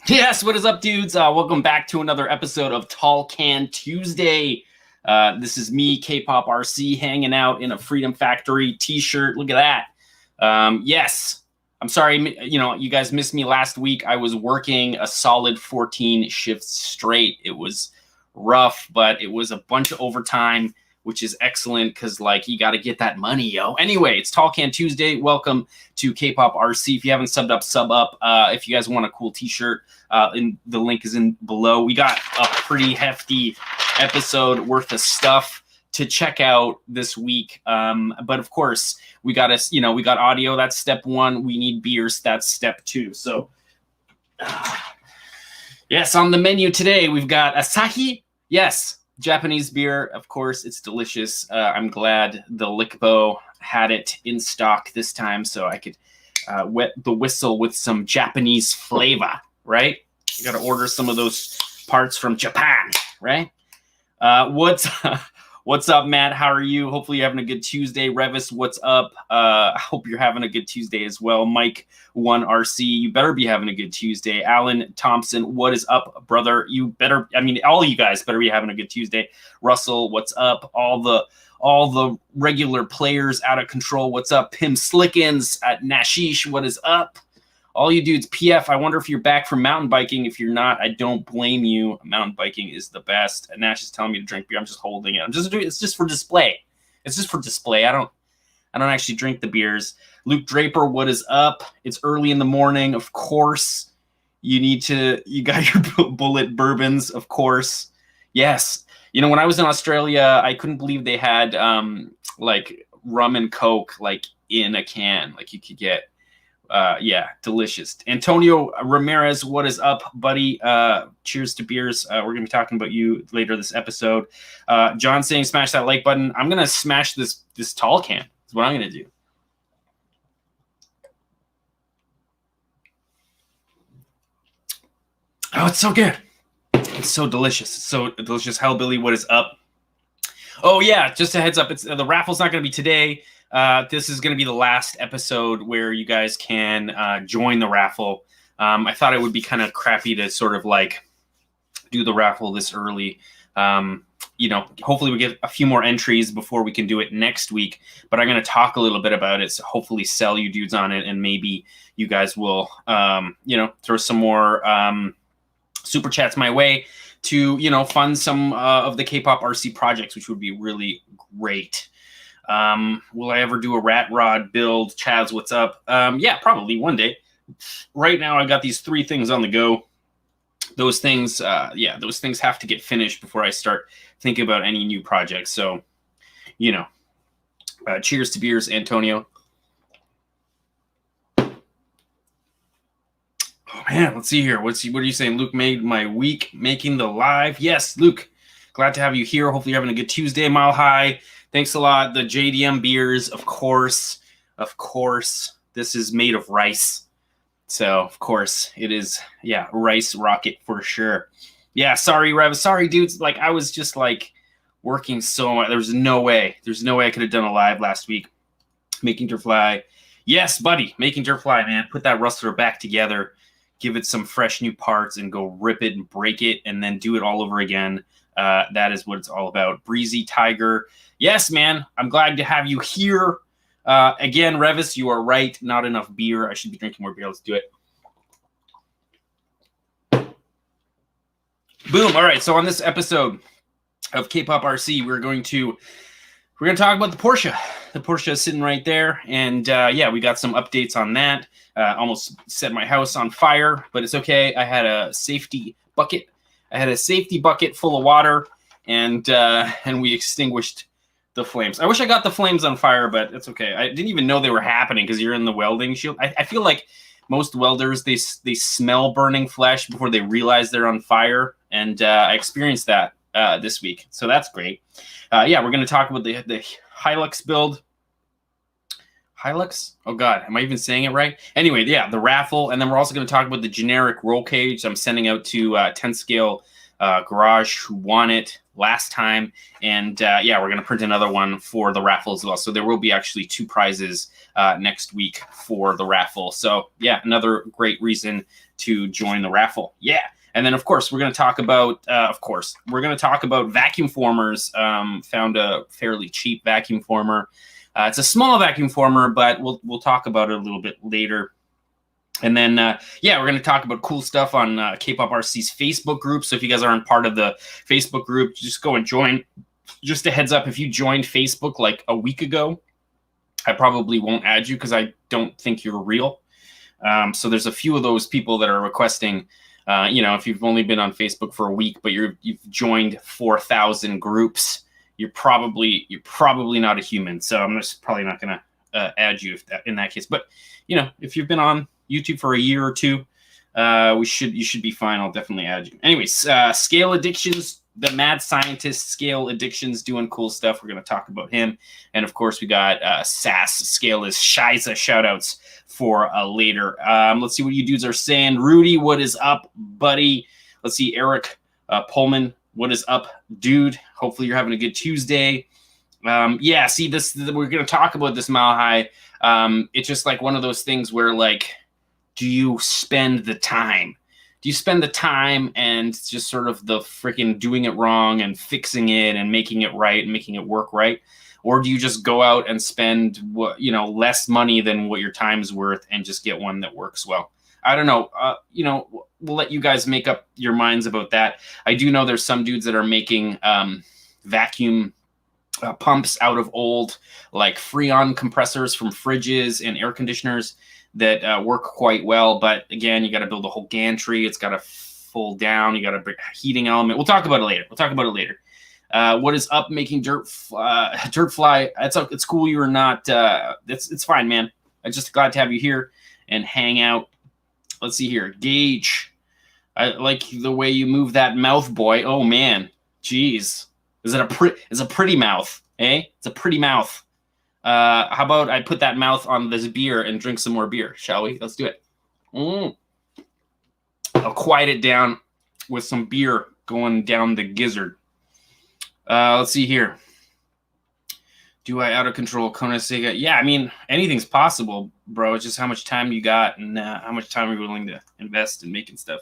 Yes, what is up, dudes? Welcome back to another episode of Tall Can Tuesday. This is me, Kpoprc, hanging out in a Freedom Factory t-shirt. Look at that. Yes, I'm sorry, you guys missed me last week. I was working a solid 14 shifts straight. It was rough, but it was a bunch of overtime, which is excellent because, you got to get that money, yo. Anyway, it's Tall Can Tuesday. Welcome to Kpoprc. If you haven't subbed up, sub up. If you guys want a cool t-shirt, the link is in below. We got a pretty hefty episode worth of stuff to check out this week. But of course, we got audio. That's step one. We need beers. That's step two. So, yes, on the menu today, we've got Asahi. Yes. Japanese beer, of course, it's delicious. I'm glad the Kpop had it in stock this time so I could wet the whistle with some Japanese flavor, right? You got to order some of those parts from Japan, right? What's up, Matt? How are you? Hopefully you're having a good Tuesday. Revis, what's up? I hope you're having a good Tuesday as well. Mike1RC, you better be having a good Tuesday. Alan Thompson, what is up, brother? All you guys better be having a good Tuesday. Russell, what's up? All the regular players out of control, what's up? Pim Slickens at Nashish, what is up? All you dudes, PF, I wonder if you're back from mountain biking. If you're not, I don't blame you. Mountain biking is the best. And Nash is telling me to drink beer. I'm just holding it. It's just for display. It's just for display. I don't actually drink the beers. Luke Draper, what is up? It's early in the morning. Of course, you got your bullet bourbons, of course. Yes. When I was in Australia, I couldn't believe they had rum and Coke in a can. You could get delicious. Antonio Ramirez, what is up, buddy? Cheers to beers. We're going to be talking about you later this episode. John saying smash that like button. I'm going to smash this tall can. That's what I'm going to do. Oh, it's so good. It's so delicious. It's so delicious. Hellbilly, what is up? Oh, yeah, just a heads up. It's the raffle's not going to be today. This is going to be the last episode where you guys can join the raffle. I thought it would be kind of crappy to sort of do the raffle this early. Hopefully we get a few more entries before we can do it next week. But I'm going to talk a little bit about it, so hopefully sell you dudes on it, and maybe you guys will, throw some more super chats my way to, fund some of the Kpoprc projects, which would be really great. Will I ever do a rat rod build? Chaz, what's up? Yeah, probably one day. Right now, I've got these 3 things on the go. Those things have to get finished before I start thinking about any new projects. So, cheers to beers, Antonio. Oh man, let's see here. What are you saying? Luke made my week making the live. Yes, Luke, glad to have you here. Hopefully you're having a good Tuesday. Mile High, Thanks a lot. The JDM beers, of course. Of course. This is made of rice. So, of course, it is, yeah, rice rocket for sure. Yeah, sorry, Rev. Sorry, dudes. Like, I was just, like, working so much. There's no way. There's no way I could have done a live last week. Making dirt fly. Yes, buddy. Making dirt fly, man. Put that rustler back together. Give it some fresh new parts and go rip it and break it and then do it all over again. That is what it's all about. Breezy Tiger. Yes, man. I'm glad to have you here. Again, Revis, you are right. Not enough beer. I should be drinking more beer. Let's do it. Boom. All right. So on this episode of Kpoprc, we're going to talk about the Porsche. The Porsche is sitting right there, and yeah, we got some updates on that. Almost set my house on fire, but it's okay. I had a safety bucket. I had a safety bucket full of water, and we extinguished the flames. I wish I got the flames on fire, but it's okay. I didn't even know they were happening because you're in the welding shield. I feel like most welders, they smell burning flesh before they realize they're on fire, and I experienced that this week, so that's great. Yeah, we're going to talk about the Helux build. Helux? Oh, God. Am I even saying it right? Anyway, yeah, the Raffle. And then we're also going to talk about the generic roll cage I'm sending out to 10-scale garage who won it last time. And, yeah, we're going to print another one for the Raffle as well. So there will be actually 2 prizes next week for the Raffle. So, yeah, another great reason to join the Raffle. Yeah. And then, of course, we're going to talk about, vacuum formers. Found a fairly cheap vacuum former. It's a small vacuum former, but we'll talk about it a little bit later. And then, yeah, we're going to talk about cool stuff on Kpoprc's Facebook group. So if you guys aren't part of the Facebook group, just go and join. Just a heads up, if you joined Facebook like a week ago, I probably won't add you because I don't think you're real. So there's a few of those people that are requesting. You know, if you've only been on Facebook for a week, but you've joined 4,000 groups, you're probably not a human. So I'm just probably not going to add you in that case. But you know, if you've been on YouTube for a year or two, you should be fine. I'll definitely add you. Anyways, Scale Addictions, the mad scientist Scale Addictions doing cool stuff. We're going to talk about him, and of course we got SAS Scale is Shiza shoutouts for later. Let's see what you dudes are saying. Rudy, what is up, buddy? Let's see, Eric Pullman, what is up, dude? Hopefully you're having a good Tuesday. Yeah, see, we're going to talk about this Mile High. It's just like one of those things where, like, do you spend the time? Do you spend the time and just sort of the freaking doing it wrong and fixing it and making it right and making it work right? Or do you just go out and spend less money than what your time is worth and just get one that works well? I don't know. We'll let you guys make up your minds about that. I do know there's some dudes that are making vacuum pumps out of old, like Freon compressors from fridges and air conditioners that work quite well. But again, you got to build a whole gantry. It's got to fold down. You got a heating element. We'll talk about it later. What is up? Making dirt fly. It's cool. You're not. It's fine, man. I'm just glad to have you here and hang out. Let's see here. Gage, I like the way you move that mouth, boy. Oh man, jeez. It's a pretty mouth, eh? It's a pretty mouth. How about I put that mouth on this beer and drink some more beer, shall we? Let's do it. I'll quiet it down with some beer going down the gizzard. Let's see here. Do I out of control Koenigsegg? Yeah, I mean, anything's possible, bro. It's just how much time you got and how much time you're willing to invest in making stuff.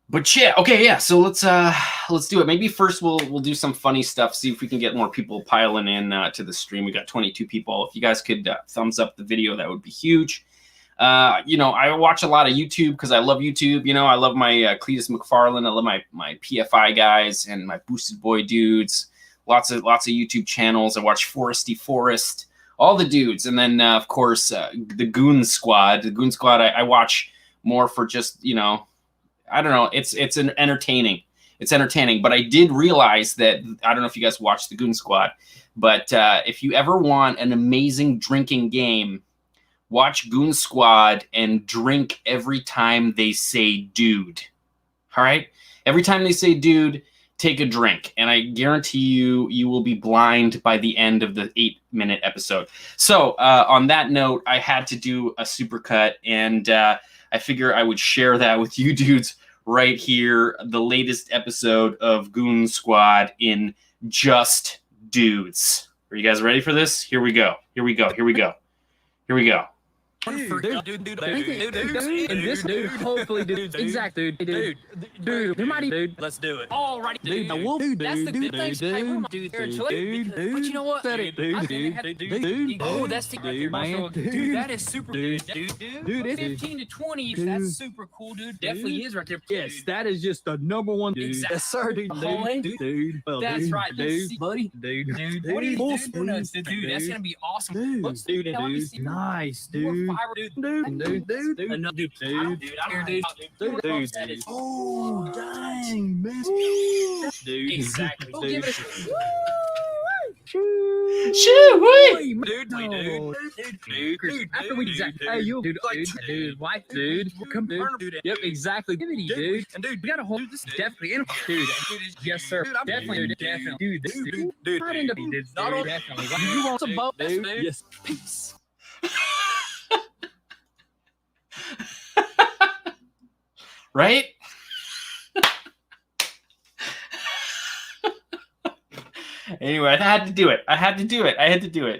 But yeah, okay, yeah. So let's do it. Maybe first we'll do some funny stuff. See if we can get more people piling in to the stream. We got 22 people. If you guys could thumbs up the video, that would be huge. I watch a lot of YouTube because I love YouTube. I love my Cletus McFarlane. I love my PFI guys and my Boosted Boy dudes. Lots of YouTube channels. I watch Foresty Forest, all the dudes, and then of course the Goon Squad. The Goon Squad I watch more for just I don't know. It's entertaining. It's entertaining. But I did realize that I don't know if you guys watch the Goon Squad, but if you ever want an amazing drinking game, watch Goon Squad and drink every time they say dude. All right? Every time they say dude, take a drink, and I guarantee you will be blind by the end of the 8-minute episode. So on that note, I had to do a supercut, and I figure I would share that with you dudes right here. The latest episode of Goon Squad in Just Dudes. Are you guys ready for this? Here we go. Here we go. Here we go. Here we go. Dude, hopefully, dude, exactly, dude, there might be, dude, let's do it. All right, dude, that's the good thing, dude, but you know what, dude, oh, that's the man, dude, that is super, dude, 15 to 20, that's super cool, dude, definitely is right there. Yes, that is just the number one, dude. Yes, sir, dude, that's right, dude, buddy, dude, what are you doing, dude? That's gonna be awesome, dude, nice, dude. Dude. Oh, dang, man. Dude. Exactly. We'll give it a dude. After we exactly, hey, you, dude, wife, dude, come, dude. Yep, exactly, dude. And dude, we got a whole, definitely, dude. Yes, sir. Definitely, dude. Dude. Not into, dude. Definitely. You want some boat, dude? Yes. Peace. Right? Anyway, I had to do it. I had to do it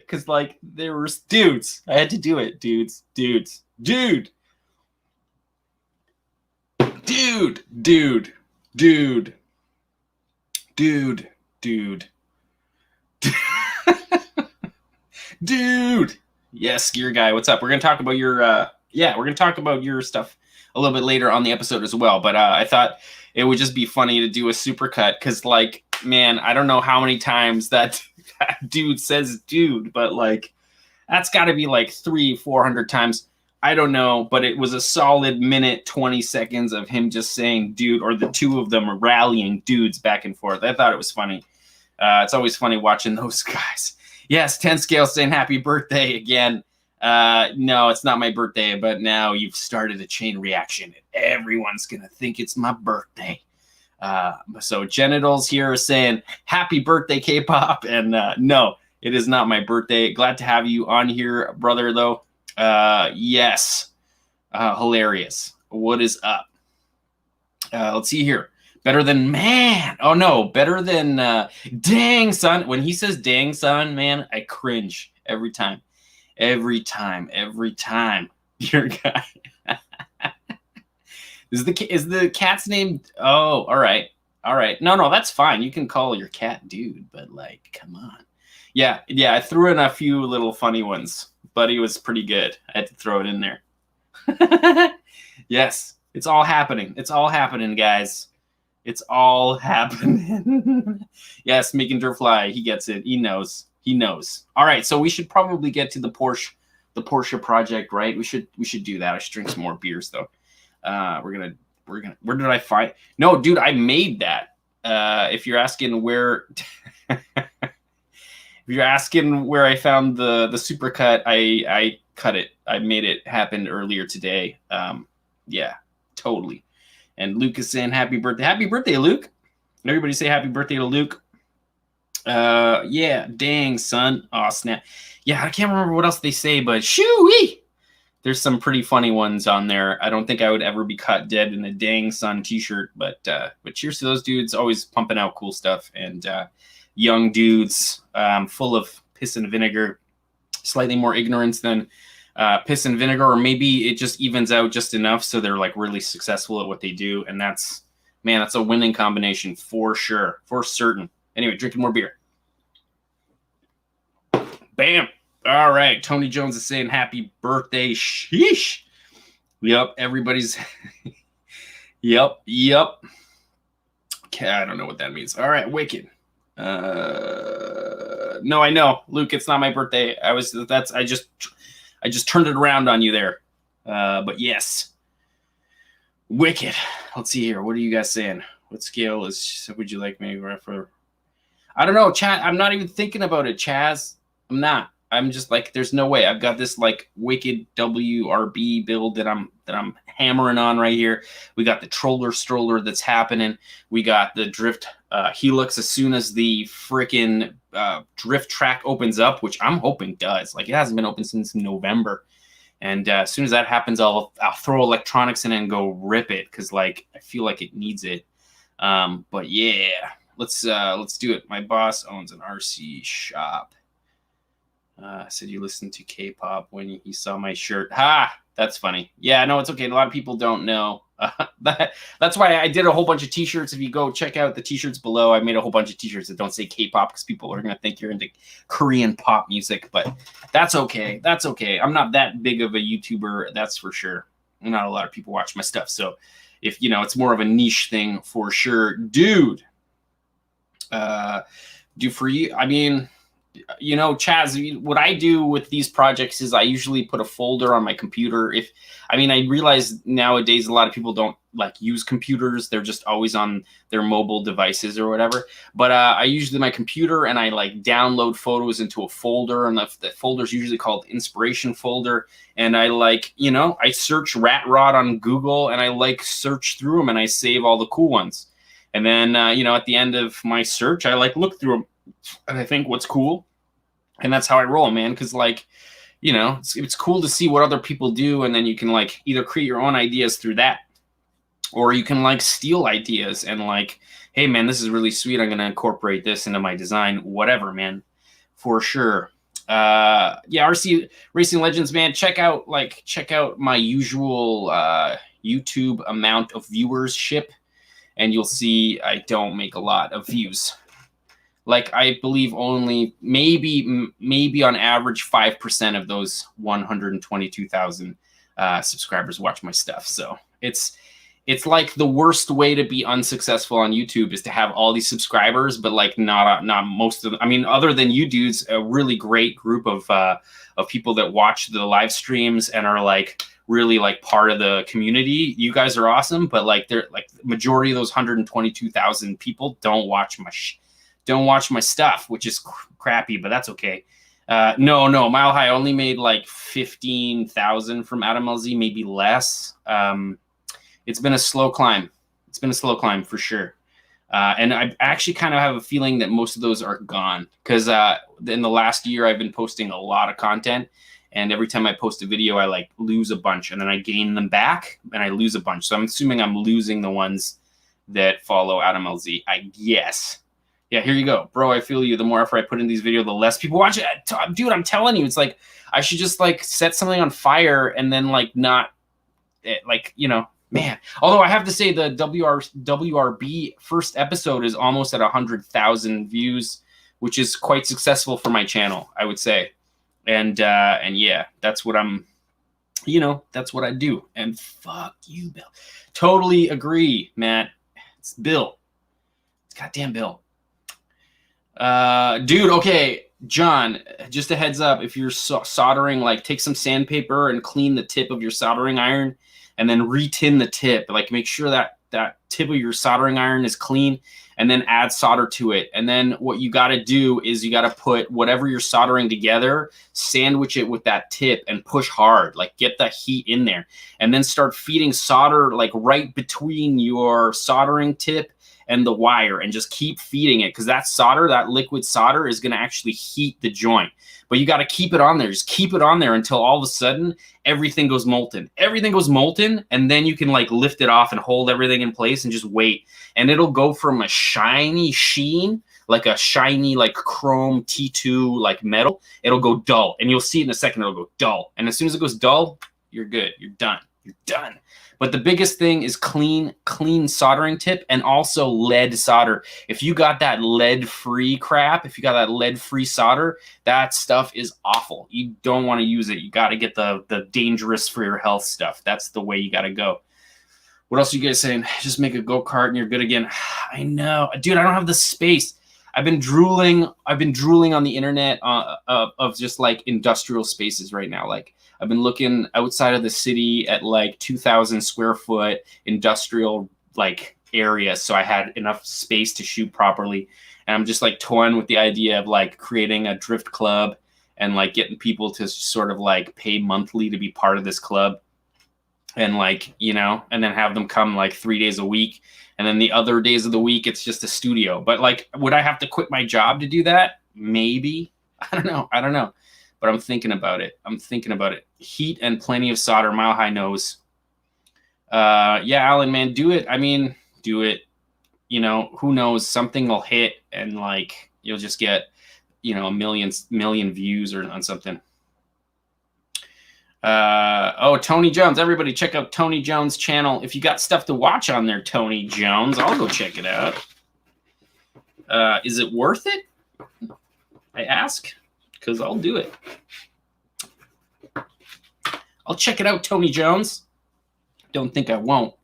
because, like, there were dudes. I had to do it. Dudes. Dude. Yes, Gear Guy, what's up? We're gonna talk about your we're gonna talk about your stuff a little bit later on the episode as well. But I thought it would just be funny to do a supercut because, like, man, I don't know how many times that dude says dude, but like that's got to be like 300-400 times. I don't know, but it was a solid minute 20 seconds of him just saying dude, or the two of them rallying dudes back and forth. I thought it was funny. It's always funny watching those guys. Yes, 10 Scale saying happy birthday again. No, it's not my birthday, but now you've started a chain reaction. Everyone's going to think it's my birthday. So Genitals here is saying happy birthday, Kpop. And no, it is not my birthday. Glad to have you on here, brother, though. Yes. Hilarious. What is up? Let's see here. Better than man. Oh, no. Better than dang, son. When he says dang, son, man, I cringe every time. Every time. Your guy. Is the cat's name? Oh, all right. No, that's fine. You can call your cat dude, but like, come on. Yeah. I threw in a few little funny ones, but he was pretty good. I had to throw it in there. Yes, it's all happening. Guys. It's all happening. Yes, making Dirt Fly. He gets it. He knows. All right, so we should probably get to the Porsche project, right? We should do that. I should drink some more beers though. We're gonna. Where did I find? No, dude, I made that. If you're asking where, I found the supercut, I cut it. I made it happen earlier today. Yeah, totally. And Luke is saying happy birthday, Luke. Everybody say happy birthday to Luke. Yeah, dang, son. Oh, snap. Yeah, I can't remember what else they say, but shoo-wee! There's some pretty funny ones on there. I don't think I would ever be caught dead in a dang son t-shirt, but cheers to those dudes, always pumping out cool stuff. And young dudes, full of piss and vinegar, slightly more ignorance than piss and vinegar, or maybe it just evens out just enough so they're like really successful at what they do. And that's a winning combination for sure, for certain. Anyway, drinking more beer. Bam. All right. Tony Jones is saying happy birthday. Sheesh. Yep. Everybody's. Yep. Okay, I don't know what that means. All right. Wicked. No, I know. Luke, it's not my birthday. I just turned it around on you there. But yes. Wicked. Let's see here. What are you guys saying? What scale would you like me for? I don't know, Chaz. I'm not even thinking about it, Chaz. I'm not. I'm just like, there's no way. I've got this like wicked WRB build that I'm hammering on right here. We got the troller stroller that's happening. We got the drift Helux as soon as the freaking drift track opens up, which I'm hoping does. Like, it hasn't been open since November. And as soon as that happens, I'll throw electronics in and go rip it, because like I feel like it needs it. But yeah, let's do it. My boss owns an RC shop. Said you listened to Kpop when he saw my shirt. Ha! That's funny. Yeah, no, it's okay. A lot of people don't know. That's why I did a whole bunch of t-shirts. If you go check out the t-shirts below, I made a whole bunch of t-shirts that don't say Kpop, because people are going to think you're into Korean pop music. But that's okay. That's okay. I'm not that big of a YouTuber, that's for sure. Not a lot of people watch my stuff. So if, you know, it's more of a niche thing for sure. Dude. Do for you. I mean, you know, Chaz, what I do with these projects is I usually put a folder on my computer. I realize nowadays a lot of people don't like use computers. They're just always on their mobile devices or whatever. But I usually my computer, and I like download photos into a folder, and the folder is usually called inspiration folder. And I like, you know, I search rat rod on Google, and I like search through them, and I save all the cool ones. And then, you know, at the end of my search, I like look through them and I think what's cool. And that's how I roll, man. Because, like, you know, it's cool to see what other people do. And then you can, like, either create your own ideas through that, or you can, like, steal ideas and, like, hey, man, this is really sweet. I'm going to incorporate this into my design. Whatever, man. For sure. Yeah, RC Racing Legends, man. Check out my usual YouTube amount of viewership. And you'll see I don't make a lot of views. Like, I believe only maybe on average 5% of those 122,000 subscribers watch my stuff. So it's like the worst way to be unsuccessful on YouTube is to have all these subscribers, but like not most of them. I mean, other than you dudes, a really great group of people that watch the live streams and are like really like part of the community. You guys are awesome, but like they're like the majority of those 122,000 people don't watch my stuff, which is crappy, but that's okay. No, Mile High only made like 15,000 from Adam LZ, maybe less. It's been a slow climb. It's been a slow climb for sure. And I actually kind of have a feeling that most of those are gone, because in the last year I've been posting a lot of content. And every time I post a video, I like lose a bunch, and then I gain them back, and I lose a bunch. So I'm assuming I'm losing the ones that follow Adam LZ, I guess. Yeah, here you go. Bro, I feel you. The more effort I put in these videos, the less people watch it. Dude, I'm telling you, it's like I should just like set something on fire and then like not like, you know, man. Although I have to say the WRB first episode is almost at 100,000 views, which is quite successful for my channel, I would say. And yeah, that's what I'm, you know, that's what I do. And fuck you, Bill. Totally agree, Matt. It's Bill. It's goddamn Bill. Dude, okay, John, just a heads up, if you're soldering, like take some sandpaper and clean the tip of your soldering iron, and then re-tin the tip. Like, make sure that tip of your soldering iron is clean, and then add solder to it. And then what you got to do is you got to put whatever you're soldering together, sandwich it with that tip and push hard, like get the heat in there, and then start feeding solder like right between your soldering tip and the wire, and just keep feeding it, because that solder, that liquid solder, is going to actually heat the joint. But you got to keep it on there. Just keep it on there until all of a sudden everything goes molten. Everything goes molten, and then you can like lift it off and hold everything in place and just wait. And it'll go from a shiny sheen, like a shiny like chrome T2 like metal. It'll go dull, and you'll see it in a second. It'll go dull, and as soon as it goes dull, you're good. You're done. You're done. But the biggest thing is clean soldering tip, and also lead solder. If you got that lead-free crap, if you got that lead-free solder, that stuff is awful. You don't want to use it. You got to get the dangerous for your health stuff. That's the way you got to go. What else are you guys saying? Just make a go-kart and you're good again. I know. Dude, I don't have the space. I've been drooling on the internet of just like industrial spaces right now. Like, I've been looking outside of the city at like 2,000 square foot industrial like area, so I had enough space to shoot properly. And I'm just like toying with the idea of like creating a drift club and like getting people to sort of like pay monthly to be part of this club, and like, you know, and then have them come like 3 days a week, and then the other days of the week it's just a studio. But like, would I have to quit my job to do that? Maybe. I don't know, but I'm thinking about it. Heat and plenty of solder, Mile High knows. Yeah, Alan, man, do it. I mean, do it. You know, who knows, something will hit and like you'll just get, you know, a million views or on something. Oh, Tony Jones, everybody check out Tony Jones' channel. If you got stuff to watch on there, Tony Jones, I'll go check it out. Is it worth it? I ask, because I'll do it. I'll check it out, Tony Jones. Don't think I won't.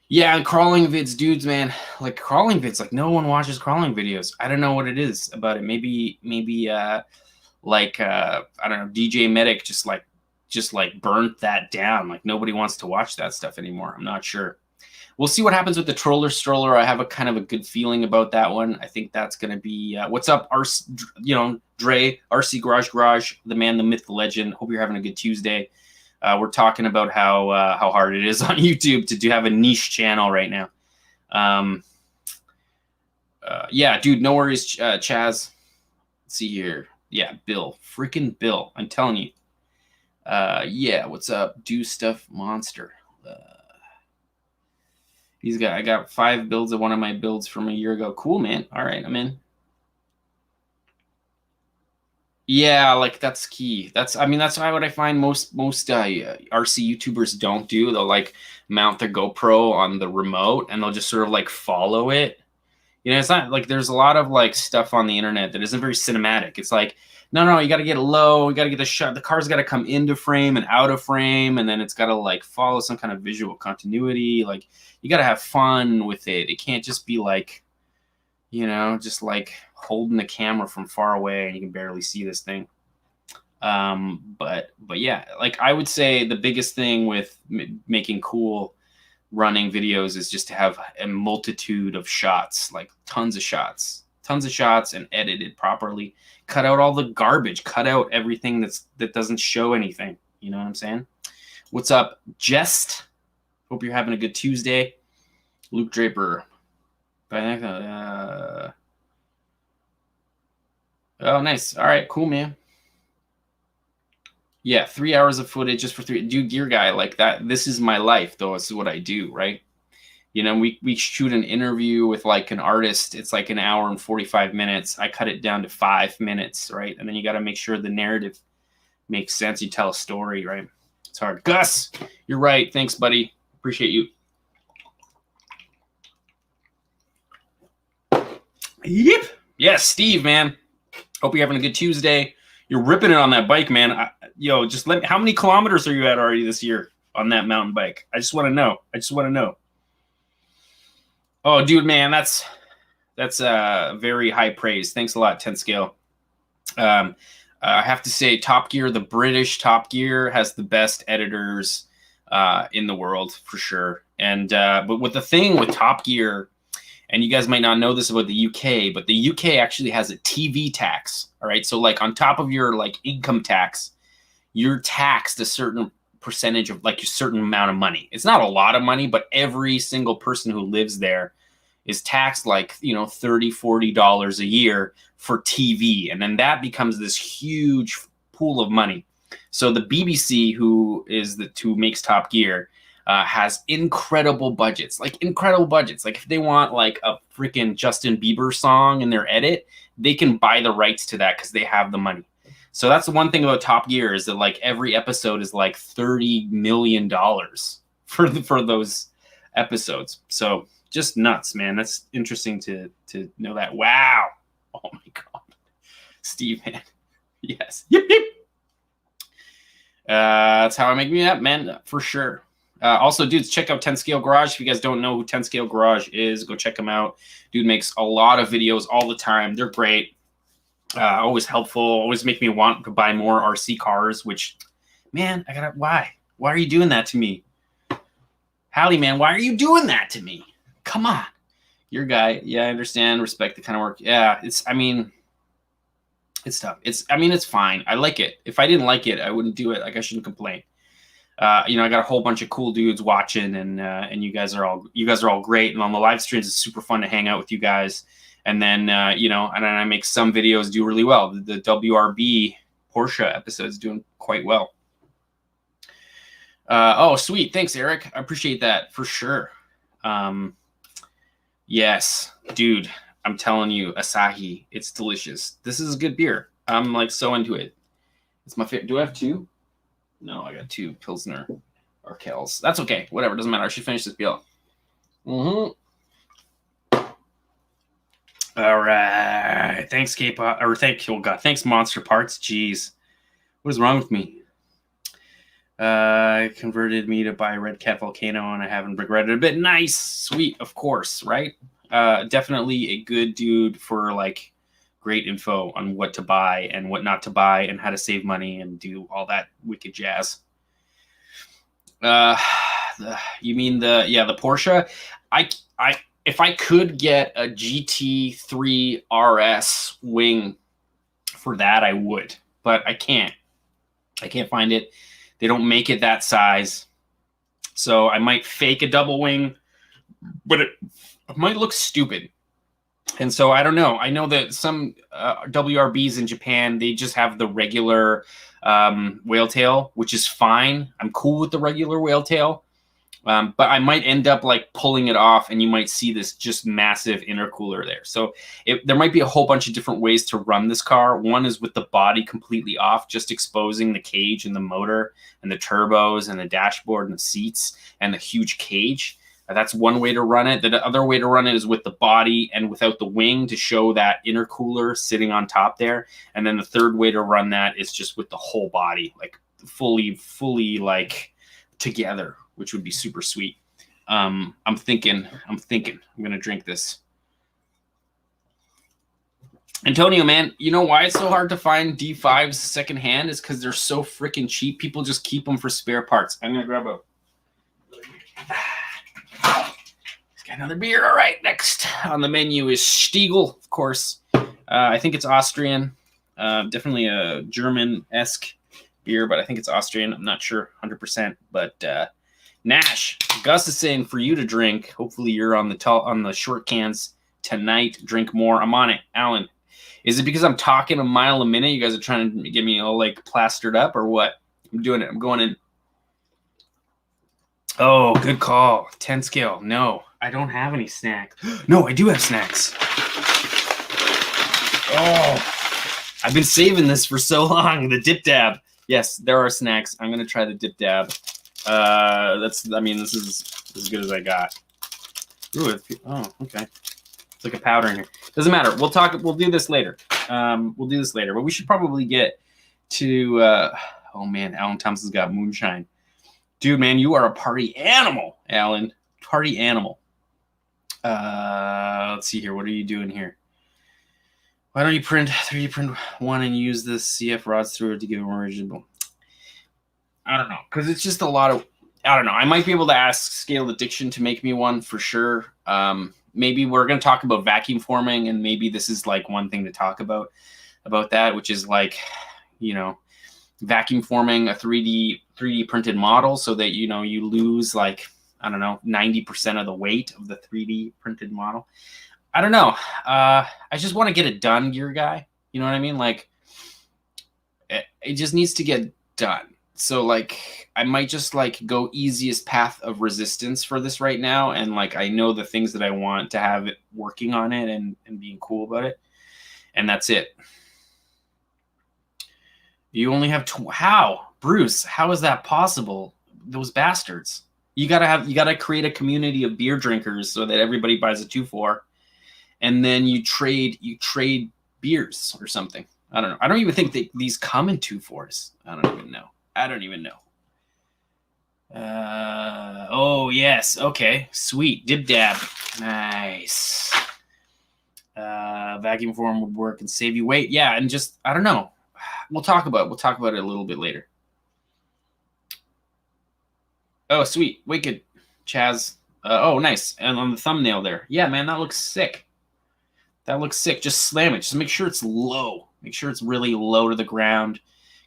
Yeah, and crawling vids, dudes, man. Like crawling vids, like no one watches crawling videos. I don't know what it is about it. Maybe like I don't know, DJ Medic just like burnt that down. Like nobody wants to watch that stuff anymore. I'm not sure. We'll see what happens with the Troller Stroller. I have a kind of a good feeling about that one. I think that's going to be what's up, you know, Dre, RC Garage, the man, the myth, the legend. Hope you're having a good Tuesday. We're talking about how hard it is on YouTube to have a niche channel right now. Yeah, dude, no worries, Chaz. Let's see here. Yeah, Bill, freaking Bill. I'm telling you. Yeah, what's up, Do Stuff Monster? I got 5 builds of one of my builds from a year ago. Cool, man. All right, I'm in. Yeah, like that's key. That's why what I find most RC YouTubers don't do. They'll like mount their GoPro on the remote and they'll just sort of like follow it. You know, it's not like there's a lot of like stuff on the internet that isn't very cinematic. It's like, no, you got to get it low. You got to get the shot. The car's got to come into frame and out of frame, and then it's got to like follow some kind of visual continuity. Like you got to have fun with it. It can't just be like, you know, just like holding the camera from far away and you can barely see this thing. But yeah, like I would say the biggest thing with making cool running videos is just to have a multitude of shots, like tons of shots and edited properly. Cut out all the garbage, cut out everything that doesn't show anything. You know what I'm saying? What's up, Jest? Hope you're having a good Tuesday. Luke Draper. Oh, nice. All right, cool, man. Yeah, 3 hours of footage just for 3. Dude, Gear Guy, like that. This is my life, though. This is what I do, right? You know, we shoot an interview with like an artist. It's like an hour and 45 minutes. I cut it down to 5 minutes, right? And then you got to make sure the narrative makes sense. You tell a story, right? It's hard. Gus, you're right. Thanks, buddy. Appreciate you. Yep. Yes, Steve, man. Hope you're having a good Tuesday. You're ripping it on that bike, man. Yo, just let me. How many kilometers are you at already this year on that mountain bike? I just want to know. Oh, dude, man, that's very high praise. Thanks a lot, 10 scale. I have to say, Top Gear, the British Top Gear, has the best editors in the world for sure. And but with the thing with Top Gear, and you guys might not know this about the UK, but the UK actually has a TV tax. All right, so like on top of your like income tax, you're taxed a certain percentage of like a certain amount of money. It's not a lot of money, but every single person who lives there is taxed like, you know, $30-$40 a year for TV. And then that becomes this huge pool of money. So the BBC, who makes Top Gear, has incredible budgets. Like if they want like a freaking Justin Bieber song in their edit, they can buy the rights to that because they have the money. So that's the one thing about Top Gear is that like every episode is like $30 million for those episodes. So just nuts, man. That's interesting to know that. Wow. Oh my God. Steve, man. Yes. Yep. That's how I make me up, man, for sure. Also, dudes, check out 10 Scale Garage. If you guys don't know who 10 Scale Garage is, go check him out. Dude makes a lot of videos all the time. They're great. Always helpful. Always make me want to buy more RC cars, which, man, why? Why are you doing that to me? Hallie, man, why are you doing that to me? Come on. Your guy. Yeah, I understand. Respect the kind of work. Yeah, It's tough. I mean, it's fine. I like it. If I didn't like it, I wouldn't do it. Like, I shouldn't complain. I got a whole bunch of cool dudes watching, and you guys are all great. And on the live streams, it's super fun to hang out with you guys. And then and then I make some videos do really well. The WRB Porsche episode is doing quite well. Oh, sweet. Thanks, Eric. I appreciate that for sure. Yes, dude. I'm telling you, Asahi, it's delicious. This is a good beer. I'm like so into it. It's my favorite. Do I have two? No, I got two Pilsner or Kells. That's okay. Whatever. Doesn't matter. I should finish this beer. All right. Thanks, Kpop. Or thanks, Monster Parts. Jeez. What is wrong with me? Converted me to buy Red Cat Volcano, and I haven't regretted it a bit. Nice. Sweet. Of course. Right? Definitely a good dude for like great info on what to buy and what not to buy and how to save money and do all that wicked jazz. You mean the Porsche? If I could get a GT3 RS wing for that, I would, but I can't find it. They don't make it that size. So I might fake a double wing, but it might look stupid. And so I don't know. I know that some WRBs in Japan, they just have the regular whale tail, which is fine. I'm cool with the regular whale tail. But I might end up like pulling it off, and you might see this just massive intercooler there. So there might be a whole bunch of different ways to run this car. One is with the body completely off, just exposing the cage and the motor and the turbos and the dashboard and the seats and the huge cage. That's one way to run it. The other way to run it is with the body and without the wing to show that intercooler sitting on top there. And then the third way to run that is just with the whole body, like fully like together, which would be super sweet. I'm thinking I'm going to drink this. Antonio, man, you know why it's so hard to find D5s secondhand is because they're so freaking cheap. People just keep them for spare parts. I'm going to grab a... Got another beer. All right, next on the menu is Stiegl, of course. I think it's Austrian. Definitely a German-esque beer, but I think it's Austrian. I'm not sure 100%. But Nash, Gus is saying for you to drink. Hopefully you're on the short cans tonight. Drink more. I'm on it. Alan, is it because I'm talking a mile a minute? You guys are trying to get me all like plastered up or what? I'm doing it. I'm going in. Oh, good call. 10 scale. No, I don't have any snacks. No, I do have snacks. Oh, I've been saving this for so long. The dip dab. Yes, there are snacks. I'm going to try the dip dab. This is as good as I got. Ooh, okay. It's like a powder in here. Doesn't matter. We'll do this later. But we should probably get to, oh man, Alan Thompson's got moonshine. Dude, man, you are a party animal, Alan. Party animal. Let's see here. What are you doing here? Why don't you print 3D print one and use the CF rods through it to give them original? I don't know, because it's just a lot of. I don't know. I might be able to ask Scaled Addiction to make me one for sure. Maybe we're going to talk about vacuum forming, and maybe this is like one thing to talk about that, which is like, vacuum forming a 3D printed model so that, you lose like, I don't know, 90% of the weight of the 3D printed model. I don't know. I just want to get it done, gear guy. You know what I mean? Like, it just needs to get done. So like, I might just like go easiest path of resistance for this right now. And like, I know the things that I want to have it working on it and being cool about it. And that's it. You only have how? Bruce, how is that possible? Those bastards. You gotta create a community of beer drinkers so that everybody buys a 2-4, and then you trade beers or something. I don't know. I don't even think these come in 2-4s. I don't even know. Oh yes, okay, sweet. Dib dab. Nice. Vacuum form would work and save you weight. Yeah, and just I don't know. We'll talk about it a little bit later. Oh, sweet. Wicked. Chaz. Oh, nice. And on the thumbnail there. Yeah, man, that looks sick. Just slam it. Just make sure it's low. Make sure it's really low to the ground.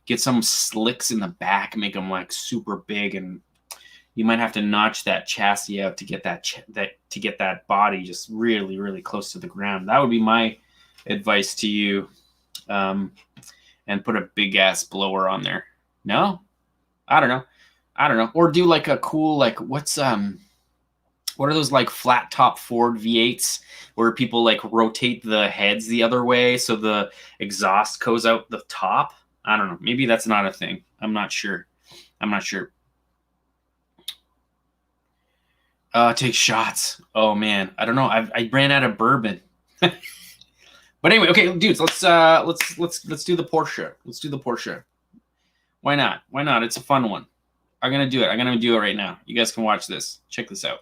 Get some slicks in the back, make them like super big, and you might have to notch that chassis out to get that body just really, really close to the ground. That would be my advice to you. And put a big ass blower on there. No, I don't know. Or do like a cool, like what are those like flat top Ford V8s where people like rotate the heads the other way so the exhaust goes out the top? I don't know. Maybe that's not a thing. I'm not sure. Take shots. Oh man, I don't know. I ran out of bourbon. But anyway, okay, dudes, let's do the Porsche. Let's do the Porsche. Why not? Why not? It's a fun one. I'm gonna do it. I'm gonna do it right now. You guys can watch this. Check this out.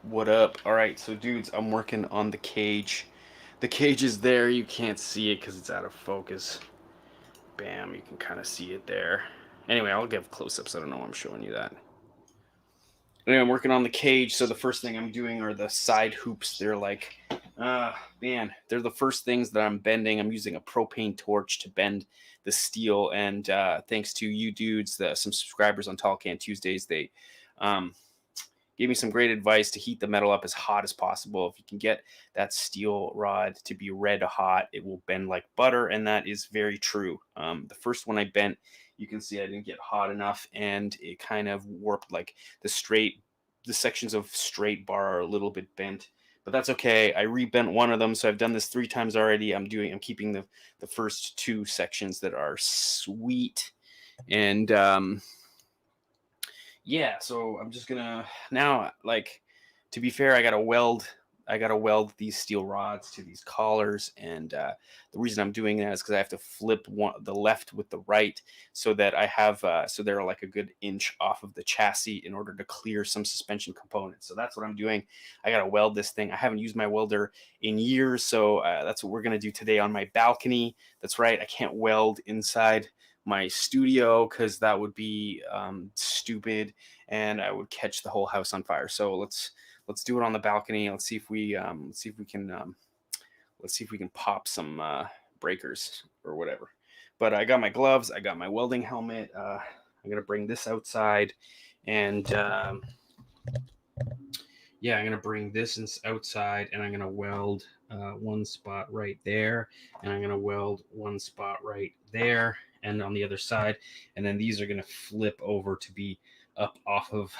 What up? All right, so dudes, I'm working on the cage. The cage is there. You can't see it because it's out of focus. Bam, you can kind of see it there. Anyway, I'll give close-ups. I don't know why I'm showing you that. Anyway, I'm working on the cage, so the first thing I'm doing are the side hoops. They're like, man, they're the first things that I'm bending. I'm using a propane torch to bend the steel, and thanks to you dudes, some subscribers on Tall Can Tuesdays, they gave me some great advice to heat the metal up as hot as possible. If you can get that steel rod to be red hot, it will bend like butter, and that is very true. The first one I bent, you can see I didn't get hot enough, and it kind of warped, like the sections of straight bar are a little bit bent, but that's okay. I rebent one of them, so I've done this 3 times already. I'm keeping the first 2 sections that are sweet, and yeah, so I'm just gonna now, like, to be fair, I gotta weld these steel rods to these collars, and the reason I'm doing that is because I have to flip the left with the right, so that I have so they're like a good inch off of the chassis in order to clear some suspension components. So that's what I'm doing. I gotta weld this thing. I haven't used my welder in years, so that's what we're gonna do today on my balcony. That's right, I can't weld inside my studio because that would be stupid, and I would catch the whole house on fire. So let's do it on the balcony. Let's see if we can pop some breakers or whatever. But I got my gloves, I got my welding helmet. I'm gonna bring this outside, and yeah, I'm gonna bring this outside, and I'm gonna weld one spot right there, and I'm gonna weld one spot right there, and on the other side, and then these are gonna flip over to be up off of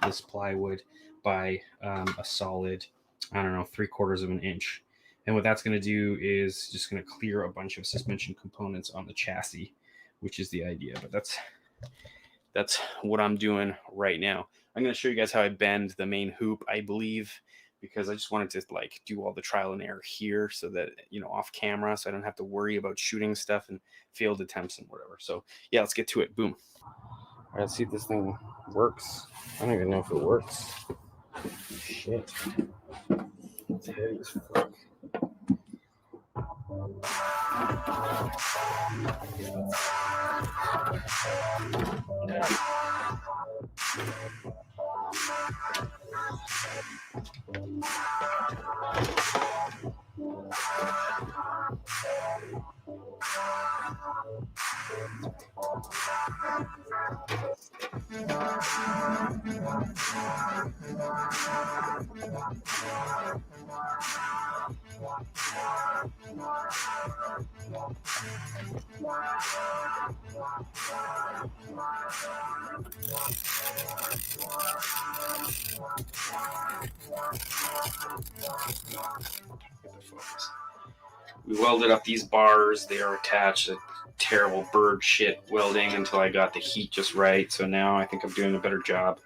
this plywood by a solid, I don't know, 3/4 of an inch. And what that's going to do is just going to clear a bunch of suspension components on the chassis, which is the idea. But that's what I'm doing right now. I'm going to show you guys how I bend the main hoop, I believe, because I just wanted to like do all the trial and error here, so that, you know, off camera, so I don't have to worry about shooting stuff and failed attempts and whatever. So yeah, let's get to it. Boom. All right, let's see if this thing works. I don't even know if it works. Shit. It's heavy as fuck. We welded up these bars. They are attached to terrible bird shit welding until I got the heat just right. So now I think I'm doing a better job,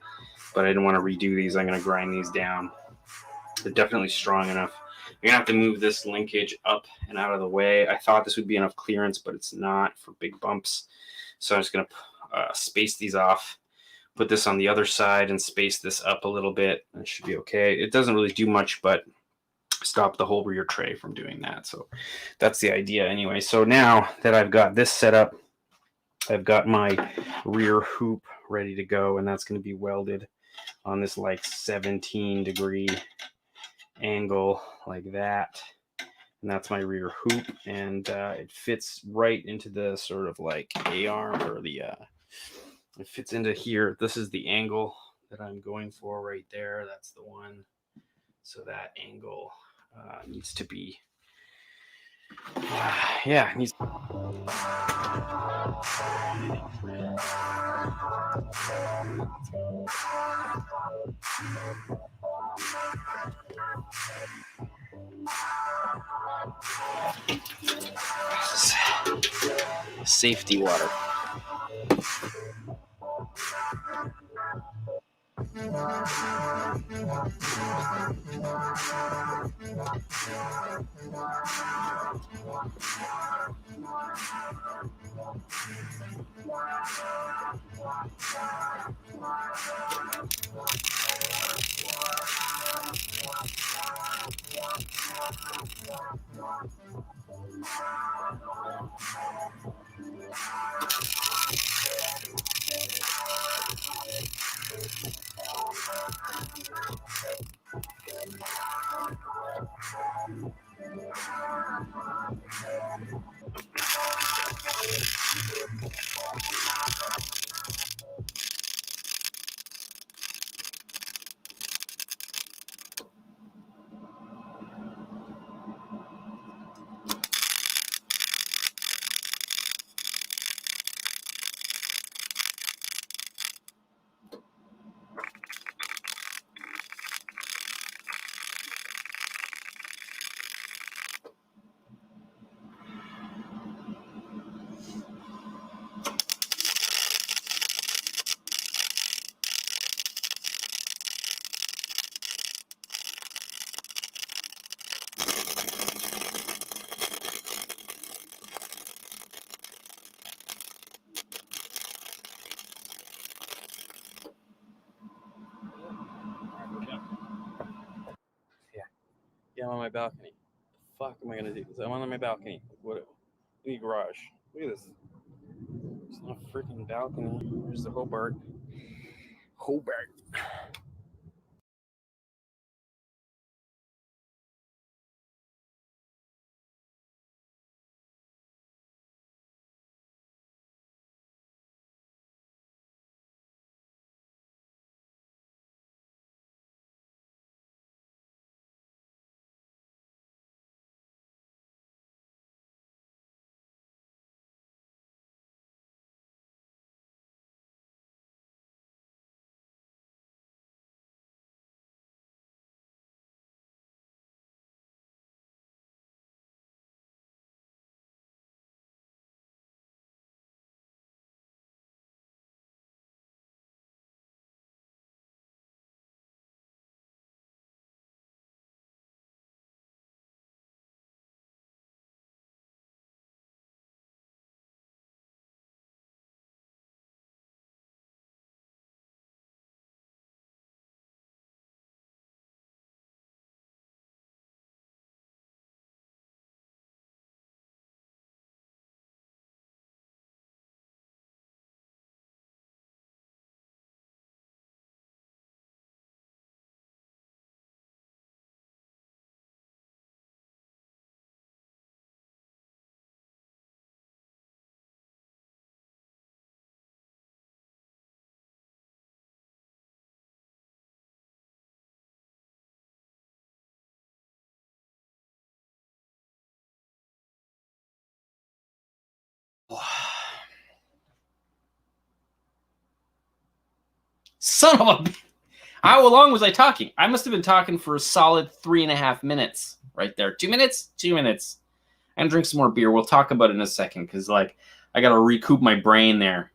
but I didn't want to redo these. I'm going to grind these down. They're definitely strong enough. I'm going to have to move this linkage up and out of the way. I thought this would be enough clearance, but it's not for big bumps. So I'm just going to space these off, put this on the other side, and space this up a little bit. It should be okay. It doesn't really do much, but stop the whole rear tray from doing that. So that's the idea anyway. So now that I've got this set up, I've got my rear hoop ready to go, and that's going to be welded on this like 17-degree angle like that. And that's my rear hoop, and it fits right into the sort of like A-arm, or the it fits into here. This is the angle that I'm going for right there. That's the one. So that angle needs to be yeah, it needs safety water. Yeah, I'm on my balcony. The fuck am I gonna do? I'm on my balcony. What? In the garage. Look at this. It's not a freaking balcony. There's the Hobart. Hobart. Son of a... How long was I talking? I must have been talking for a solid 3.5 minutes right there. 2 minutes? 2 minutes. I'm gonna drink some more beer. We'll talk about it in a second, because like I gotta recoup my brain there.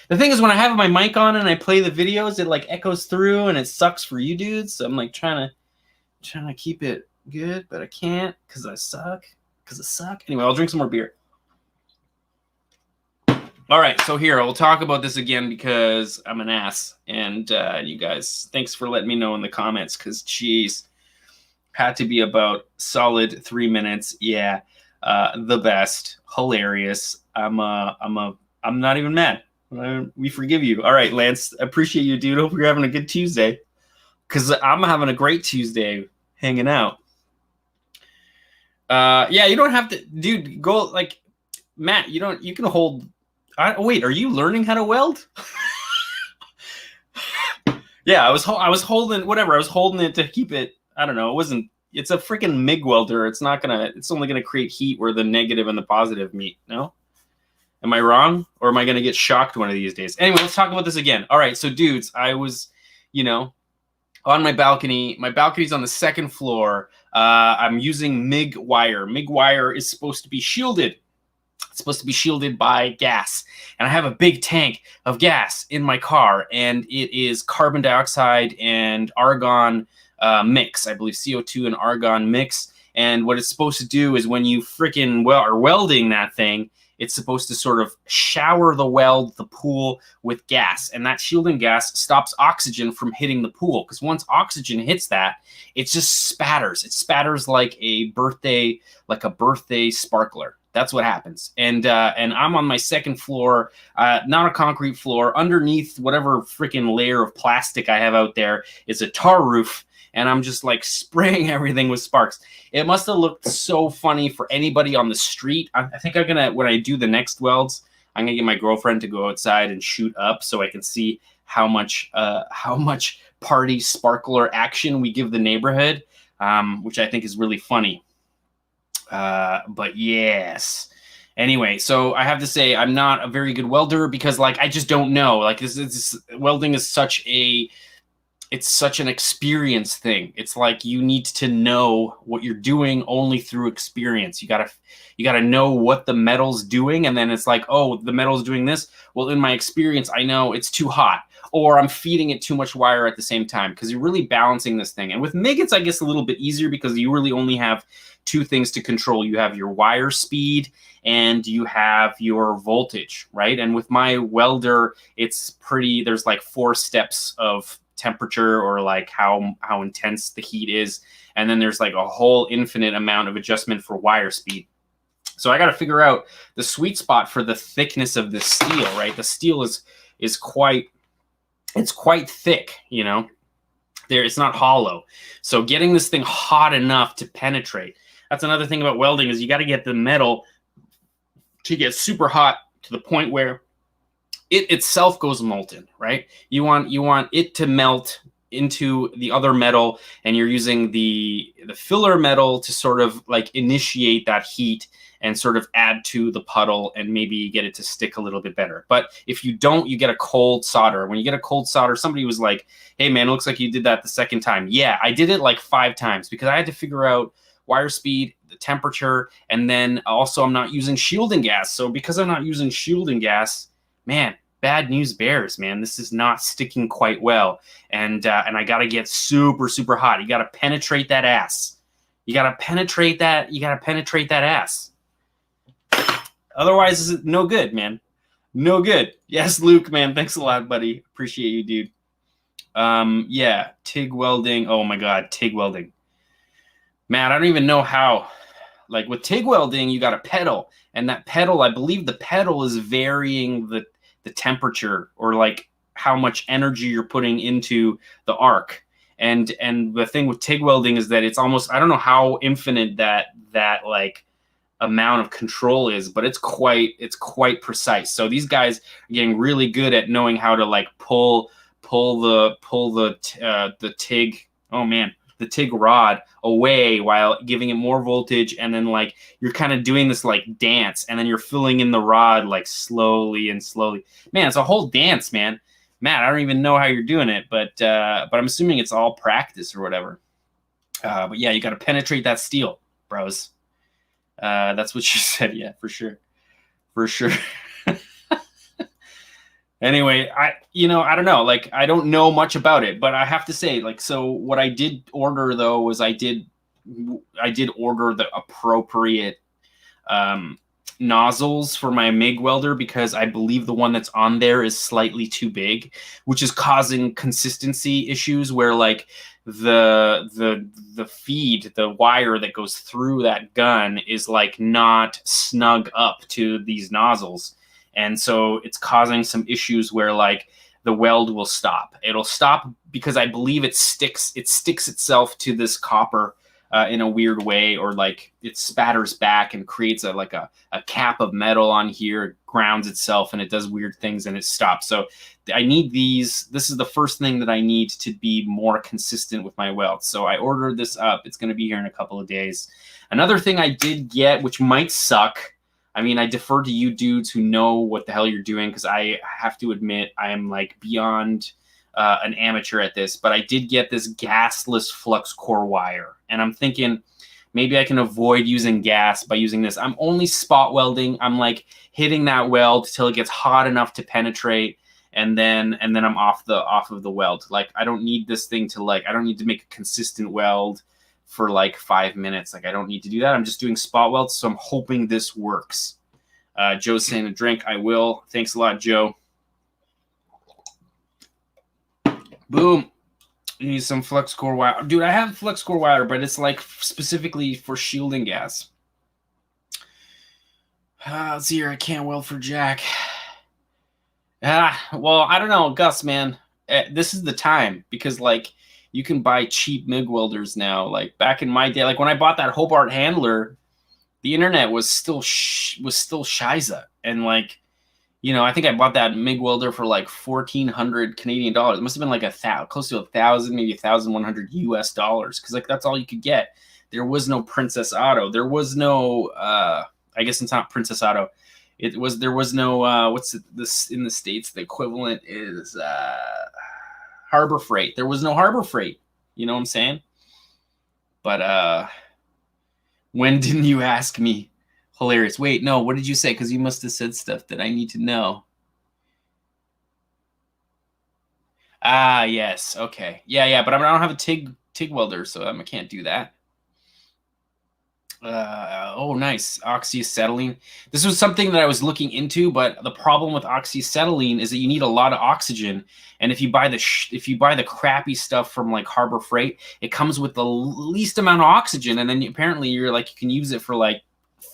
The thing is, when I have my mic on and I play the videos, it like echoes through and it sucks for you dudes. So I'm like trying to keep it good, but I can't because I suck. Anyway, I'll drink some more beer. All right, so here, I'll talk about this again because I'm an ass. And you guys, thanks for letting me know in the comments, because geez, had to be about solid 3 minutes. Yeah, the best, hilarious. I'm not even mad. We forgive you. All right, Lance, appreciate you, dude. Hope you're having a good Tuesday. because I'm having a great Tuesday hanging out. Yeah, you don't have to, dude. Go like Matt. You can hold. Wait, are you learning how to weld? Yeah, I was holding whatever. I was holding it to keep it. I don't know. It wasn't. It's a freaking MIG welder. It's not gonna. It's only gonna create heat where the negative and the positive meet. No. Am I wrong, or am I gonna get shocked one of these days? Anyway, let's talk about this again. All right, so dudes, I was, on my balcony. My balcony's on the second floor. I'm using MIG wire. MIG wire is supposed to be shielded. It's supposed to be shielded by gas. And I have a big tank of gas in my car, and it is carbon dioxide and argon mix. I believe CO2 and argon mix. And what it's supposed to do is when you freaking are welding that thing, it's supposed to sort of shower the pool with gas. And that shielding gas stops oxygen from hitting the pool. Because once oxygen hits that, it just spatters. It spatters like a birthday sparkler. That's what happens. And I'm on my second floor, not a concrete floor. Underneath whatever freaking layer of plastic I have out there is a tar roof. And I'm just like spraying everything with sparks. It must have looked so funny for anybody on the street. I think I'm gonna, when I do the next welds, I'm gonna get my girlfriend to go outside and shoot up so I can see how much party sparkler action we give the neighborhood, which I think is really funny. But yes. Anyway, so I have to say I'm not a very good welder because like I just don't know. Like this welding is such an experience thing. It's like you need to know what you're doing only through experience. You gotta know what the metal's doing, and then it's like, oh, the metal's doing this. Well, in my experience, I know it's too hot, or I'm feeding it too much wire at the same time, because you're really balancing this thing. And with MIG, it's I guess a little bit easier because you really only have two things to control. You have your wire speed and you have your voltage, right? And with my welder, there's like 4 steps of temperature, or like how intense the heat is, and then there's like a whole infinite amount of adjustment for wire speed. So I got to figure out the sweet spot for the thickness of this steel, right? The steel is quite thick, it's not hollow. So getting this thing hot enough to penetrate. That's another thing about welding, is you got to get the metal to get super hot to the point where it itself goes molten, right? You want it to melt into the other metal, and you're using the filler metal to sort of like initiate that heat and sort of add to the puddle and maybe get it to stick a little bit better. But if you don't, you get a cold solder. When you get a cold solder, somebody was like, hey man, it looks like you did that the second time. Yeah, I did it like 5 times because I had to figure out wire speed, the temperature, and then also I'm not using shielding gas. So because I'm not using shielding gas, man, bad news bears, man. This is not sticking quite well. And I got to get super, super hot. You got to penetrate that ass. You got to penetrate that ass. Otherwise, it's no good, man. No good. Yes, Luke, man. Thanks a lot, buddy. Appreciate you, dude. Yeah, TIG welding. Oh my God, TIG welding. Man, I don't even know how. Like with TIG welding, you got a pedal, and that pedal, I believe the pedal is varying the temperature, or like how much energy you're putting into the arc. And the thing with TIG welding is that it's almost, I don't know how infinite that like amount of control is, but it's quite precise. So these guys are getting really good at knowing how to like pull the TIG, oh man, the TIG rod away while giving it more voltage, and then like you're kind of doing this like dance, and then you're filling in the rod like slowly and slowly. Man, it's a whole dance, man. Matt, I don't even know how you're doing it, but I'm assuming it's all practice or whatever. But yeah, you got to penetrate that steel, bros. That's what you said. Yeah, for sure. Anyway, I don't know. Like, I don't know much about it, but I have to say, like, so what I did order though was I did order the appropriate nozzles for my MIG welder, because I believe the one that's on there is slightly too big, which is causing consistency issues where like the feed, the wire that goes through that gun is like not snug up to these nozzles. And so it's causing some issues where like the weld will stop. It'll stop because I believe it sticks itself to this copper in a weird way, or like it spatters back and creates a cap of metal on here, it grounds itself, and it does weird things and it stops. So I need these. This is the first thing that I need to be more consistent with my welds. So I ordered this up. It's going to be here in a couple of days. Another thing I did get, which might suck, I mean, I defer to you dudes who know what the hell you're doing, because I have to admit I am like beyond an amateur at this, but I did get this gasless flux core wire, and I'm thinking maybe I can avoid using gas by using this. I'm only spot welding. I'm like hitting that weld till it gets hot enough to penetrate, and then I'm off of the weld. Like, I don't need this thing to I don't need to make a consistent weld for like 5 minutes. Like, I don't need to do that. I'm just doing spot welds, so I'm hoping this works. Joe's saying a drink. I will. Thanks a lot, Joe. Boom. You need some flux core wire. Dude, I have flux core wire, but it's like specifically for shielding gas. Let's see here. I can't weld for Jack. Well, I don't know, Gus, man. This is the time, because like you can buy cheap MIG welders now. Like back in my day, like when I bought that Hobart handler, the internet was still shiza, and like, you know, I think I bought that MIG welder for like 1,400 Canadian dollars. It must have been like close to 1,000, maybe 1,100 US dollars, because like that's all you could get. There was no Princess Auto. There was no I guess it's not Princess Auto. There was no what's this in the States? The equivalent is Harbor Freight. There was no Harbor Freight. You know what I'm saying? But when didn't you ask me? Hilarious. Wait, no, what did you say? Because you must have said stuff that I need to know. Ah, yes. Okay. Yeah, but I don't have a TIG welder, so I can't do that. Oh, nice. Oxyacetylene. This was something that I was looking into, but the problem with oxyacetylene is that you need a lot of oxygen, and if you buy the crappy stuff from like Harbor Freight, it comes with the least amount of oxygen, and then apparently you're like, you can use it for like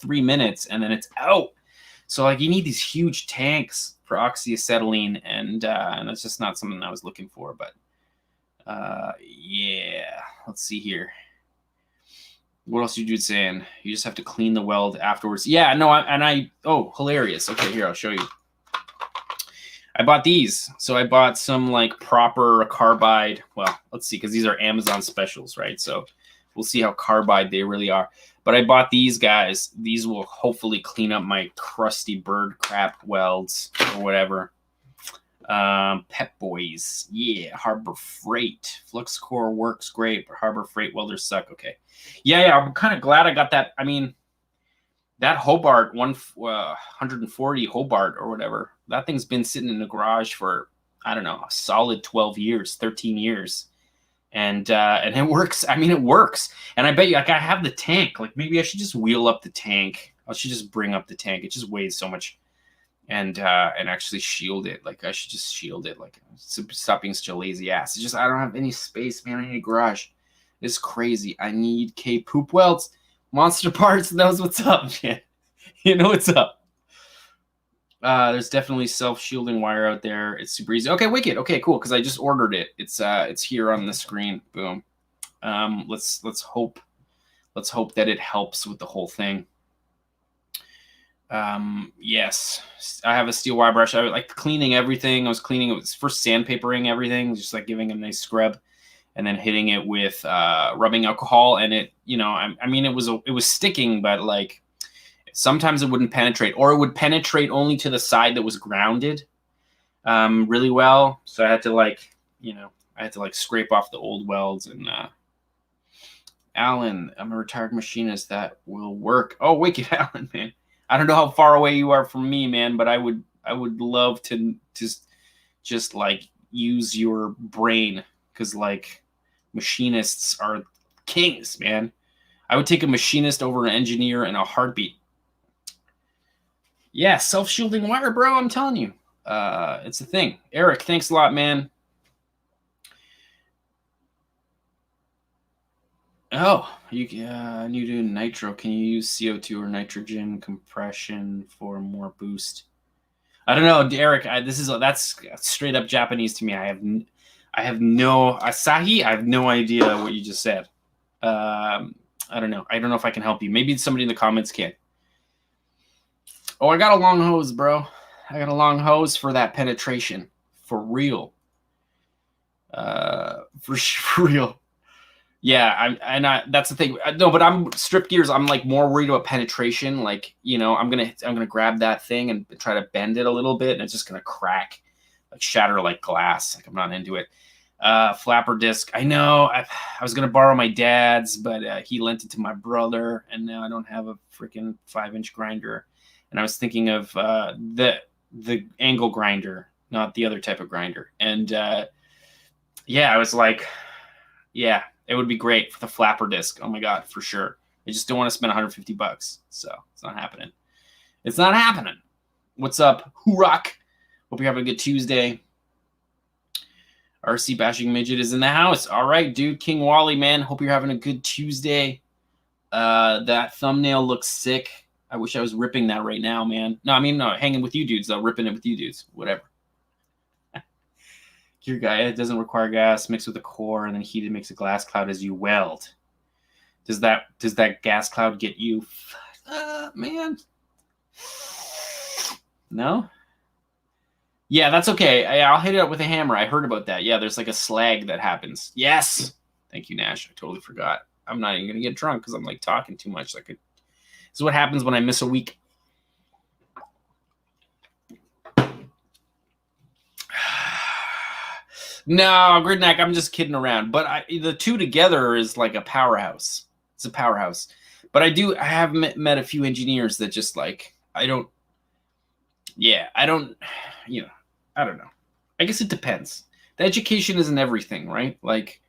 3 minutes and then it's out. So like you need these huge tanks for oxyacetylene, and it's just not something I was looking for. But yeah, let's see here. What else are you saying? You just have to clean the weld afterwards. Yeah, no, oh, hilarious. Okay, here, I'll show you. I bought these. So I bought some like proper carbide. Well, let's see, because these are Amazon specials, right? So we'll see how carbide they really are. But I bought these guys. These will hopefully clean up my crusty bird crap welds or whatever. Pep Boys. Yeah, Harbor Freight. Flux core works great, but Harbor Freight welders suck. Okay. Yeah, I'm kind of glad I got that. I mean, that Hobart 140 Hobart or whatever, that thing's been sitting in the garage for, I don't know, a solid 12 years, 13 years. And it works. I mean, it works. And I bet you, like, I have the tank. Like, maybe I should just wheel up the tank. I should just bring up the tank. It just weighs so much. And actually shield it. Like, I should just shield it. Like, stop being such a lazy ass. It's just, I don't have any space, man. I need a garage. It's crazy. I need Kpoprc welds. Monster Parts knows what's up, man. You know what's up. There's definitely self-shielding wire out there. It's super easy. Okay, wicked. Okay, cool. Because I just ordered it. It's here on the screen. Boom. Let's hope that it helps with the whole thing. Yes, I have a steel wire brush. I like cleaning everything. I was cleaning it. Was first sandpapering everything, just like giving a nice scrub, and then hitting it with rubbing alcohol. And it, you know, I mean, it was sticking, but like sometimes it wouldn't penetrate, or it would penetrate only to the side that was grounded really well. So I had to like, you know, scrape off the old welds. And Alan, I'm a retired machinist. That will work. Oh, wicked, Alan, man. I don't know how far away you are from me, man, but I would love to just like use your brain, because like machinists are kings, man. I would take a machinist over an engineer in a heartbeat. Yeah, self-shielding wire, bro. I'm telling you, it's a thing. Eric, thanks a lot, man. Oh, you do nitro. Can you use CO2 or nitrogen compression for more boost? I don't know, Derek. That's straight up Japanese to me. I have no Asahi. I have no idea what you just said. I don't know. I don't know if I can help you. Maybe somebody in the comments can. Oh, I got a long hose, bro. I got a long hose for that penetration. For real. For real. Yeah, that's the thing. No, but I'm strip gears. I'm like more worried about penetration. Like, you know, I'm gonna grab that thing and try to bend it a little bit, and it's just gonna crack, like shatter like glass. Like I'm not into it. Flapper disc. I know. I was gonna borrow my dad's, but he lent it to my brother, and now I don't have a freaking 5-inch grinder. And I was thinking of the angle grinder, not the other type of grinder. And yeah, I was like, yeah, it would be great for the flapper disc. Oh my god, for sure. I just don't want to spend $150, so it's not happening. It's not happening. What's up, Hoorok? Hope you're having a good Tuesday. RC Bashing Midget is in the house. All right, dude. King Wally, man. Hope you're having a good Tuesday. That thumbnail looks sick. I wish I was ripping that right now, man. No, I mean, no, hanging with you dudes, though. Ripping it with you dudes. Whatever. Your guy, it doesn't require gas. Mix with the core and then heated makes a glass cloud as you weld. Does that gas cloud get you? Man. No? Yeah, that's okay. I'll hit it up with a hammer. I heard about that. Yeah, there's like a slag that happens. Yes. Thank you, Nash. I totally forgot. I'm not even going to get drunk because I'm like talking too much. This is what happens when I miss a week. No, Gridnack, I'm just kidding around. But the two together is like a powerhouse. It's a powerhouse. But I have met a few engineers that just like, I don't know. I guess it depends. The education isn't everything, right? Like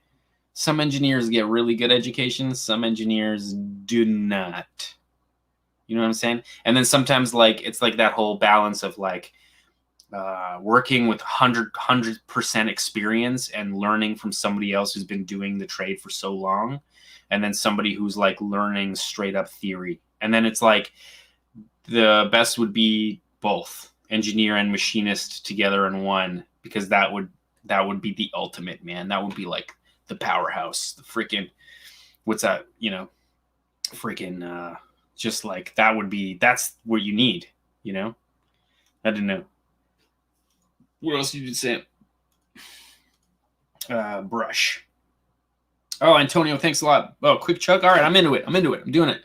some engineers get really good education. Some engineers do not. You know what I'm saying? And then sometimes like, it's like that whole balance of like, working with 100% experience and learning from somebody else who's been doing the trade for so long, and then somebody who's like learning straight up theory. And then it's like the best would be both engineer and machinist together in one, because that would be the ultimate, man. That would be like the powerhouse, the freaking, what's that, you know, freaking just like that's what you need, you know? I don't know. What else did you say? Brush. Oh, Antonio, thanks a lot. Oh, quick chug. All right, I'm into it. I'm doing it.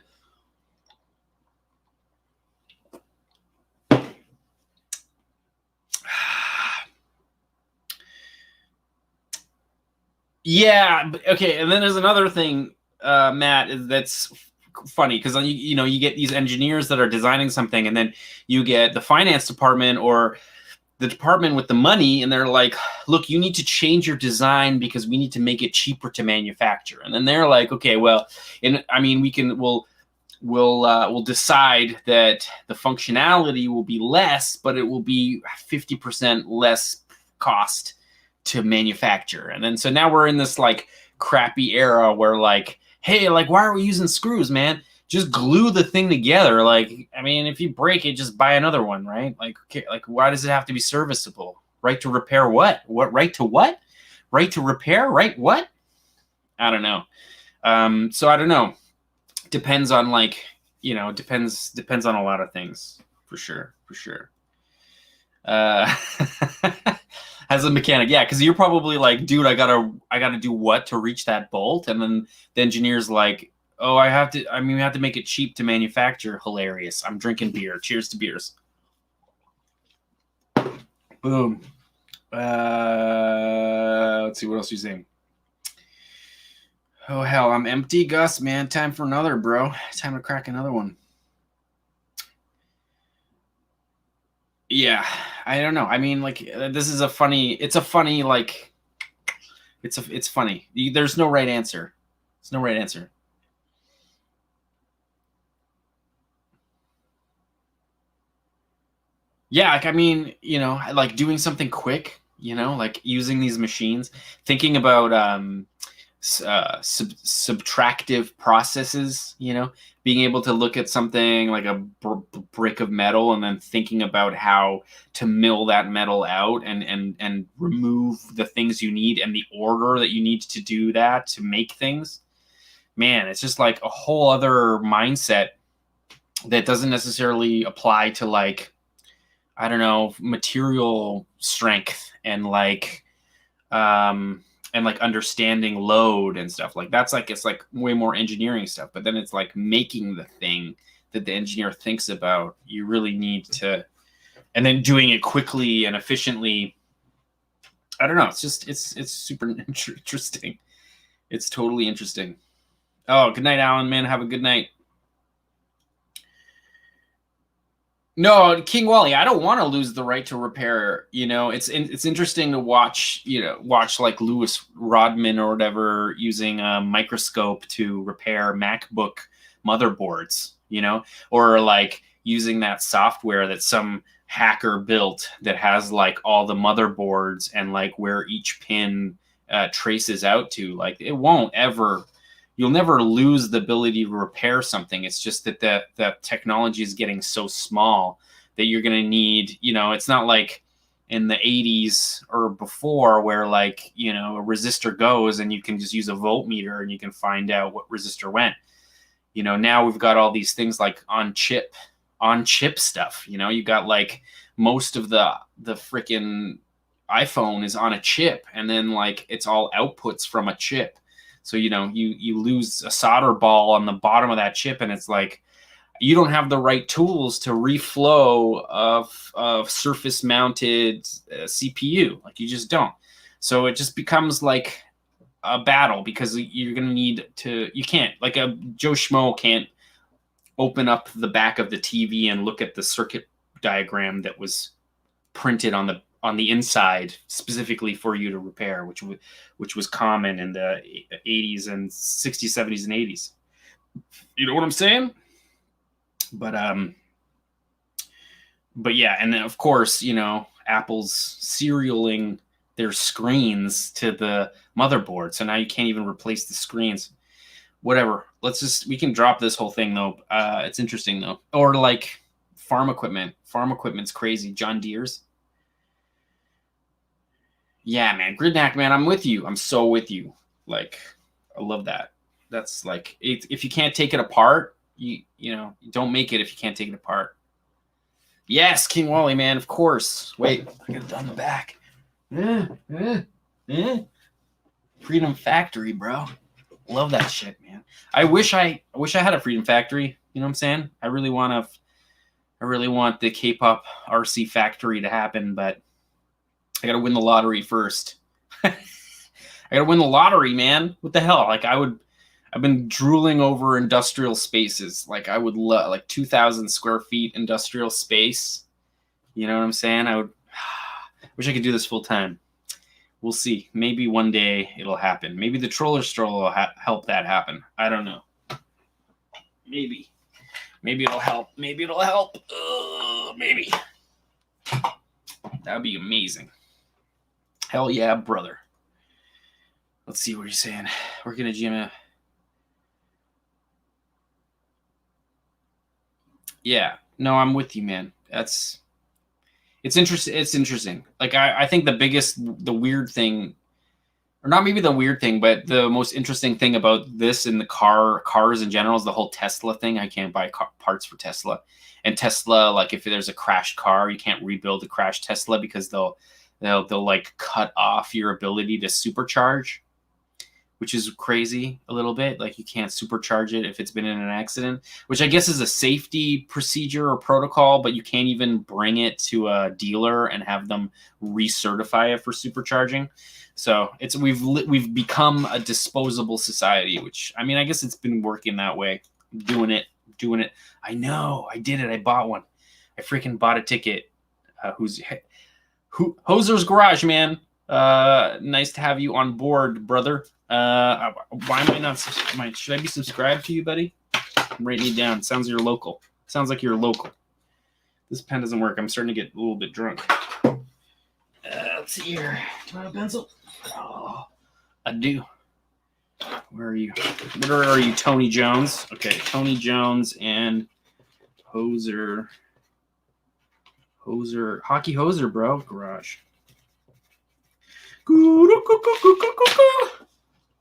Yeah. Okay. And then there's another thing, Matt, that's funny because you get these engineers that are designing something, and then you get the finance department or the department with the money, and they're like, look, you need to change your design because we need to make it cheaper to manufacture. And then they're like, okay, well, we'll decide that the functionality will be less, but it will be 50% less cost to manufacture. And then so now we're in this like crappy era where like, hey, like, why are we using screws, man? Just glue the thing together. Like, I mean, if you break it, just buy another one, right? Like, okay, like, why does it have to be serviceable? Right to repair what? What right to what? Right to repair? Right what? I don't know. So I don't know. Depends on like, depends on a lot of things, for sure. As a mechanic, yeah, because you're probably like, dude, I gotta do what to reach that bolt, and then the engineer's like, oh, we have to make it cheap to manufacture. Hilarious. I'm drinking beer. Cheers to beers. Boom. Let's see what else you're saying. Oh, hell, I'm empty, Gus, man. Time for another, bro. Time to crack another one. Yeah, I don't know. I mean, like, this is it's funny. There's no right answer. There's no right answer. Yeah, like, I mean, like doing something quick, like using these machines, thinking about subtractive processes, you know, being able to look at something like a brick of metal and then thinking about how to mill that metal out and remove the things you need and the order that you need to do that to make things. Man, it's just like a whole other mindset that doesn't necessarily apply to, like, I don't know, material strength and like understanding load and stuff. Like that's like, it's like way more engineering stuff, but then it's like making the thing that the engineer thinks about. You really need to, and then doing it quickly and efficiently. I don't know. It's just, it's super interesting. It's totally interesting. Oh, good night, Alan, man. Have a good night. No, King Wally, I don't want to lose the right to repair. You know, it's interesting to watch, watch like Lewis Rodman or whatever using a microscope to repair MacBook motherboards, or like using that software that some hacker built that has like all the motherboards and like where each pin traces out to. Like it won't ever. You'll never lose the ability to repair something. It's just that the technology is getting so small that you're going to need, it's not like in the 80s or before where like, a resistor goes and you can just use a voltmeter and you can find out what resistor went. Now we've got all these things like on chip stuff. You got like most of the freaking iPhone is on a chip, and then like it's all outputs from a chip. So, you lose a solder ball on the bottom of that chip, and it's like you don't have the right tools to reflow of surface-mounted CPU. Like, you just don't. So it just becomes like a battle because you're going to need to – you can't – like a Joe Schmo can't open up the back of the TV and look at the circuit diagram that was printed on the inside specifically for you to repair, which was common in the 80s and 60s, 70s, and 80s. You know what I'm saying? But yeah, and then of course, Apple's serialing their screens to the motherboard, so now you can't even replace the screens. Whatever. We can drop this whole thing though. It's interesting though. Or like farm equipment. Farm equipment's crazy. John Deere's. Yeah, man. Gridnack, man, I'm with you. I'm so with you. Like, I love that. That's like, if you can't take it apart, you don't make it if you can't take it apart. Yes, King Wally, man, of course. Wait, I got it on the back. Freedom Factory, bro. Love that shit, man. I wish I had a Freedom Factory. You know what I'm saying? I really want the Kpop RC factory to happen, but I gotta win the lottery first. I gotta win the lottery, man. What the hell? Like I've been drooling over industrial spaces. Like I would love like 2,000 square feet industrial space. You know what I'm saying? I wish I could do this full time. We'll see. Maybe one day it'll happen. Maybe the Troller Stroll will help that happen. I don't know. Maybe it'll help. Maybe it'll help. Maybe. That would be amazing. Hell yeah, brother. Let's see what you're saying. We're going to gym. Yeah. No, I'm with you, man. It's interesting. It's interesting. Like, I think the weird thing, or not maybe the weird thing, but the most interesting thing about this in the cars in general is the whole Tesla thing. I can't buy parts for Tesla. And Tesla, like if there's a crashed car, you can't rebuild a crashed Tesla because they'll like cut off your ability to supercharge, which is crazy a little bit. Like you can't supercharge it if it's been in an accident, which I guess is a safety procedure or protocol, but you can't even bring it to a dealer and have them recertify it for supercharging. So we've become a disposable society, which I mean, I guess it's been working that way. Doing it. I know. I did it. I bought one. I freaking bought a ticket. Hoser's Garage, man. Nice to have you on board, brother. Why am I not? Should I be subscribed to you, buddy? I'm writing you down. Sounds like you're local. This pen doesn't work. I'm starting to get a little bit drunk. Let's see here. Do you want a pencil? Oh, I do. Where are you? Where are you, Tony Jones? Okay, Tony Jones and Hoser. Hockey Hoser, bro. Garage.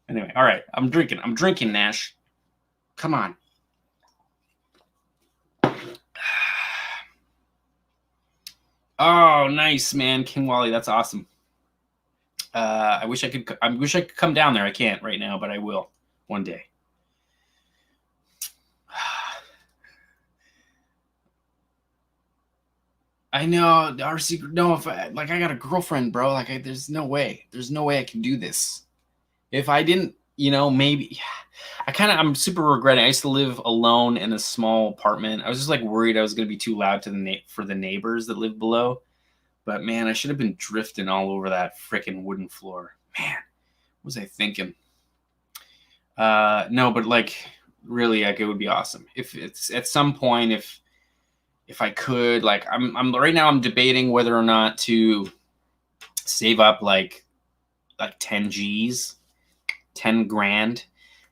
Anyway, all right. I'm drinking, Nash. Come on. Oh, nice, man. King Wally, that's awesome. I wish I could come down there. I can't right now, but I will one day. I know our secret. No, if I got a girlfriend, bro. There's no way. There's no way I can do this. If I didn't, maybe. I'm super regretting. I used to live alone in a small apartment. I was just worried I was gonna be too loud for the neighbors that live below. But man, I should have been drifting all over that freaking wooden floor. Man, what was I thinking? No, but really, it would be awesome if it's at some point if I could. I'm right now. I'm debating whether or not to save up like 10 G's, 10 grand,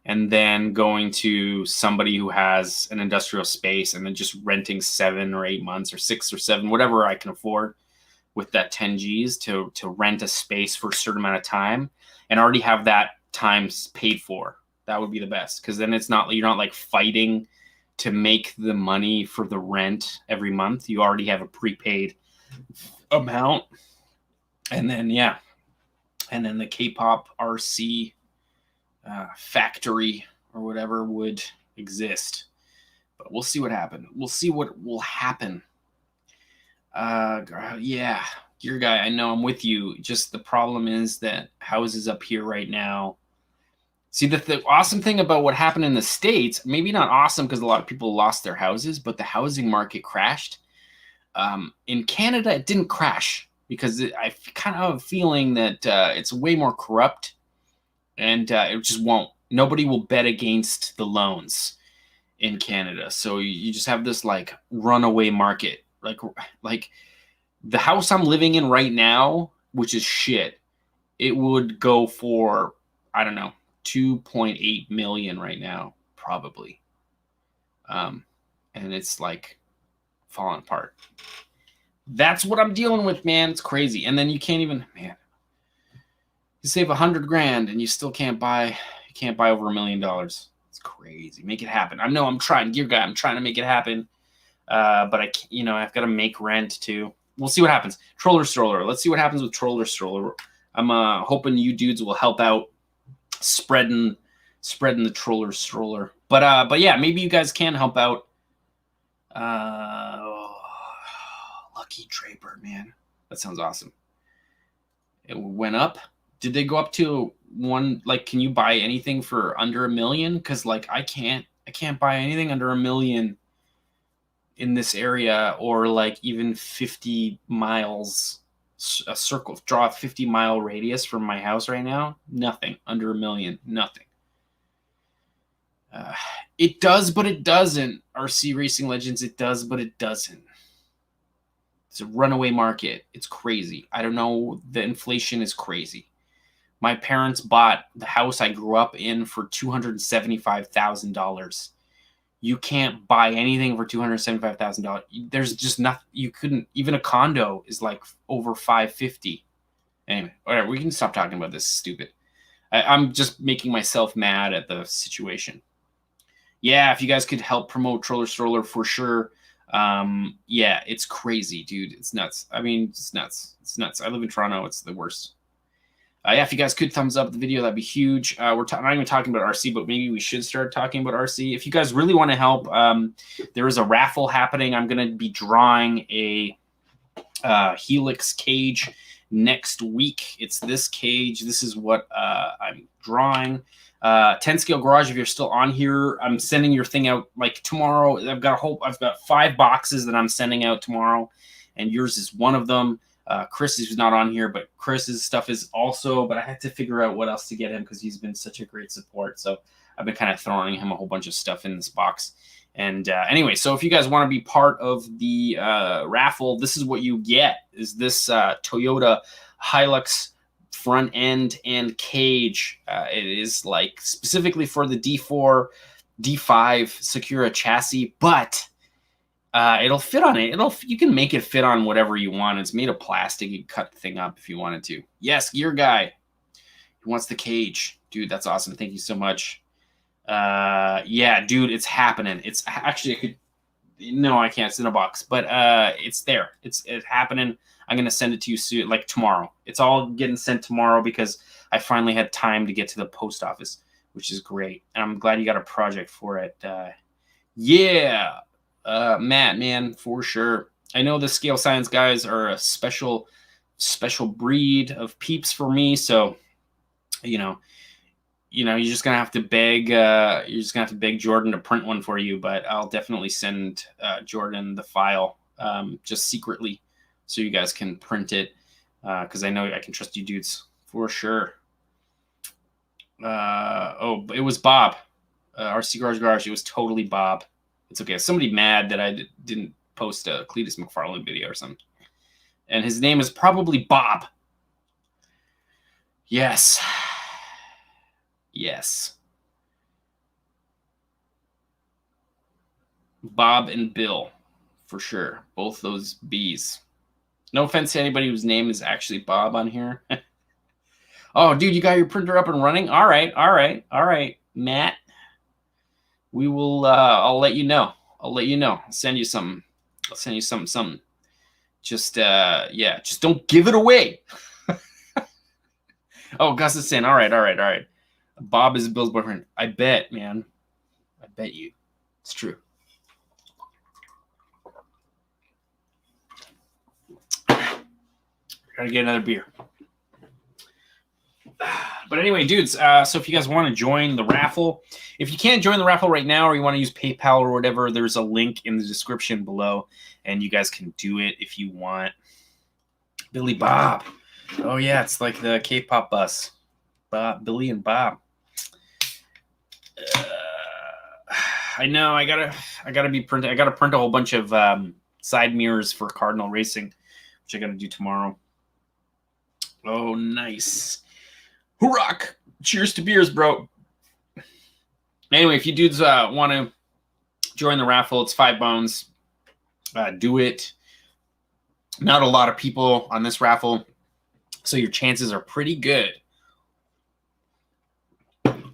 and then going to somebody who has an industrial space and then just renting 7 or 8 months or 6 or 7, whatever I can afford, with that 10 G's to rent a space for a certain amount of time and already have that time paid for. That would be the best, because then you're not fighting to make the money for the rent every month. You already have a prepaid amount. And then, the Kpop RC factory or whatever would exist. But we'll see what happens. We'll see what will happen. Yeah, Gear Guy, I know, I'm with you. Just the problem is that houses up here right now. See, the awesome thing about what happened in the States, maybe not awesome because a lot of people lost their houses, but the housing market crashed. In Canada, it didn't crash because I kind of have a feeling that it's way more corrupt, and it just won't. Nobody will bet against the loans in Canada. So you just have this runaway market. Like the house I'm living in right now, which is shit, it would go for, I don't know, 2.8 million right now, probably. And it's falling apart. That's what I'm dealing with, man. It's crazy. And then you can't even, man, you save 100 grand and you still can't buy over $1 million. It's crazy. Make it happen. I know I'm trying, Gear Guy, I'm trying to make it happen. But I've got to make rent too. We'll see what happens. Troller Stroller. Let's see what happens with Troller Stroller. I'm hoping you dudes will help out spreading the Troller Stroller. But yeah, maybe you guys can help out. Lucky Draper, man. That sounds awesome. It went up. Did they go up to one? Can you buy anything for under $1 million? Because I can't buy anything under $1 million in this area, or even 50 miles, a circle, draw a 50-mile radius from my house right now. Nothing under $1 million. Nothing. It does, but it doesn't. RC Racing Legends, it does, but it doesn't. It's a runaway market. It's crazy. I don't know. The inflation is crazy. My parents bought the house I grew up in for $275,000. You can't buy anything for $275,000. There's just nothing. You couldn't. Even a condo is over $550. Anyway, whatever. We can stop talking about this. Stupid. I'm just making myself mad at the situation. Yeah, if you guys could help promote Troller Stroller for sure. Yeah, it's crazy, dude. It's nuts. I mean, it's nuts. It's nuts. I live in Toronto. It's the worst. Yeah, if you guys could thumbs up the video, that'd be huge. We're not even talking about RC, but maybe we should start talking about RC. If you guys really want to help, there is a raffle happening. I'm going to be drawing a Helix cage next week. It's this cage. This is what I'm drawing. 10 Scale Garage, if you're still on here, I'm sending your thing out tomorrow. I've got 5 boxes that I'm sending out tomorrow, and yours is one of them. Chris is not on here, but Chris's stuff is also, but I had to figure out what else to get him because he's been such a great support. So I've been kind of throwing him a whole bunch of stuff in this box. And anyway, so if you guys want to be part of the raffle, this is what you get, is this Toyota Hilux front end and cage. It is like specifically for the D4, D5 Secura chassis, but it'll fit on it. You can make it fit on whatever you want. It's made of plastic. You can cut the thing up if you wanted to. Yes, Gear Guy. He wants the cage. Dude, that's awesome. Thank you so much. Yeah, dude, it's happening. It's actually, no, I can't. It's in a box, but it's there. It's happening. I'm going to send it to you soon, like tomorrow. It's all getting sent tomorrow because I finally had time to get to the post office, which is great. And I'm glad you got a project for it. Yeah, Matt, man, for sure. I know the Scale Science guys are a special breed of peeps for me. So, you're just gonna have to beg. You're just gonna have to beg Jordan to print one for you. But I'll definitely send Jordan the file, just secretly, so you guys can print it. Because I know I can trust you dudes for sure. Oh, it was Bob. RC Garage. It was totally Bob. It's okay. Somebody mad that I didn't post a Cletus McFarlane video or something. And his name is probably Bob. Yes. Yes. Bob and Bill, for sure. Both those B's. No offense to anybody whose name is actually Bob on here. Oh, dude, you got your printer up and running? All right, Matt. We will, I'll let you know. I'll send you something. Just, yeah, just don't give it away. Oh, Gus is saying, all right. Bob is Bill's boyfriend. I bet, man. I bet you. It's true. Gotta get another beer. But anyway, dudes, so if you guys want to join the raffle, if you can't join the raffle right now or you want to use PayPal or whatever, there's a link in the description below, and you guys can do it if you want. Billy Bob. Oh, yeah, it's like the Kpop bus. Billy and Bob. I know, I gotta be printing. I gotta print a whole bunch of side mirrors for Cardinal Racing, which I gotta do tomorrow. Oh, nice. Hoorah! Cheers to beers, bro. Anyway, if you dudes want to join the raffle, it's $5. Do it. Not a lot of people on this raffle, so your chances are pretty good.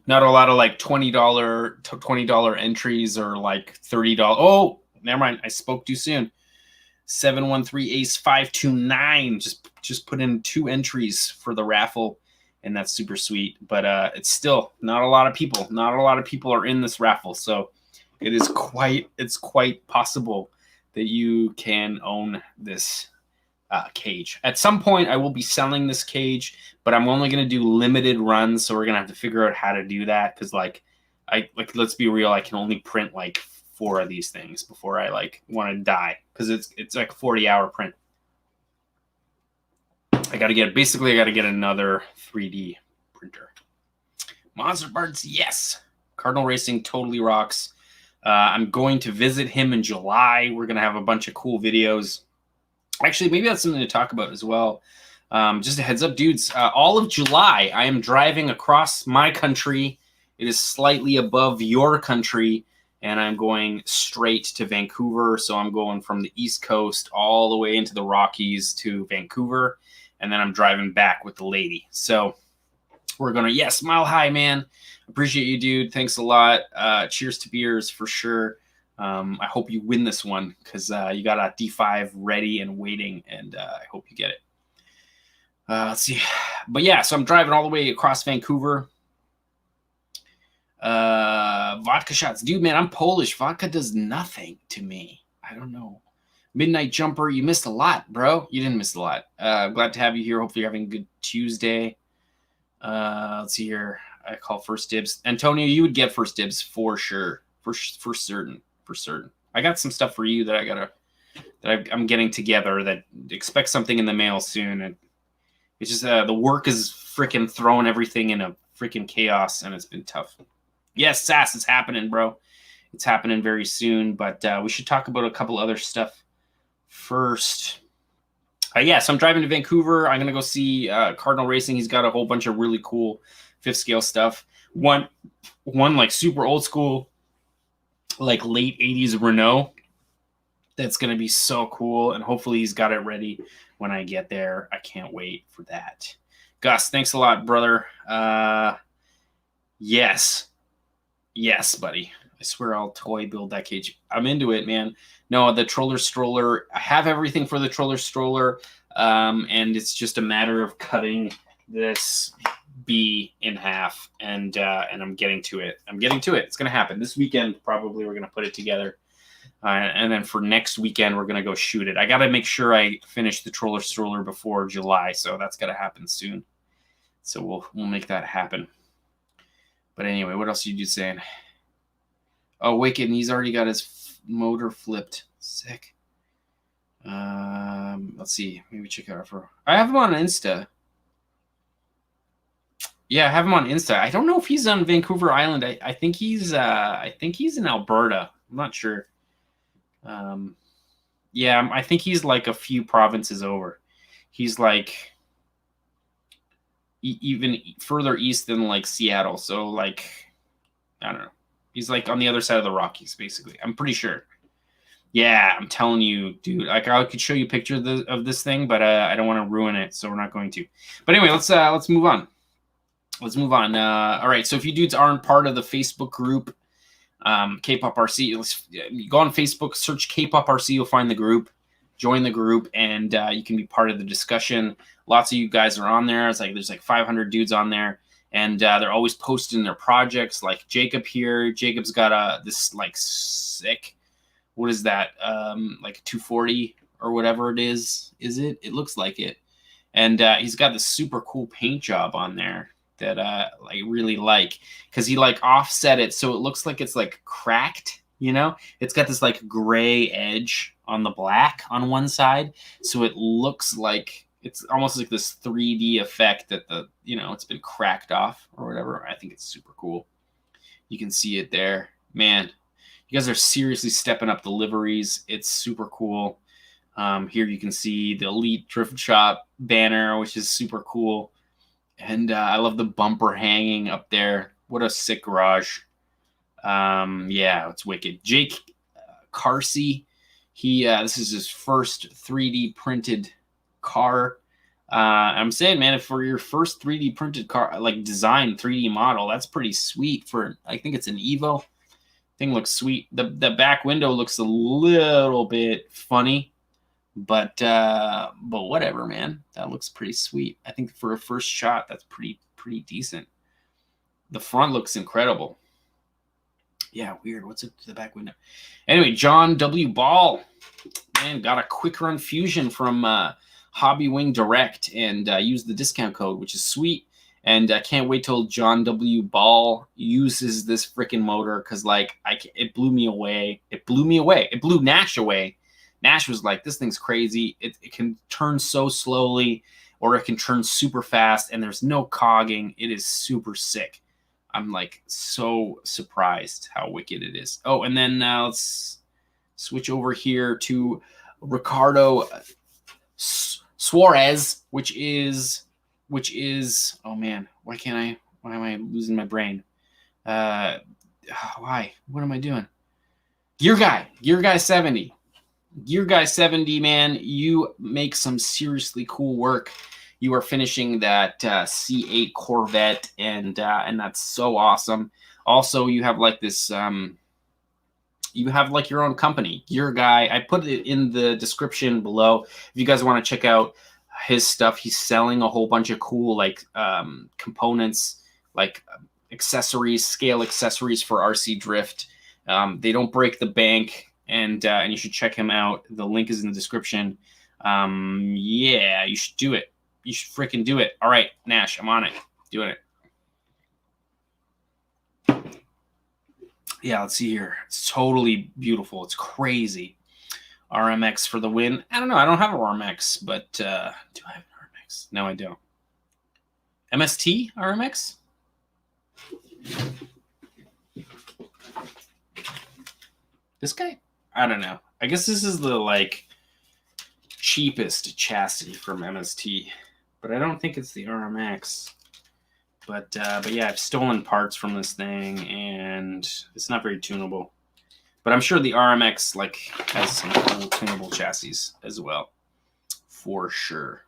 Not a lot of like $20 entries or like $30. Oh, never mind. I spoke too soon. 713 Ace 529. Just put in 2 entries for the raffle. And that's super sweet, but it's still not a lot of people. Not a lot of people are in this raffle, so it's quite possible that you can own this cage. At some point, I will be selling this cage, but I'm only going to do limited runs, so we're going to have to figure out how to do that because, let's be real, I can only print like 4 of these things before I want to die because it's like a 40-hour print. I got to get another 3D printer. Monster Parts, yes. Cardinal Racing totally rocks. I'm going to visit him in July. We're going to have a bunch of cool videos. Actually, maybe that's something to talk about as well. Just a heads up, dudes. All of July, I am driving across my country. It is slightly above your country, and I'm going straight to Vancouver. So I'm going from the East Coast all the way into the Rockies to Vancouver. And then I'm driving back with the lady. So we're going to, yes, Mile High, man. Appreciate you, dude. Thanks a lot. Cheers to beers for sure. I hope you win this one because you got a D5 ready and waiting, and I hope you get it. Let's see. But yeah, so I'm driving all the way across Vancouver. Vodka shots. Dude, man, I'm Polish. Vodka does nothing to me. I don't know. Midnight Jumper, you missed a lot, bro. You didn't miss a lot. Glad to have you here. Hopefully you're having a good Tuesday. Let's see here. I call first dibs. Antonio, you would get first dibs for sure. For certain. I got some stuff for you that I'm getting together that expect something in the mail soon. And it's just the work is freaking throwing everything in a freaking chaos, and it's been tough. Yes, Sass, it's happening, bro. It's happening very soon, but we should talk about a couple other stuff first. Yeah, so I'm driving to Vancouver. I'm gonna go see Cardinal Racing. He's got a whole bunch of really cool fifth scale stuff. One like super old school, like late 80s Renault. That's gonna be so cool, and hopefully he's got it ready when I get there. I can't wait for that. Gus, thanks a lot, brother. Yes, buddy. I swear I'll toy build that cage. I'm into it, man. No, the troller stroller. I have everything for the troller stroller, and it's just a matter of cutting this B in half, and I'm getting to it. It's gonna happen this weekend. Probably we're gonna put it together, and then for next weekend we're gonna go shoot it. I gotta make sure I finish the troller stroller before July, so that's gotta happen soon. So we'll make that happen. But anyway, what else are you saying? Oh, Wicked, he's already got his motor flipped. Sick. Let's see. Maybe check out for. I have him on Insta. Yeah, I have him on Insta. I don't know if he's on Vancouver Island. I think he's in Alberta. I'm not sure. Yeah, I think he's like a few provinces over. He's like even further east than like Seattle. So like, I don't know. He's like on the other side of the Rockies, basically. I'm pretty sure. Yeah, I'm telling you, dude. Like I could show you a picture of this thing, but I don't want to ruin it, so we're not going to. But anyway, let's move on. All right. So if you dudes aren't part of the Facebook group, Kpoprc, you go on Facebook, search Kpoprc, you'll find the group. Join the group, and you can be part of the discussion. Lots of you guys are on there. It's like there's like 500 dudes on there. And they're always posting their projects. Like Jacob here. Jacob's got this like sick, what is that? Like 240 or whatever it is. Is it? It looks like it. And he's got this super cool paint job on there that I really like, because he like offset it so it looks like it's like cracked. You know, it's got this like gray edge on the black on one side, so it looks like. It's almost like this 3D effect that it's been cracked off or whatever. I think it's super cool. You can see it there. Man, you guys are seriously stepping up the liveries. It's super cool. Here you can see the Elite Drift Shop banner, which is super cool. And I love the bumper hanging up there. What a sick garage. Yeah, it's wicked. Jake Carsey, this is his first 3D printed car. I'm saying, man, if for your first 3D printed car, like design 3D model, that's pretty sweet. For I think it's an Evo. Thing looks sweet. The back window looks a little bit funny, but whatever, man. That looks pretty sweet. I think for a first shot, that's pretty decent. The front looks incredible. Yeah, weird. What's up to the back window? Anyway, John W. Ball, man, got a quick run fusion from Hobby Wing Direct, and used the discount code, which is sweet. And I can't wait till John W. Ball uses this freaking motor, because like it blew me away. It blew Nash away. Nash was like, this thing's crazy. It can turn so slowly, or it can turn super fast, and there's no cogging. It is super sick. I'm like so surprised how wicked it is. Oh, and then let's switch over here to Ricardo Suarez, which is, oh man, why am I losing my brain? Why? What am I doing? Gear Guy 70, man, you make some seriously cool work. You are finishing that C8 Corvette, and that's so awesome. Also, you have like this, you have like your own company, Gear Guy. I put it in the description below if you guys want to check out his stuff. He's selling a whole bunch of cool like components, like accessories, scale accessories for RC drift. They don't break the bank, and you should check him out. The link is in the description. Yeah, you should do it. You should freaking do it. All right, Nash, I'm on it. Doing it. Yeah, let's see here. It's totally beautiful. It's crazy. RMX for the win. I don't know. I don't have an RMX, but do I have an RMX? No, I don't. MST RMX? This guy? I don't know. I guess this is the like cheapest chassis from MST, but I don't think it's the RMX. But yeah, I've stolen parts from this thing, and it's not very tunable. But I'm sure the RMX like has some cool tunable chassis as well, for sure.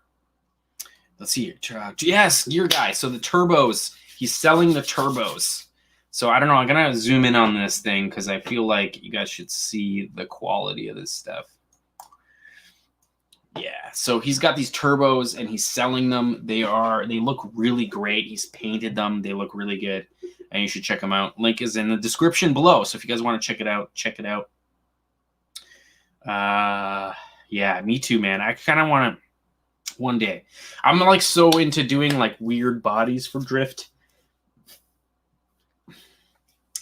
Let's see here. Yes, Gear Guy. So the turbos. He's selling the turbos. So I don't know. I'm gonna zoom in on this thing because I feel like you guys should see the quality of this stuff. Yeah. So he's got these turbos and he's selling them. They look really great. He's painted them. They look really good. And you should check them out. Link is in the description below. So if you guys want to check it out, check it out. Yeah, me too, man. I kind of want to one day. I'm like so into doing like weird bodies for drift.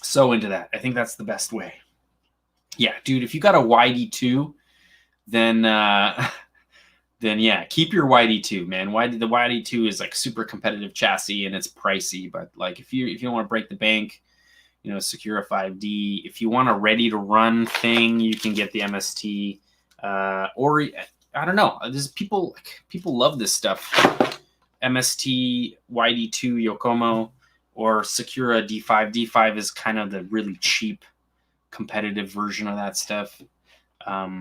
So into that. I think that's the best way. Yeah, dude, if you got a YD2, then yeah, keep your YD2, man. The YD2 is like super competitive chassis and it's pricey, but like if you don't want to break the bank, you know, secure a 5D. If you want a ready to run thing, you can get the MST. Or I don't know. There's people love this stuff. MST YD2 Yokomo or Sakura D5. D5 is kind of the really cheap competitive version of that stuff. I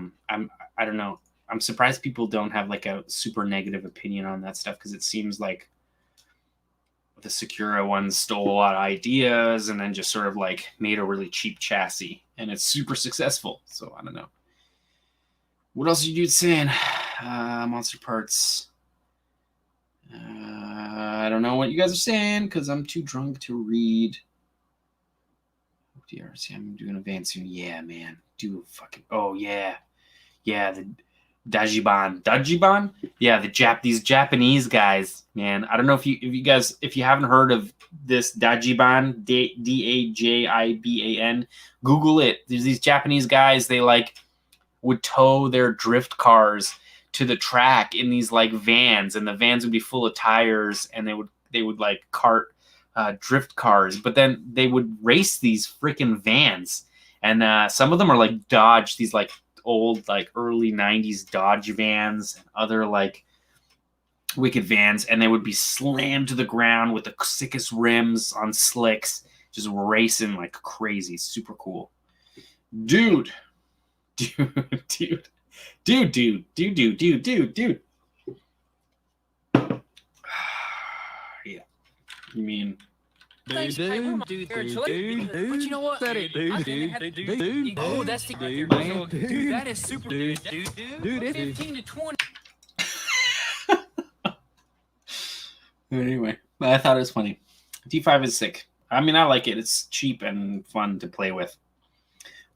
don't know. I'm surprised people don't have like a super negative opinion on that stuff because it seems like the Sakura ones stole a lot of ideas and then just sort of like made a really cheap chassis and it's super successful. So I don't know. What else are you dudes saying? Monster parts. I don't know what you guys are saying because I'm too drunk to read. DRC, I'm doing a van soon. Yeah, man. Do a fucking. Oh yeah, yeah. The Dajiban. Yeah, these Japanese guys, man. I don't know if you haven't heard of this Dajiban, Dajiban. Google it. There's these Japanese guys. They like would tow their drift cars to the track in these like vans, and the vans would be full of tires, and they would like cart drift cars, but then they would race these freaking vans, and some of them are like Dodge, these like old like early 90s Dodge vans and other like wicked vans, and they would be slammed to the ground with the sickest rims on slicks, just racing like crazy. Super cool. Dude. Yeah. You mean But you know what? Dude. Oh, that's the dude. That is super, dude. 15 to 20. Anyway, I thought it was funny. D5 is sick. I mean, I like it. It's cheap and fun to play with.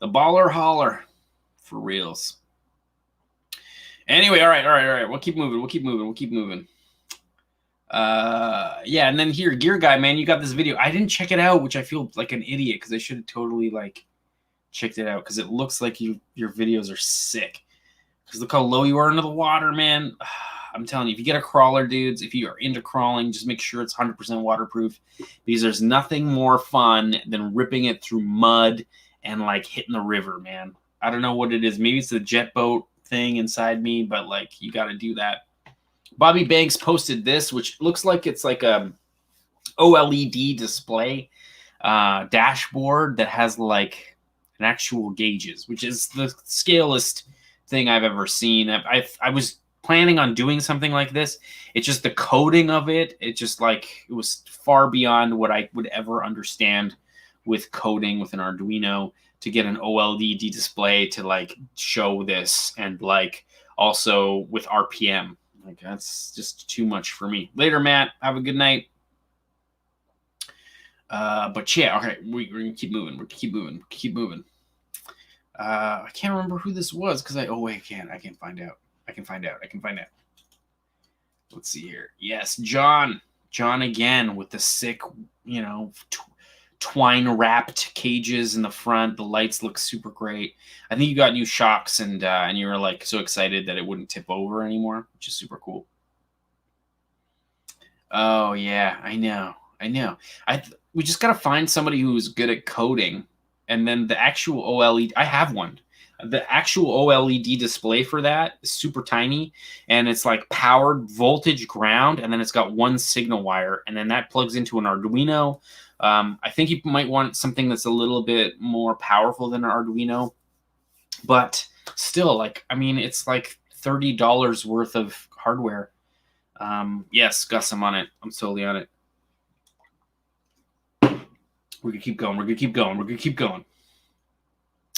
The baller holler, for reals. Anyway, all right. We'll keep moving. Yeah, and then here, Gear Guy, man, you got this video. I didn't check it out, which I feel like an idiot because I should have totally like checked it out because it looks like your videos are sick. Because look how low you are into the water, man. I'm telling you, if you get a crawler, dudes, if you are into crawling, just make sure it's 100% waterproof because there's nothing more fun than ripping it through mud and like hitting the river, man. I don't know what it is. Maybe it's the jet boat thing inside me, but like you got to do that. Bobby Banks posted this, which looks like it's like a OLED display dashboard that has like an actual gauges, which is the scalest thing I've ever seen. I was planning on doing something like this. It's just the coding of it. It just like it was far beyond what I would ever understand with coding with an Arduino to get an OLED display to like show this and like also with RPM. Like that's just too much for me. Later, Matt. Have a good night. But yeah, okay, we're gonna keep moving. Keep moving. I can't remember who this was because I can find out. Let's see here. Yes, John again with the sick, twine wrapped cages in the front. The lights look super great. I think you got new shocks and you were like so excited that it wouldn't tip over anymore, which is super cool. Oh yeah, I know. We just gotta find somebody who's good at coding, and then the actual OLED. I have one. The actual OLED display for that is super tiny, and it's like powered, voltage, ground, and then it's got one signal wire, and then that plugs into an Arduino. I think you might want something that's a little bit more powerful than an Arduino, but still, like, I mean, it's like $30 worth of hardware. Yes, Gus, I'm on it. I'm totally on it. We're gonna keep going. We're gonna keep going. We're gonna keep going.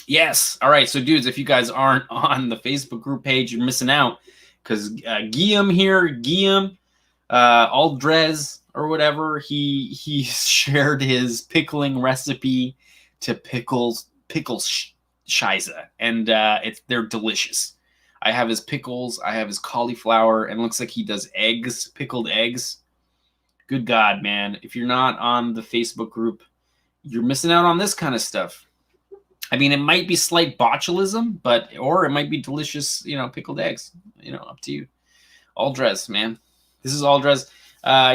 Yes. All right. So, dudes, if you guys aren't on the Facebook group page, you're missing out, because Guillaume here, Guillaume Aldrez or whatever, he shared his pickling recipe to pickle scheisse, and they're delicious. I have his pickles, I have his cauliflower, and it looks like he does eggs, pickled eggs. Good God, man! If you're not on the Facebook group, you're missing out on this kind of stuff. I mean, it might be slight botulism, or it might be delicious, pickled eggs. Up to you. Aldrez, man. This is Aldrez.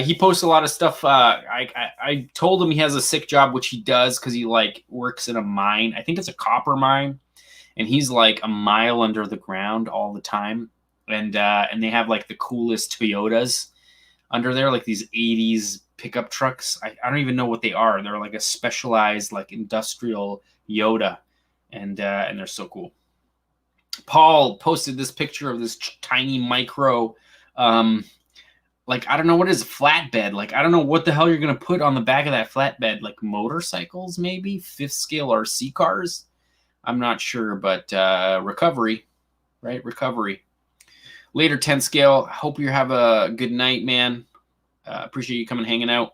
He posts a lot of stuff. I told him he has a sick job, which he does, because he works in a mine. I think it's a copper mine, and he's like a mile under the ground all the time. And they have like the coolest Toyotas under there, like these 80s pickup trucks. I don't even know what they are. They're like a specialized like industrial Yoda. And they're so cool. Paul posted this picture of this tiny micro, I don't know what is flatbed. Like, I don't know what the hell you're going to put on the back of that flatbed. Like motorcycles, maybe 5th scale RC cars. I'm not sure, but recovery, right? Recovery. Later 10 scale. Hope you have a good night, man. Appreciate you coming hanging out.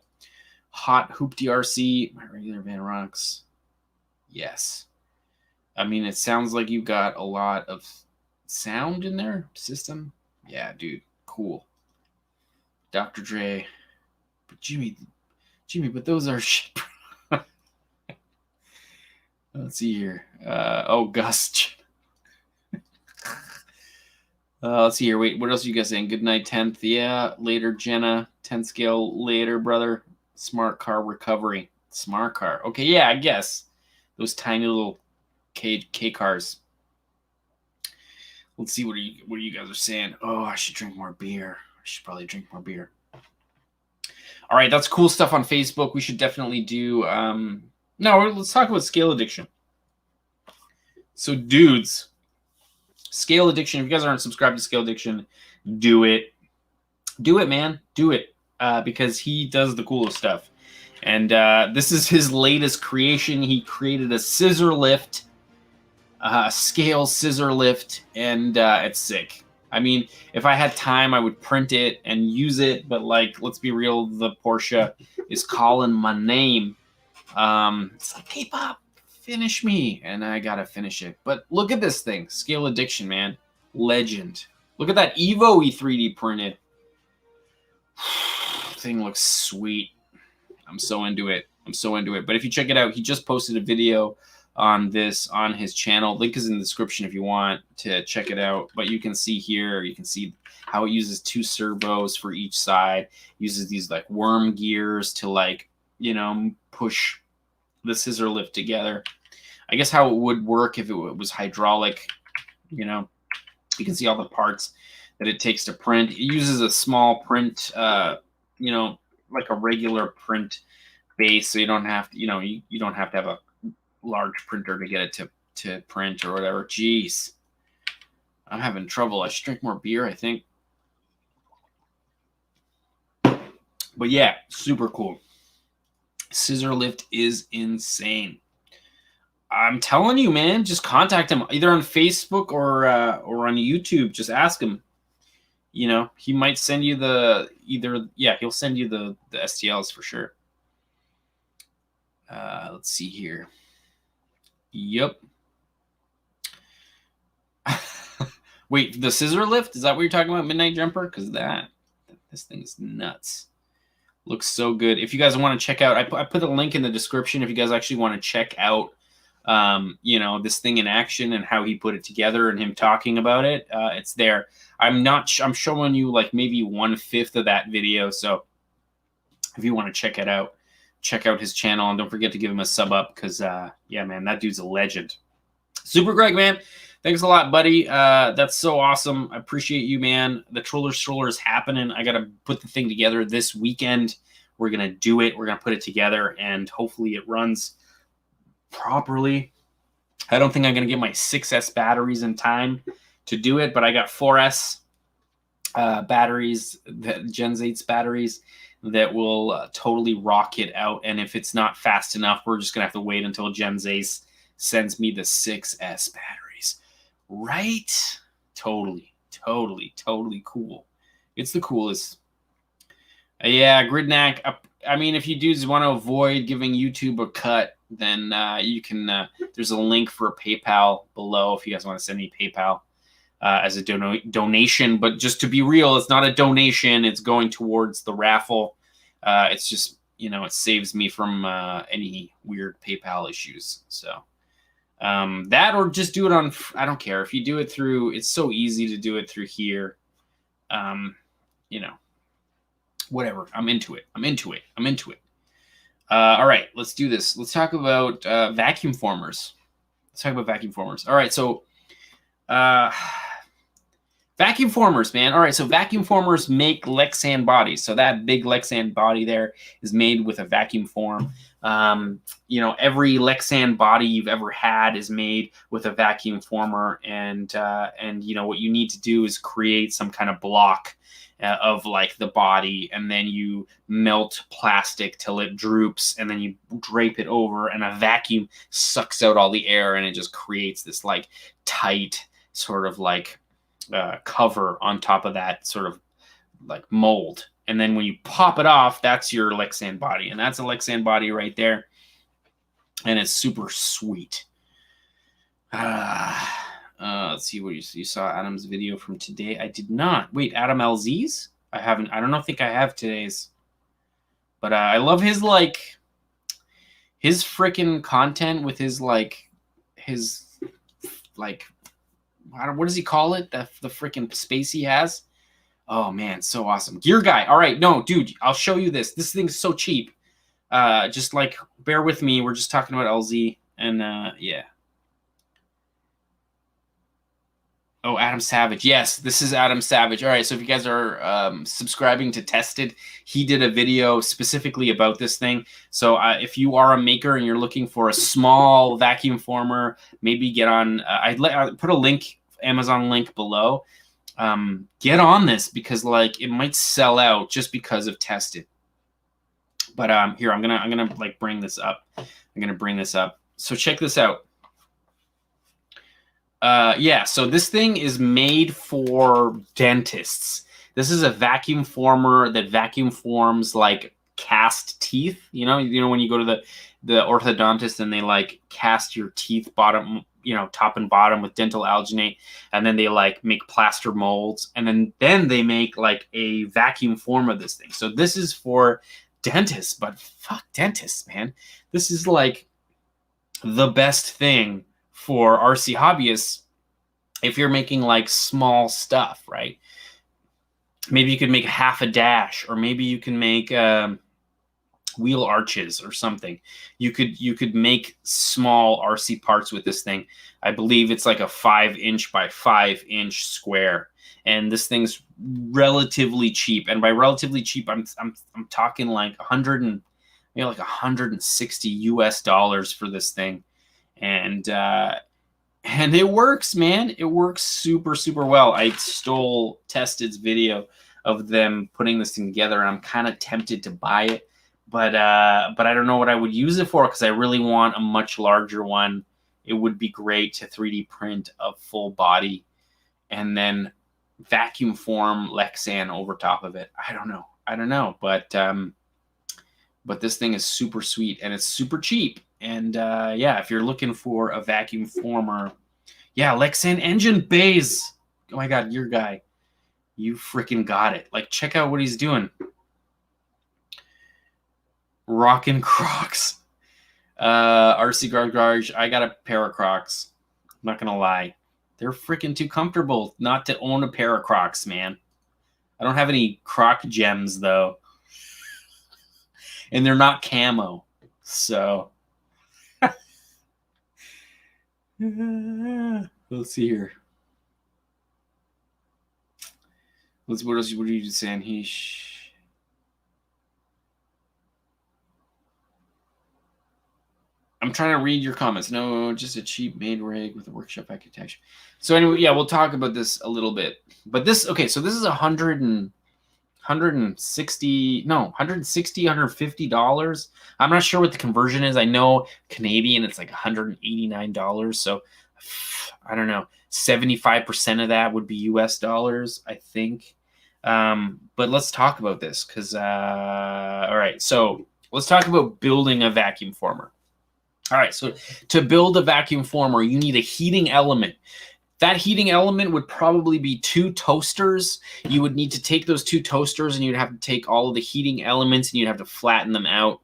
Hot Hoopty RC. My regular Van Rocks. Yes. I mean, it sounds like you got a lot of sound in there. System. Yeah, dude. Cool. Dr. Dre. But Jimmy, but those are shit. Let's see here. Gus. Let's see here. Wait, what else are you guys saying? Good night, 10th. Yeah. Later, Jenna. 10 scale. Later, brother. Smart car recovery. Smart car. Okay, yeah, I guess. Those tiny little K cars. Let's see what you guys are saying. Oh, I should drink more beer. I should probably drink more beer. All right, that's cool stuff on Facebook. We should definitely do. No, let's talk about scale addiction. So, dudes, scale addiction. If you guys aren't subscribed to Scale Addiction, do it. Do it, man. Do it, because he does the coolest stuff. And this is his latest creation. He created a scissor lift. Scale scissor lift, and it's sick. I mean, if I had time, I would print it and use it, but let's be real, the Porsche is calling my name. It's like, Kpop, finish me, and I gotta finish it. But look at this thing, Scale Addiction, man, legend. Look at that Evo he 3D printed. Thing looks sweet. I'm so into it. But if you check it out, he just posted a video on this on his channel. Link is in the description if you want to check it out. But you can see here, you can see how it uses 2 servos for each side. Uses these worm gears to push the scissor lift together. I guess how it would work if it was hydraulic. You can see all the parts that it takes to print. It uses a small print, like a regular print base, so you don't have to, you don't have to have a large printer to get it to print or whatever. Jeez, I'm having trouble. I should drink more beer, I think. But yeah, super cool. Scissor lift is insane. I'm telling you, man, just contact him either on Facebook or on YouTube. Just ask him. He might send you he'll send you the STLs for sure. Let's see here. Yep. Wait, the scissor lift? Is that what you're talking about, Midnight Jumper? Because this thing is nuts. Looks so good. If you guys want to check out, I put a link in the description if you guys actually want to check out, this thing in action and how he put it together and him talking about it. It's there. I'm showing you maybe 1/5 of that video. So if you want to check it out, check out his channel, and don't forget to give him a sub up because, yeah, man, that dude's a legend. Super Greg, man. Thanks a lot, buddy. That's so awesome. I appreciate you, man. The Troller Stroller is happening. I got to put the thing together this weekend. We're going to do it. We're going to put it together, and hopefully it runs properly. I don't think I'm going to get my 6S batteries in time to do it, but I got 4S batteries, Gen 8's batteries, that will totally rock it out. And if it's not fast enough, we're just going to have to wait until Gen 8 sends me the 6S batteries. Right? Totally cool. It's the coolest. Yeah, Gridnack. I mean, if you dudes want to avoid giving YouTube a cut, then you can. There's a link for a PayPal below if you guys want to send me PayPal as a donation. But just to be real, it's not a donation. It's going towards the raffle. It's just, it saves me from any weird PayPal issues. So that, or just do it on. I don't care if you do it through. It's so easy to do it through here. Whatever. I'm into it. All right, let's do this. Let's talk about vacuum formers. All right, so vacuum formers, man. All right, so vacuum formers make Lexan bodies. So that big Lexan body there is made with a vacuum form. Every Lexan body you've ever had is made with a vacuum former, and what you need to do is create some kind of block of like the body, and then you melt plastic till it droops, and then you drape it over, and a vacuum sucks out all the air, and it just creates this like tight sort of like cover on top of that sort of like mold. And then when you pop it off, that's your Lexan body, and that's a Lexan body right there, and it's super sweet. Let's see what you saw Adam's video from today. I did not. Wait, Adam LZ's? I haven't. I don't think I have today's. But I love his freaking content with his what does he call it? The freaking space he has. Oh man, so awesome. Gear guy. All right, no, dude, I'll show you this. This thing's so cheap. Just like bear with me. We're just talking about LZ, and yeah. Oh, Adam Savage. Yes, this is Adam Savage. All right, so if you guys are subscribing to Tested, he did a video specifically about this thing. So if you are a maker and you're looking for a small vacuum former, maybe get on. I put a link, Amazon link below. Get on this, because like it might sell out just because of Tested. But here, I'm gonna like bring this up. So check this out. Yeah, so this thing is made for dentists. This is a vacuum former that vacuum forms like cast teeth. You know when you go to the orthodontist and they like cast your teeth bottom, top and bottom with dental alginate, and then they like make plaster molds, and then they make like a vacuum form of this thing. So this is for dentists, but fuck dentists, man. This is like the best thing for RC hobbyists if you're making like small stuff, right? Maybe you could make half a dash, or maybe you can make wheel arches or something. You could make small RC parts with this thing. I believe it's like a 5-inch by 5-inch square, and this thing's relatively cheap. And by relatively cheap, I'm talking like $160 for this thing. And it works, man. It works super, super well. I stole Tested's video of them putting this thing together, and I'm kind of tempted to buy it, but I don't know what I would use it for, because I really want a much larger one. It would be great to 3D print a full body and then vacuum form Lexan over top of it. I don't know, but this thing is super sweet, and it's super cheap. And yeah, if you're looking for a vacuum former, yeah, Lexan engine bays. Oh my God, your guy, you freaking got it. Like, check out what he's doing. Rockin' Crocs. RC Garage. I got a pair of Crocs. I'm not gonna lie, they're freaking too comfortable not to own a pair of Crocs, man. I don't have any Croc gems though, and they're not camo, so. Let's see here. What else? What are you saying? I'm trying to read your comments. No, just a cheap made rig with a workshop architecture. So anyway, yeah, we'll talk about this a little bit. But this, okay, so this is $160, $150. I'm not sure what the conversion is. I know Canadian, it's like $189. So I don't know. 75% of that would be US dollars, I think. But let's talk about this because, all right, so let's talk about building a vacuum former. All right, so to build a vacuum former, you need a heating element. That heating element would probably be 2 toasters. You would need to take those 2 toasters and you'd have to take all of the heating elements and you'd have to flatten them out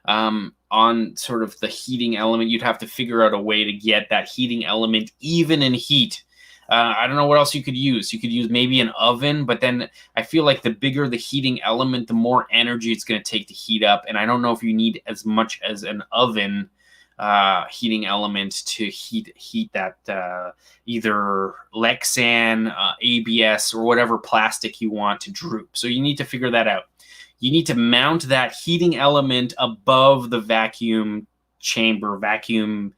on sort of the heating element. You'd have to figure out a way to get that heating element even in heat. I don't know what else you could use. You could use maybe an oven, but then I feel like the bigger the heating element, the more energy it's going to take to heat up. And I don't know if you need as much as an oven heating element to heat that either Lexan, ABS, or whatever plastic you want to droop. So you need to figure that out. You need to mount that heating element above the vacuum chamber, vacuum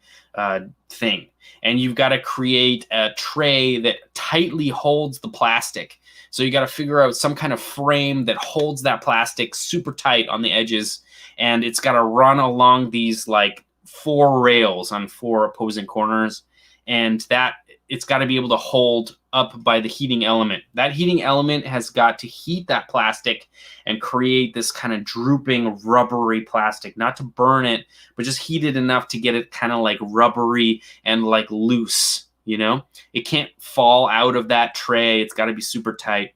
thing. And you've got to create a tray that tightly holds the plastic. So you got to figure out some kind of frame that holds that plastic super tight on the edges. And it's got to run along these like 4 rails on 4 opposing corners, and that it's got to be able to hold up by the heating element. That heating element has got to heat that plastic and create this kind of drooping rubbery plastic, not to burn it, but just heat it enough to get it kind of like rubbery and like loose, you know? It can't fall out of that tray. It's got to be super tight.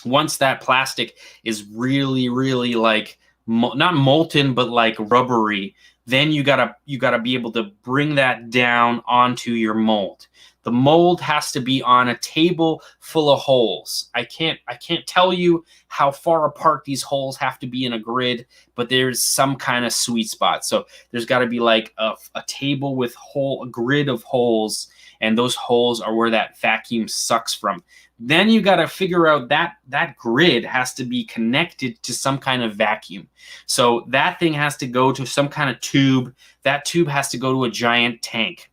Once that plastic is really, really like not molten, but like rubbery, then you gotta be able to bring that down onto your mold. The mold has to be on a table full of holes. I can't tell you how far apart these holes have to be in a grid, but there's some kind of sweet spot. So there's got to be like a table with a grid of holes, and those holes are where that vacuum sucks from. Then you got to figure out that grid has to be connected to some kind of vacuum. So that thing has to go to some kind of tube. That tube has to go to a giant tank.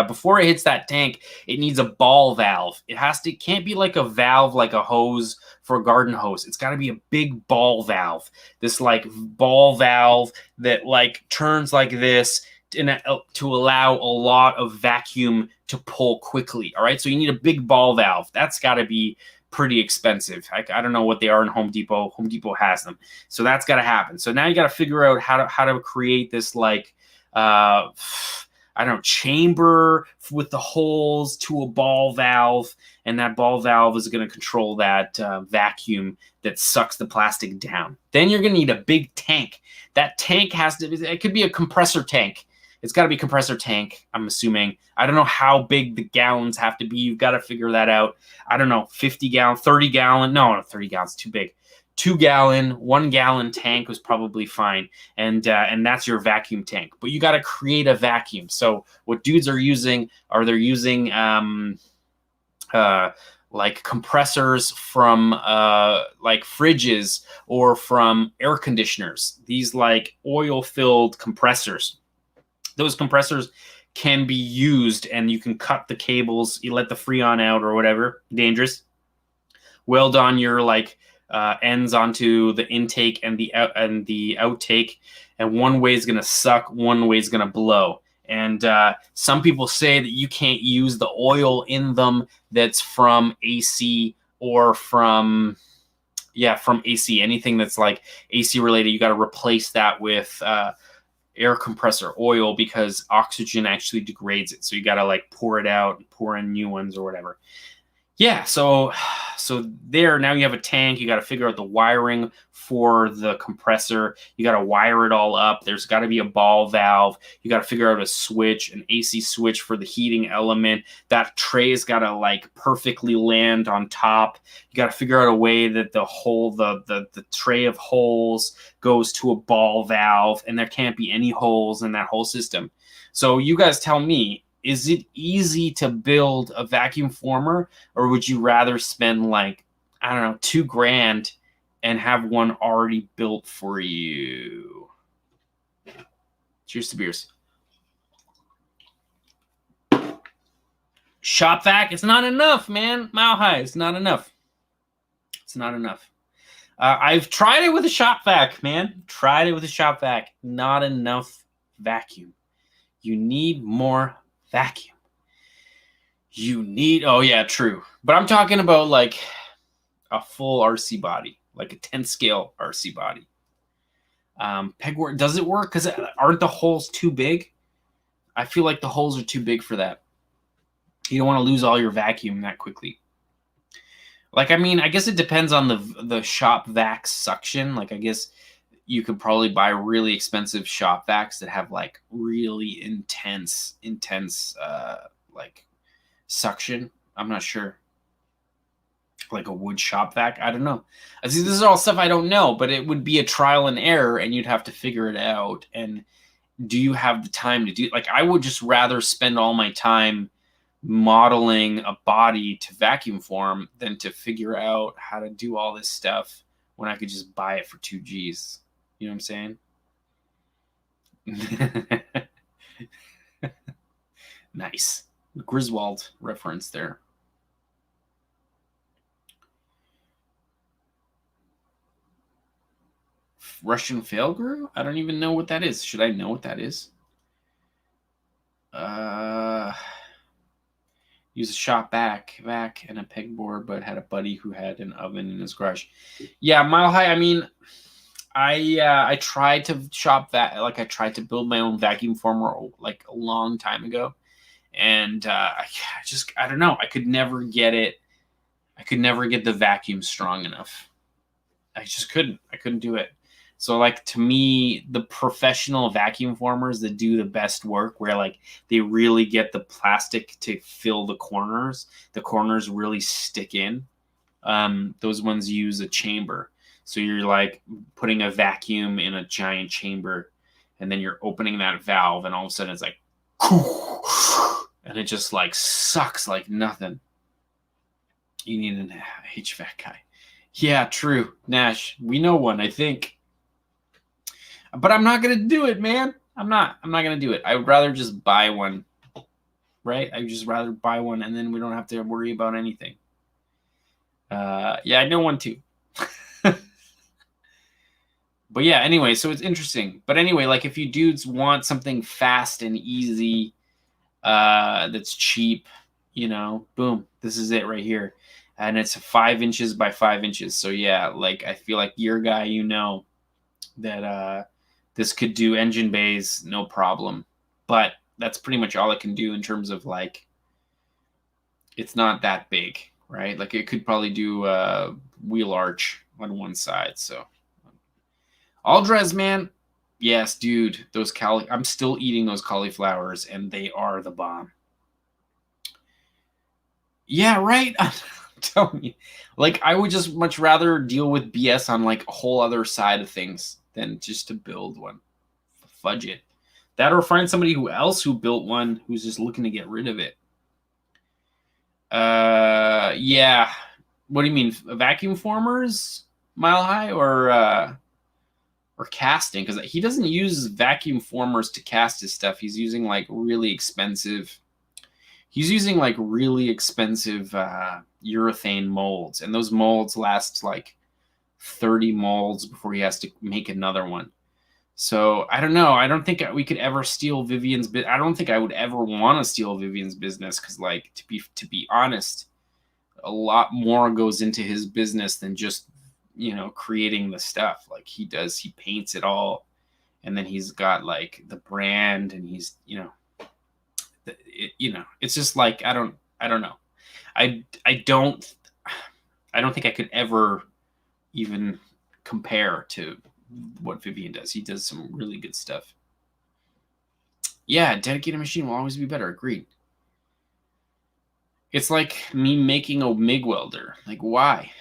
Before it hits that tank, it needs a ball valve. It can't be like a valve, like a hose for a garden hose. It's got to be a big ball valve. This like ball valve that like turns like this to allow a lot of vacuum to pull quickly. All right, so you need a big ball valve. That's got to be pretty expensive. I don't know what they are in Home Depot. Home Depot has them, so that's got to happen. So now you got to figure out how to create this like I don't know, chamber with the holes to a ball valve, and that ball valve is going to control that vacuum that sucks the plastic down. Then you're going to need a big tank. That tank it could be a compressor tank. It's got to be a compressor tank, I'm assuming. I don't know how big the gallons have to be. You've got to figure that out. I don't know, 50 gallon, 30 gallon. No, 30 gallons, too big. 2 gallon, 1 gallon tank was probably fine. And that's your vacuum tank. But you got to create a vacuum. So what dudes are using they're using like compressors from like fridges or from air conditioners. These like oil-filled compressors. Those compressors can be used, and you can cut the cables. You let the freon out or whatever. Dangerous. Weld on your like ends onto the intake and the outtake, and one way is going to suck, one way is going to blow. And some people say that you can't use the oil in them that's from AC or from AC. Anything that's like AC related, you got to replace that with air compressor oil because oxygen actually degrades it. So you got to like pour it out and pour in new ones or whatever. Yeah, so there, now you have a tank. You got to figure out the wiring for the compressor. You got to wire it all up. There's got to be a ball valve. You got to figure out a switch, an AC switch for the heating element. That tray's got to like perfectly land on top. You got to figure out a way that the tray of holes goes to a ball valve, and there can't be any holes in that whole system. So you guys tell me, is it easy to build a vacuum former, or would you rather spend like, I don't know, $2,000 and have one already built for you? Cheers to beers. Shop vac, it's not enough, man. Mile high, it's not enough. It's not enough. I've tried it with a shop vac, man. Tried it with a shop vac. Not enough vacuum. You need more vacuum. You need, oh yeah, true. But I'm talking about like a full RC body, like a 10 scale RC body. Pegboard, does it work? Because aren't the holes too big? I feel like the holes are too big for that. You don't want to lose all your vacuum that quickly. Like, I mean, I guess it depends on the shop vac suction. Like, I guess you could probably buy really expensive shop vacs that have like really intense, like suction. I'm not sure. Like a wood shop vac. I don't know. See, this is all stuff I don't know, but it would be a trial and error, and you'd have to figure it out. And do you have the time to do? Like, I would just rather spend all my time modeling a body to vacuum form than to figure out how to do all this stuff when I could just buy it for 2 G's. You know what I'm saying? Nice. Griswold reference there. Russian fail guru? I don't even know what that is. Should I know what that is? Use a shop vac and a pegboard, but had a buddy who had an oven in his garage. Yeah, Mile High. I mean, I tried to shop that. Like, I tried to build my own vacuum former like a long time ago, and I don't know. I could never get it. I could never get the vacuum strong enough. I just couldn't. I couldn't do it. So, like, to me, the professional vacuum formers that do the best work, where like they really get the plastic to fill the corners really stick in. Those ones use a chamber. So you're like putting a vacuum in a giant chamber, and then you're opening that valve, and all of a sudden it's like, and it just like sucks like nothing. You need an HVAC guy. Yeah, true. Nash, we know one, I think. But I'm not gonna do it, man. I'm not gonna do it. I would rather just buy one, right? I would just rather buy one, and then we don't have to worry about anything. Yeah, I know one too. But yeah, anyway, so it's interesting. But anyway, like, if you dudes want something fast and easy, that's cheap, you know, boom, this is it right here. And it's 5 inches by 5 inches. So yeah, like, I feel like your guy, you know, that this could do engine bays, no problem. But that's pretty much all it can do in terms of, like, it's not that big, right? Like, it could probably do a wheel arch on one side. So Aldrez, man, yes, dude, those I'm still eating those cauliflowers, and they are the bomb. Yeah, right. I'm telling you, like, I would just much rather deal with BS on like a whole other side of things than just to build one. Fudge it. That, or find somebody who built one who's just looking to get rid of it. Yeah. What do you mean? Vacuum formers, Mile High, or casting? Because he doesn't use vacuum formers to cast his stuff. He's using like really expensive. He's using like really expensive urethane molds, and those molds last like 30 molds before he has to make another one. So I don't know. I don't think we could ever steal Vivian's. I don't think I would ever want to steal Vivian's business, because, like, to be honest, a lot more goes into his business than just, you know, creating the stuff. Like, he paints it all, and then he's got like the brand, and he's, you know, it's just like, I don't know. I don't think I could ever even compare to what Vivian does. He does some really good stuff. Yeah, dedicated machine will always be better. Agreed. It's like me making a MIG welder. Like, why?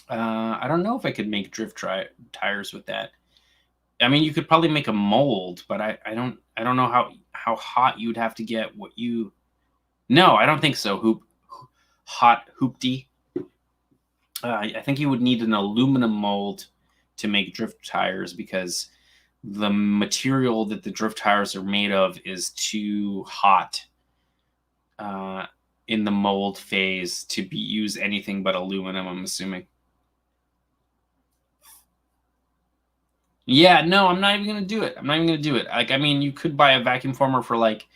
I don't know if I could make drift tires with that. I mean, you could probably make a mold, but I don't know how hot you'd have to get. What you? No, I don't think so. Hot hoopty. I think you would need an aluminum mold to make drift tires because the material that the drift tires are made of is too hot in the mold phase to use anything but aluminum, I'm assuming. Yeah, no, I'm not even going to do it. I'm not even going to do it. Like, I mean, you could buy a vacuum former for like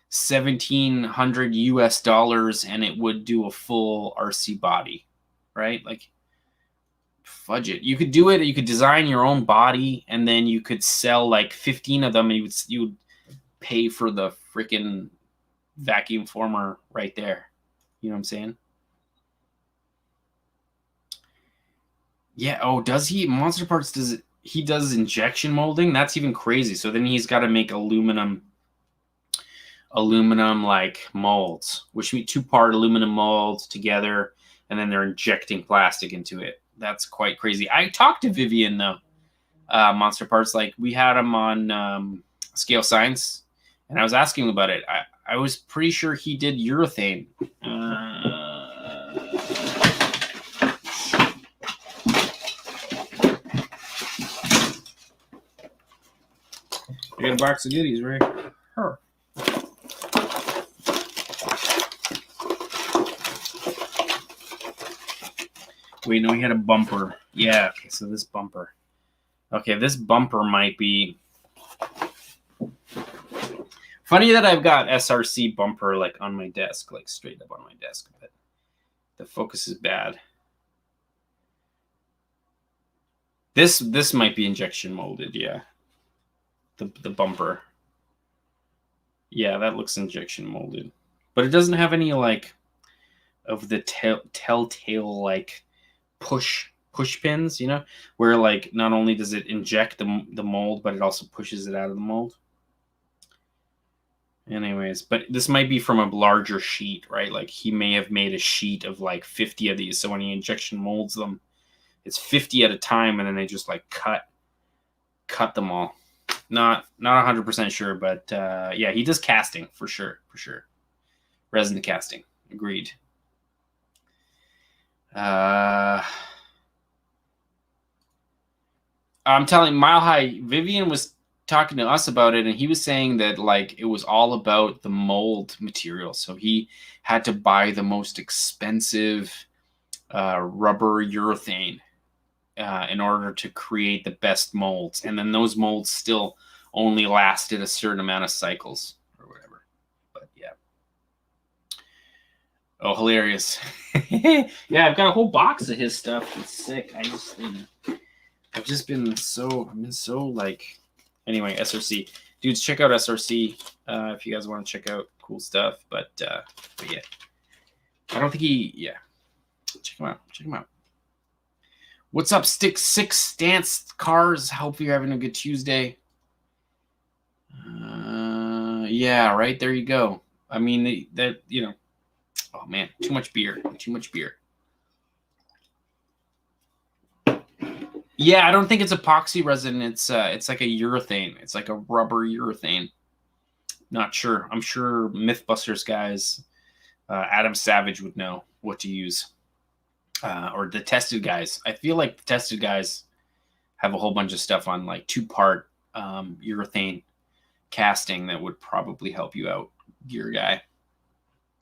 $1,700 US and it would do a full RC body, right? Like, fudge it. You could do it. You could design your own body and then you could sell like 15 of them and you would pay for the freaking vacuum former right there. You know what I'm saying? Yeah. Oh, does he? Monster Parts does it. He does injection molding. That's even crazy. So then he's got to make aluminum like molds, which mean 2-part aluminum molds together, and then they're injecting plastic into it. That's quite crazy. I talked to Vivian though, Monster Parts. Like we had him on Scale Science, and I was asking him about it. I was pretty sure he did urethane. I got a box of goodies right here. Wait, no, he had a bumper. Yeah, okay, so this bumper. Okay, this bumper might be... Funny that I've got SRC bumper like on my desk, like straight up on my desk, but the focus is bad. This might be injection molded, yeah. The bumper. Yeah, that looks injection molded. But it doesn't have any like of the telltale like push pins, you know, where like not only does it inject the mold, but it also pushes it out of the mold. Anyways, but this might be from a larger sheet, right? Like he may have made a sheet of like 50 of these. So when he injection molds them, it's 50 at a time, and then they just like cut them all. Not 100% sure, but yeah, he does casting for sure. Resin casting, agreed. I'm telling Mile High, Vivian was talking to us about it, and he was saying that like it was all about the mold material. So he had to buy the most expensive rubber urethane in order to create the best molds, and then those molds still only lasted a certain amount of cycles or whatever. But yeah. Oh, hilarious. Yeah, I've got a whole box of his stuff. It's sick. I've been so like, anyway, SRC dudes, check out SRC if you guys want to check out cool stuff. But yeah, I don't think check him out. What's up, Stick 6 Stance Cars? Hope you're having a good Tuesday. Yeah, right, there you go. I mean, that, you know, oh man, too much beer. Yeah, I don't think it's epoxy resin. It's like a urethane. It's like a rubber urethane. Not sure. I'm sure Mythbusters guys, Adam Savage would know what to use. Or the Tested guys. I feel like the Tested guys have a whole bunch of stuff on like 2-part urethane casting that would probably help you out, gear guy.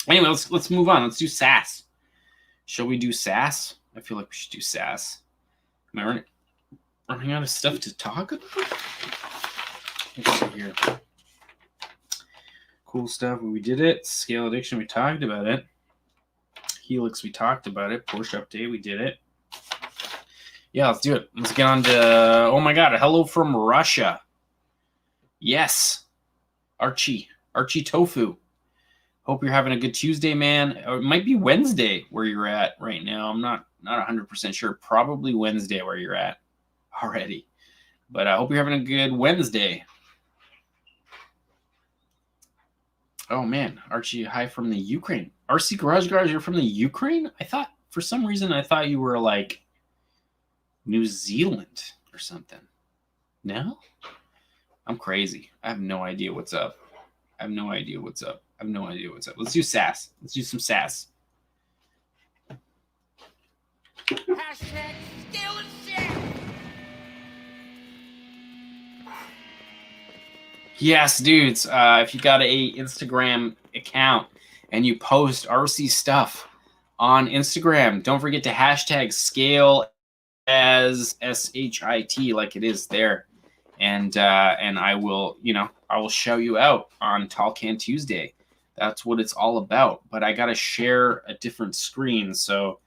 Anyway, let's move on. Let's do SAS. Shall we do SAS? I feel like we should do SAS. Am I running out of stuff to talk about? Let's see here. Cool stuff. We did it. Scale Addiction, we talked about it. Helix, we talked about it. Porsche update, we did it. Yeah, let's do it. Let's get on to, oh my god, a hello from Russia. Yes. Archie Tofu. Hope you're having a good Tuesday, man. Or it might be Wednesday where you're at right now. I'm not 100% sure. Probably Wednesday where you're at already. But I hope you're having a good Wednesday. Oh, man. Archie, hi from the Ukraine. RC Garage Guys, you're from the Ukraine? For some reason, I thought you were like New Zealand or something. No? I'm crazy. I have no idea what's up. Let's do sass. Let's do some sass. Hashtag skill and shit. Yes, dudes. If you got a Instagram account and you post RC stuff on Instagram, don't forget to hashtag scale as SHIT like it is there. And I will, I will show you out on Tall Can Tuesday. That's what it's all about. But I got to share a different screen. So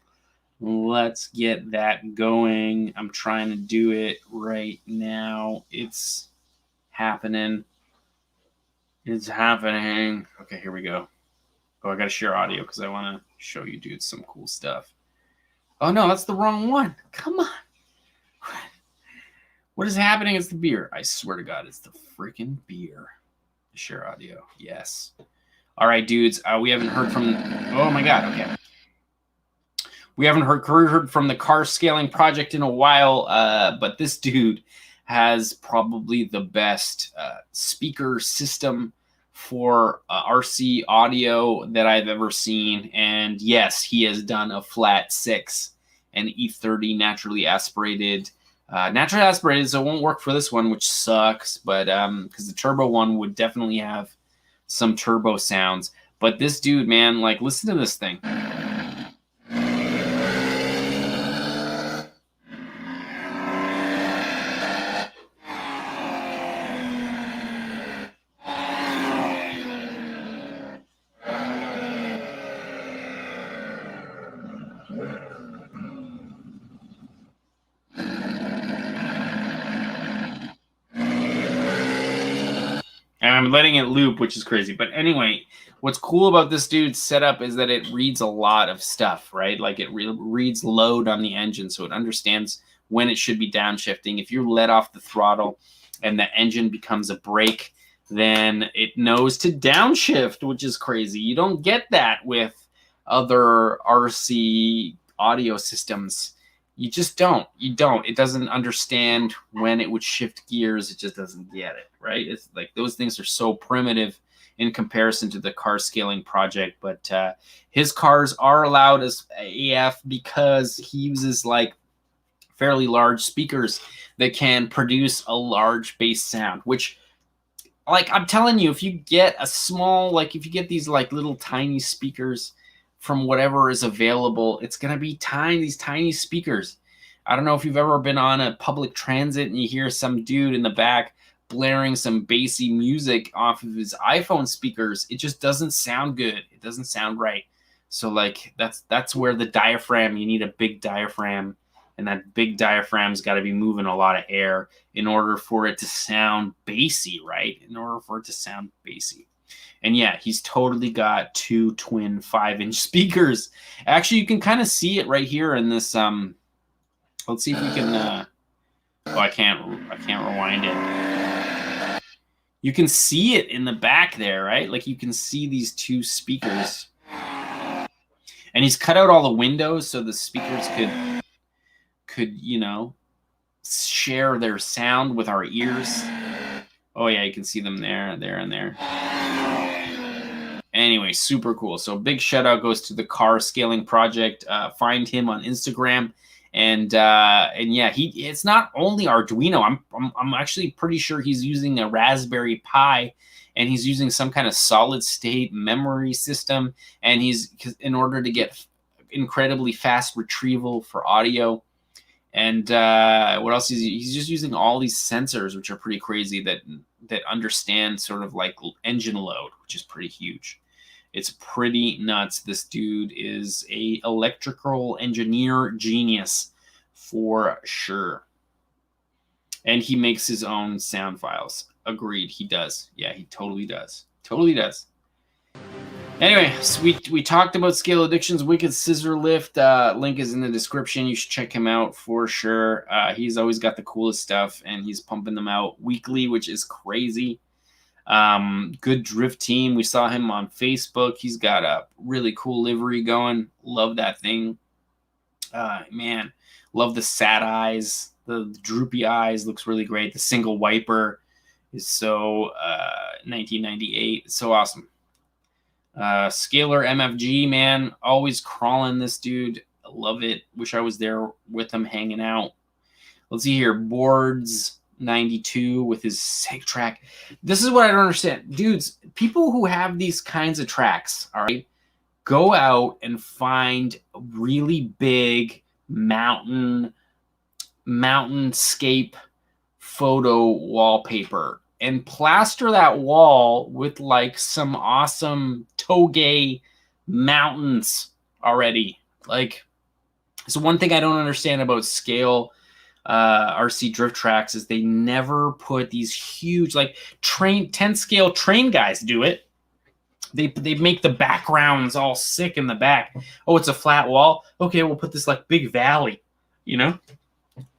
let's get that going. I'm trying to do it right now. It's happening. It's happening. Okay, here we go. Oh, I got to share audio because I want to show you dudes some cool stuff. Oh, no, that's the wrong one. Come on. What is happening? It's the beer. I swear to God, it's the freaking beer. Share audio. Yes. All right, dudes. We haven't heard from... Oh, my God. Okay. We haven't heard from the car scaling project in a while, but this dude has probably the best speaker system for RC audio that I've ever seen. And yes, he has done a flat 6 and E30 naturally aspirated. Naturally aspirated, so it won't work for this one, which sucks, but because the turbo one would definitely have some turbo sounds. But this dude, man, like, listen to this thing. And I'm letting it loop, which is crazy. But anyway, what's cool about this dude's setup is that it reads a lot of stuff, right? Like it reads load on the engine, so it understands when it should be downshifting. If you let off the throttle and the engine becomes a brake, then it knows to downshift, which is crazy. You don't get that with other RC audio systems. You just don't. You don't. It doesn't understand when it would shift gears. It just doesn't get it, right? It's like those things are so primitive in comparison to the car scaling project. But his cars are allowed as AF because he uses like fairly large speakers that can produce a large bass sound, which, like, I'm telling you, if you get a small, like if you get these like little tiny speakers from whatever is available, it's going to be tiny, these tiny speakers. I don't know if you've ever been on a public transit and you hear some dude in the back blaring some bassy music off of his iPhone speakers. It just doesn't sound good. It doesn't sound right. So like that's where the diaphragm, you need a big diaphragm, and that big diaphragm's got to be moving a lot of air in order for it to sound bassy, right? In order for it to sound bassy. And yeah, he's totally got 2 twin 5-inch speakers. Actually, you can kind of see it right here in this. Let's see if we can. Oh, I can't rewind it. You can see it in the back there, right? Like you can see these 2 speakers. And he's cut out all the windows so the speakers could share their sound with our ears. Oh yeah, you can see them there, and there. Anyway, super cool. So big shout out goes to the car scaling project. Find him on Instagram, and yeah, it's not only Arduino. I'm actually pretty sure he's using a Raspberry Pi, and he's using some kind of solid state memory system, and in order to get incredibly fast retrieval for audio. And what else is he's just using all these sensors, which are pretty crazy, that understand sort of like engine load, which is pretty huge. It's pretty nuts. This dude is a electrical engineer genius for sure. And he makes his own sound files. Agreed, he does. Yeah, he totally does. Totally does. Anyway, so we talked about Scale Addiction's Wicked Scissor Lift. Link is in the description. You should check him out for sure. He's always got the coolest stuff, and he's pumping them out weekly, which is crazy. Good drift team. We saw him on Facebook. He's got a really cool livery going. Love that thing. Man, love the sad eyes. The droopy eyes looks really great. The single wiper is so 1998. So awesome. Scalar MFG, man, always crawling this dude. I love it. Wish I was there with him hanging out. Let's see here. Boards 92 with his sick track. This is what I don't understand. Dudes, people who have these kinds of tracks, all right, go out and find really big mountainscape photo wallpaper and plaster that wall with like some awesome toge mountains already. Like, so one thing I don't understand about scale RC drift tracks is they never put these huge, like 10 scale train guys do it. They make the backgrounds all sick in the back. Oh, it's a flat wall. Okay, we'll put this like big valley, you know?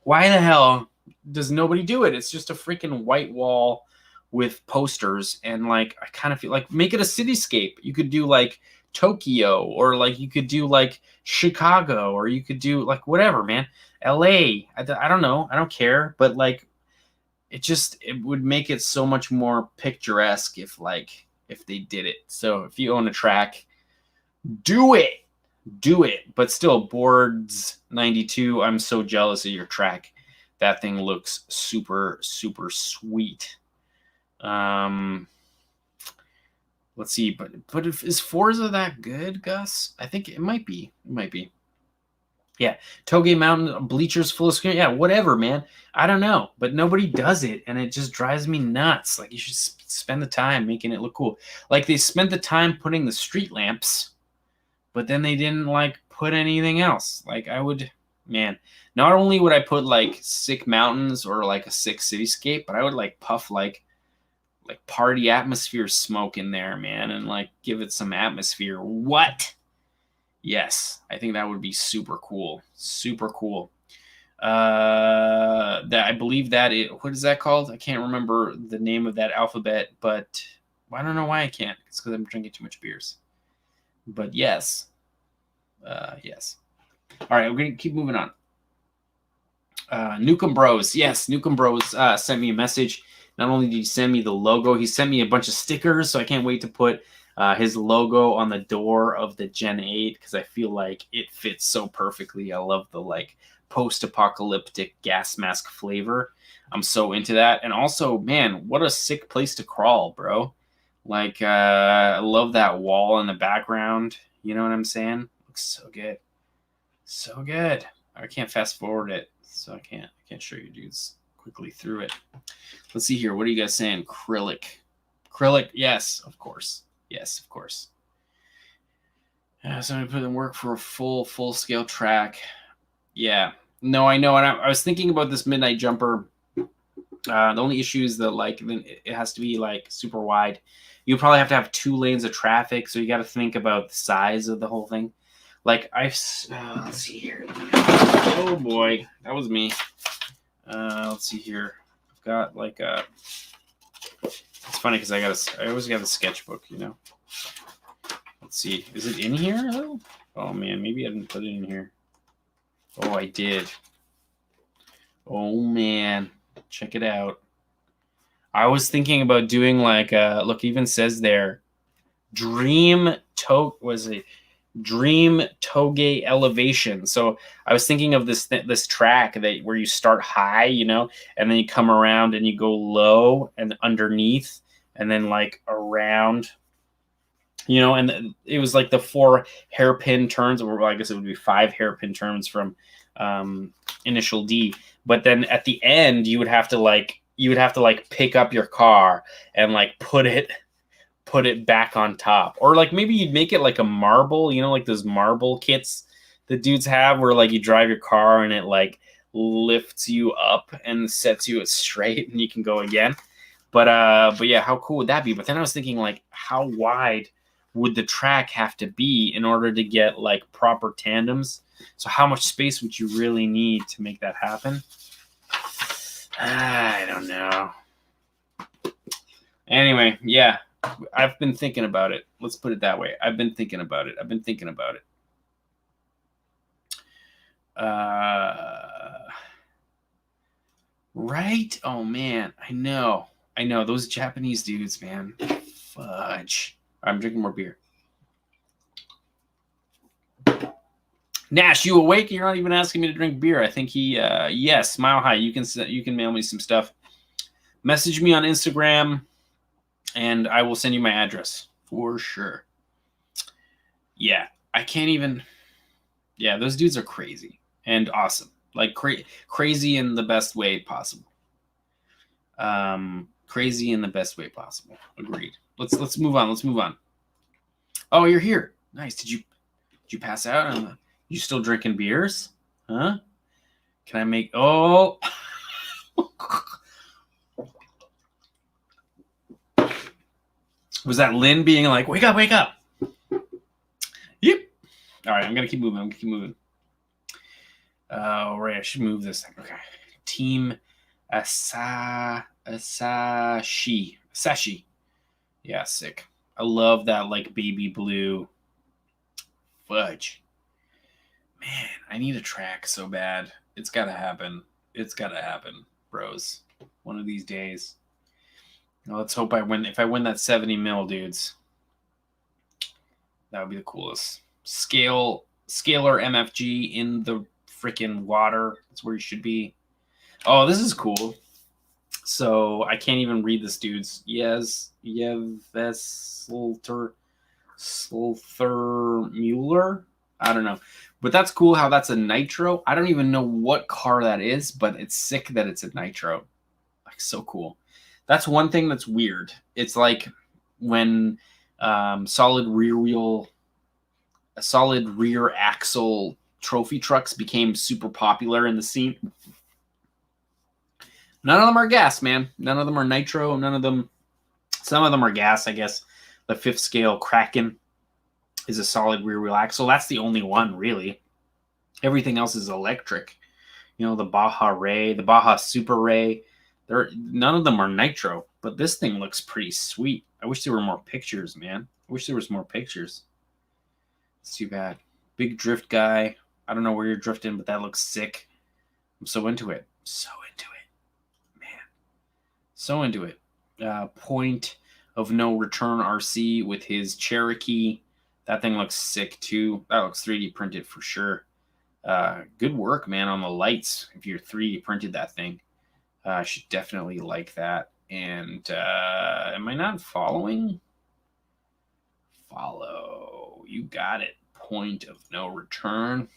Why the hell does nobody do it? It's just a freaking white wall with posters, and like I kind of feel like make it a cityscape. You could do like Tokyo, or like you could do like Chicago, or you could do like whatever, man. LA. I don't know. I don't care, but like it would make it so much more picturesque if they did it. So if you own a track, do it. But still, Boards 92, I'm so jealous of your track. That thing looks super, super sweet. Let's see, but is Forza that good, Gus? I think it might be. Yeah, Toge Mountain bleachers full of screen. Yeah, whatever, man. I don't know, but nobody does it, and it just drives me nuts. Like, you should spend the time making it look cool. Like, they spent the time putting the street lamps, but then they didn't like put anything else. Like, I would, man. Not only would I put like sick mountains or like a sick cityscape, but I would like puff like party atmosphere smoke in there, man, and like give it some atmosphere. What? Yes, I think that would be super cool. Super cool. That I believe that what is that called? I can't remember the name of that alphabet, but I don't know why I can't. It's because I'm drinking too much beers. But yes. Yes. All right, we're gonna keep moving on. Nukem Bros. Yes, Nukem Bros sent me a message. Not only did he send me the logo, he sent me a bunch of stickers, so I can't wait to put his logo on the door of the Gen 8 because I feel like it fits so perfectly. I love the like post-apocalyptic gas mask flavor. I'm so into that. And also, man, what a sick place to crawl, bro. Like, I love that wall in the background. You know what I'm saying? Looks so good. So good. I can't fast forward it, so I can't show you dudes quickly through it. Let's see here. What are you guys saying? Acrylic. Yes, of course. So I put in work for a full scale track. Yeah. No, I know. And I was thinking about this Midnight Jumper. The only issue is that like it has to be like super wide. You probably have to have 2 lanes of traffic, so you got to think about the size of the whole thing. Like let's see here. Oh boy, that was me. Let's see here. I've got like it's funny because I always got a sketchbook, you know. Let's see. Is it in here though? Oh man, maybe I didn't put it in here. Oh, I did. Oh man, check it out. I was thinking about doing like look, it even says there, Dream Toge Elevation. So I was thinking of this track where you start high, you know, and then you come around and you go low and underneath and then like around, you know, and it was like the 4 hairpin turns, or I guess it would be 5 hairpin turns from Initial D. But then at the end, you would have to pick up your car and like put it back on top, or like maybe you'd make it like a marble, you know, like those marble kits that dudes have where like you drive your car and it like lifts you up and sets you straight and you can go again. But yeah, how cool would that be? But then I was thinking like, how wide would the track have to be in order to get like proper tandems? So how much space would you really need to make that happen? I don't know. Anyway, yeah. I've been thinking about it. Let's put it that way. I've been thinking about it. Right? Oh, man. I know. Those Japanese dudes, man. Fudge. I'm drinking more beer. Nash, you awake? You're not even asking me to drink beer. I think he, yes, Mile High. You can mail me some stuff. Message me on Instagram, and I will send you my address for sure. Yeah, I can't even. Yeah, those dudes are crazy and awesome. Like crazy in the best way possible. Crazy in the best way possible. Agreed. Let's move on. Let's move on. Oh, you're here. Nice. Did you pass out? You still drinking beers? Huh? Can I make? Oh. Was that Lynn being like, wake up, wake up? Yep. All right, I'm gonna keep moving. Right, I should move this thing. Okay. Team Sashi. Yeah, sick. I love that like baby blue. Fudge. Man, I need a track so bad. It's gotta happen. Bros. One of these days. Now, let's hope I win. If I win that 70 mil, dudes, that would be the coolest. Scalar MFG in the freaking water. That's where you should be. Oh, this is cool. So I can't even read this dude's. Slther Mueller. I don't know. But that's cool how that's a nitro. I don't even know what car that is, but it's sick that it's a nitro. Like, so cool. That's one thing that's weird. It's like when solid rear axle trophy trucks became super popular in the scene. None of them are gas, man. None of them are nitro. Some of them are gas, I guess. The 5th scale Kraken is a solid rear wheel axle. That's the only one, really. Everything else is electric. You know, the Baja Ray, the Baja Super Ray. None of them are nitro, but this thing looks pretty sweet. I wish there were more pictures, man. I wish there was more pictures. It's too bad. Big drift guy. I don't know where you're drifting, but that looks sick. I'm so into it. Man. So into it. Point of no return RC with his Cherokee. That thing looks sick too. That looks 3D printed for sure. Good work, man, on the lights. If you're 3D printed that thing. I should definitely like that. And am I not following? Follow. You got it. Point of no return.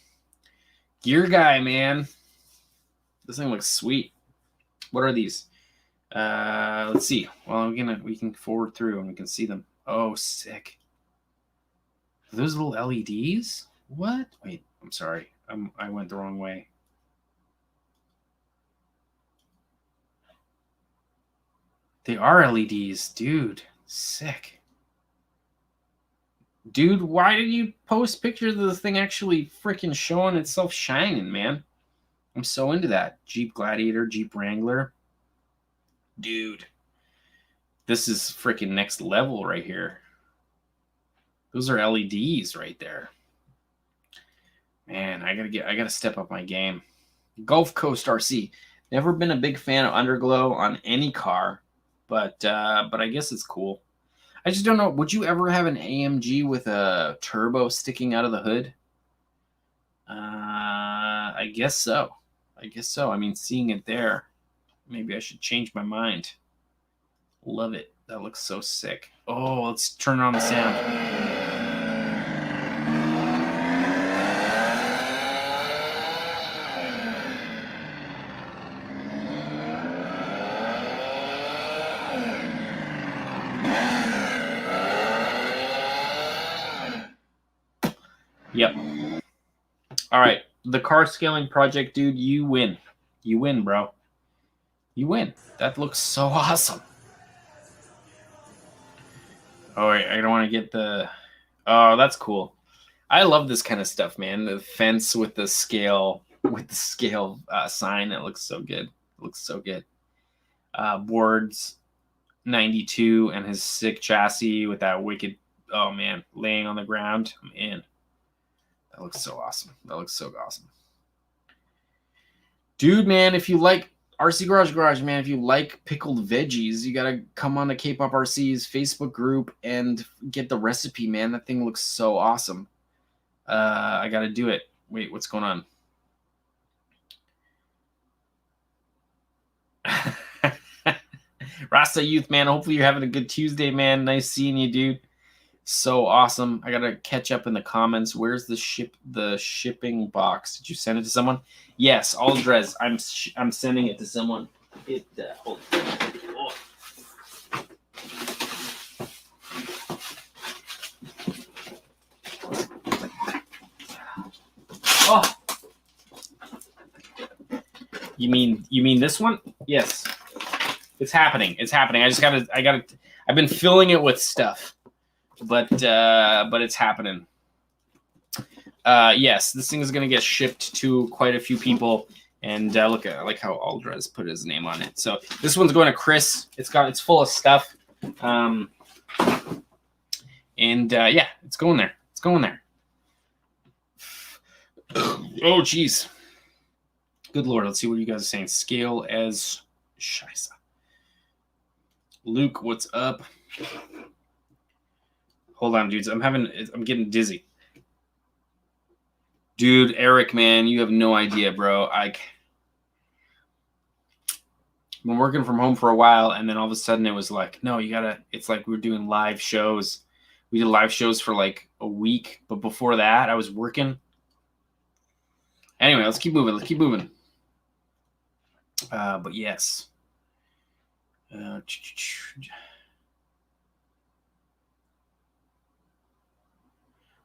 Gear guy, man. This thing looks sweet. What are these? Let's see. Well, we can forward through and we can see them. Oh, sick. Are those little LEDs? What? Wait, I'm sorry. I went the wrong way. They are LEDs, dude. Sick. Dude, why did you post pictures of this thing actually freaking showing itself shining, man? I'm so into that. Jeep Gladiator, Jeep Wrangler. Dude. This is freaking next level right here. Those are LEDs right there. Man, I gotta step up my game. Gulf Coast RC. Never been a big fan of underglow on any car. But I guess it's cool. I just don't know. Would you ever have an AMG with a turbo sticking out of the hood? I guess so. I mean, seeing it there, maybe I should change my mind. Love it. That looks so sick. Oh, let's turn on the sound. Yep. All right. The car scaling project, dude, you win. You win, bro. You win. That looks so awesome. Oh, I don't want to get the... Oh, that's cool. I love this kind of stuff, man. The fence with the scale sign. That looks so good. It looks so good. Boards 92 and his sick chassis with that wicked... Oh, man. Laying on the ground. I'm in. That looks so awesome. Dude, man, if you like RC Garage, man, if you like pickled veggies, you gotta come on to Kpop RC's Facebook group and get the recipe, man. That thing looks so awesome. I gotta do it. Wait, what's going on? Rasta Youth, man, hopefully you're having a good Tuesday, man. Nice seeing you, dude. So awesome. I gotta catch up in the comments. Where's the shipping box? Did you send it to someone? Yes, Aldrez. I'm sending it to someone. Hold on. Oh. You mean this one? Yes. It's happening. It's happening. I've been filling it with stuff. But it's happening. Yes, this thing is gonna get shipped to quite a few people. And look at, I like how Aldrez put his name on it. So this one's going to Chris. It's full of stuff. Yeah, it's going there. It's going there. Oh geez. Good Lord. Let's see what you guys are saying. Scale as Scheisse. Luke, what's up? Hold on, dudes. I'm getting dizzy. Dude, Eric, man, you have no idea, bro. I've been working from home for a while, and then all of a sudden it was like, no, it's like we were doing live shows. We did live shows for like a week, but before that, I was working. Anyway, let's keep moving. But yes.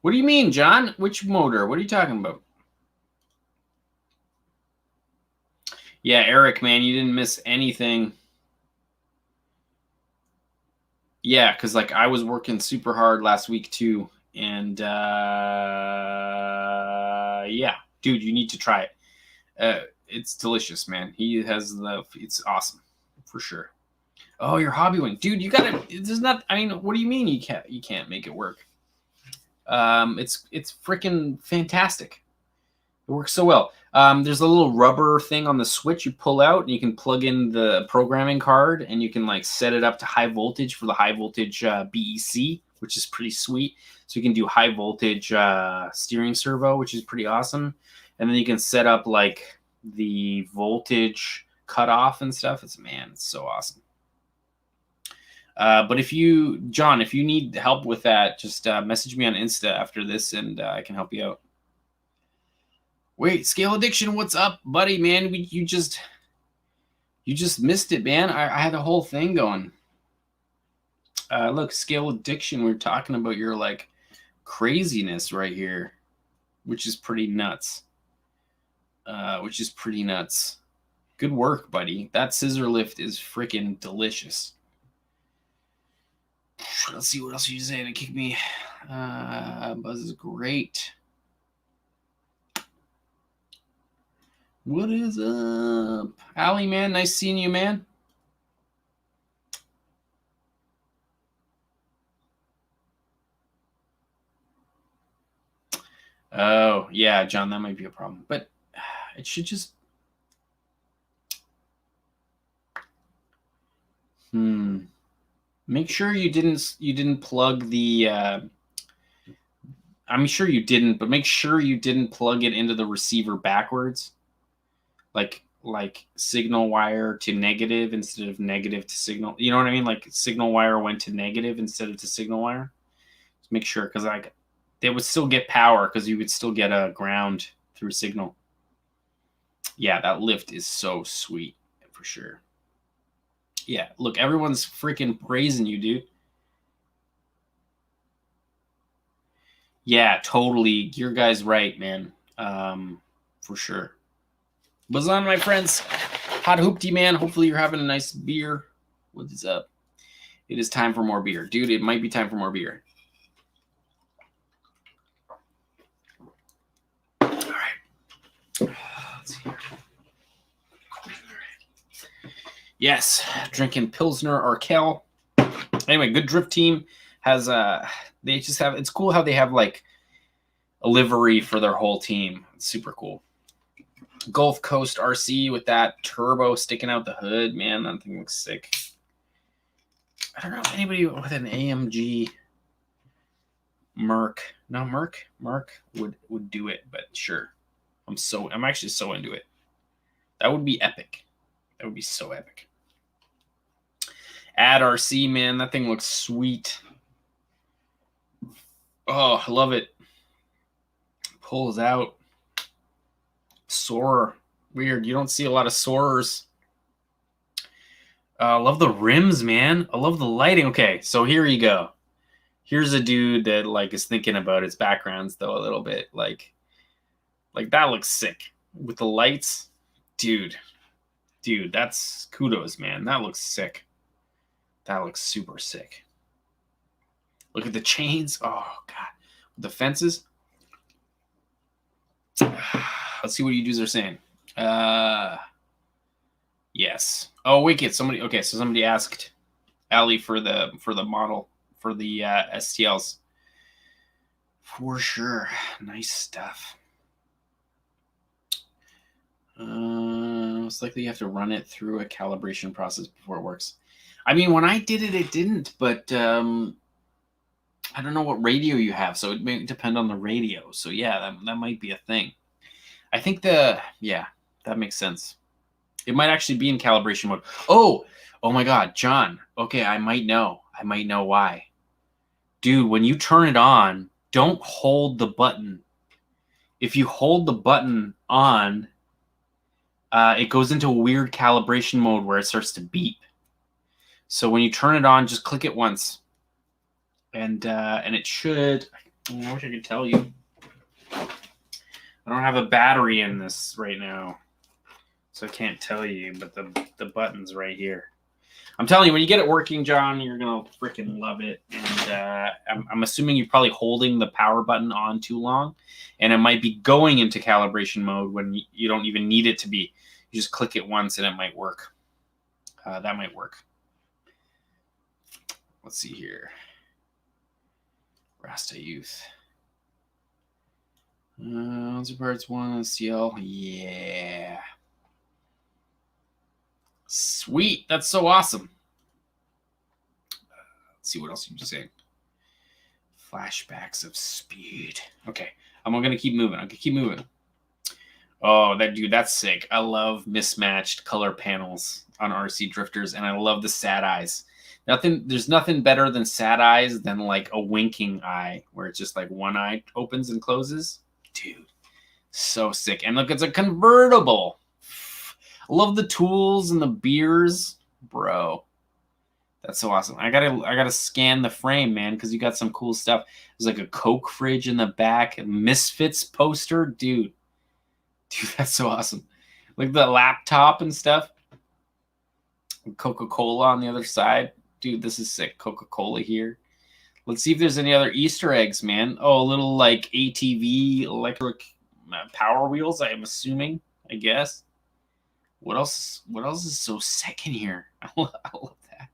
What do you mean, John? Which motor? What are you talking about? Yeah, Eric, man, you didn't miss anything. Yeah, because like I was working super hard last week too. And yeah, dude, you need to try it. It's delicious, man. It's awesome for sure. Oh, your hobby wing. Dude, you gotta, what do you mean you can't make it work? It's freaking fantastic. It works so well. There's a little rubber thing on the switch you pull out, and you can plug in the programming card, and you can like set it up to high voltage for the high voltage BEC, which is pretty sweet. So you can do high voltage steering servo, which is pretty awesome. And then you can set up like the voltage cutoff and stuff. It's so awesome. But John, if you need help with that, just message me on Insta after this, and I can help you out. Wait, Scale Addiction, what's up, buddy, man? You just missed it, man. I had a whole thing going. Look, Scale Addiction, we're talking about your like craziness right here, which is pretty nuts. Good work, buddy. That scissor lift is freaking delicious. Let's see what else you saying to kick me. Buzz is great. What is up? Allie, man, nice seeing you, man. Oh, yeah, John, that might be a problem. But it should just... Make sure you didn't plug the... I'm sure you didn't, but make sure you didn't plug it into the receiver backwards. Like signal wire to negative instead of negative to signal. You know what I mean? Like signal wire went to negative instead of to signal wire. Just make sure, because they would still get power, because you would still get a ground through signal. Yeah, that lift is so sweet for sure. Yeah, look, everyone's freaking praising you, dude. Yeah, totally. Your guy's right, man. For sure. What's on, my friends? Hot Hoopty, man. Hopefully you're having a nice beer. What is up? It is time for more beer. Dude, it might be time for more beer. All right. Let's see here. Yes, drinking Pilsner Urquell. Anyway, Good Drift Team has they just have, it's cool how they have like a livery for their whole team. It's super cool. Gulf Coast RC with that turbo sticking out the hood. Man, that thing looks sick. I don't know if anybody with an AMG Merc. No, Merc would do it, but sure. I'm actually so into it. That would be epic. That would be so epic. Add RC, man. That thing looks sweet. Oh, I love it. Pulls out. Soarer. Weird. You don't see a lot of soarers. I love the rims, man. I love the lighting. Okay, so here you go. Here's a dude that like is thinking about his backgrounds though a little bit. Like that looks sick with the lights, dude. That's kudos, man. That looks sick. That looks super sick. Look at the chains. Oh god, the fences. Let's see what you dudes are saying. Yes. Oh, wicked. Okay, so somebody asked Ali for the model for the STLs. For sure. Nice stuff. Most likely you have to run it through a calibration process before it works. I mean, when I did it, it didn't, but I don't know what radio you have, so it may depend on the radio. So yeah, that might be a thing. I think that makes sense. It might actually be in calibration mode. Oh my God, John. Okay, I might know why. Dude, when you turn it on, don't hold the button. If you hold the button on, it goes into a weird calibration mode where it starts to beep. So when you turn it on, just click it once. And it should, I wish I could tell you. I don't have a battery in this right now, so I can't tell you, but the button's right here. I'm telling you, when you get it working, John, you're going to freaking love it. And I'm assuming you're probably holding the power button on too long, and it might be going into calibration mode when you don't even need it to be. You just click it once, and it might work. That might work. Let's see here. Rasta Youth. Birds 1 CL. Yeah. Sweet. That's so awesome. Let's see what else you're saying. Flashbacks of speed. Okay. I'm going to keep moving. Oh, that's sick. I love mismatched color panels on RC drifters, and I love the sad eyes. There's nothing better than sad eyes than like a winking eye where it's just like one eye opens and closes. Dude, so sick. And look, it's a convertible. I love the tools and the beers, bro. That's so awesome. I gotta scan the frame, man, because you got some cool stuff. There's like a Coke fridge in the back, a Misfits poster, dude, that's so awesome. Like the laptop and stuff. Coca-Cola on the other side, dude. This is sick. Coca-Cola here. Let's see if there's any other Easter eggs, man. Oh, a little like ATV electric power wheels, I'm assuming, I guess. What else is so sick in here? I love that.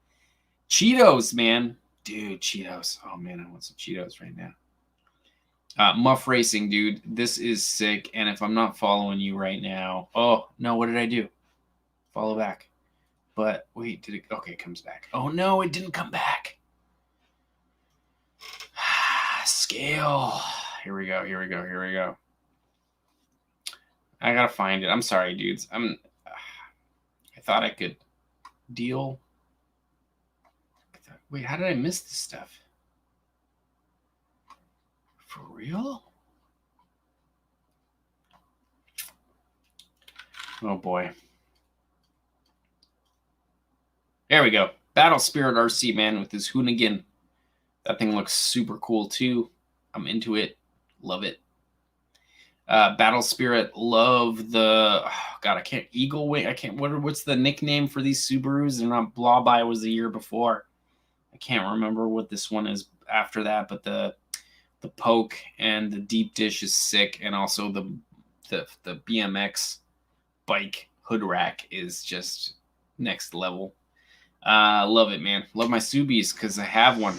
Cheetos, man. Dude, Cheetos. Oh, man, I want some Cheetos right now. Muff Racing, dude. This is sick. And if I'm not following you right now... Oh, no, what did I do? Follow back. But, wait, did it... Okay, it comes back. Oh, no, it didn't come back. Scale. Here we go. I gotta find it. I'm sorry, dudes. I thought I could deal. Wait, how did I miss this stuff? For real? Oh boy. There we go. Battle Spirit RC, man, with his Hoonigan. That thing looks super cool too. I'm into it. Love it. Battle Spirit, love the... Oh, God, I can't... Eagle Wing. I can't... What's the nickname for these Subarus? They're not... Blawby was the year before. I can't remember what this one is after that, but the poke and the deep dish is sick, and also the BMX bike hood rack is just next level. Love it, man. Love my Subies because I have one.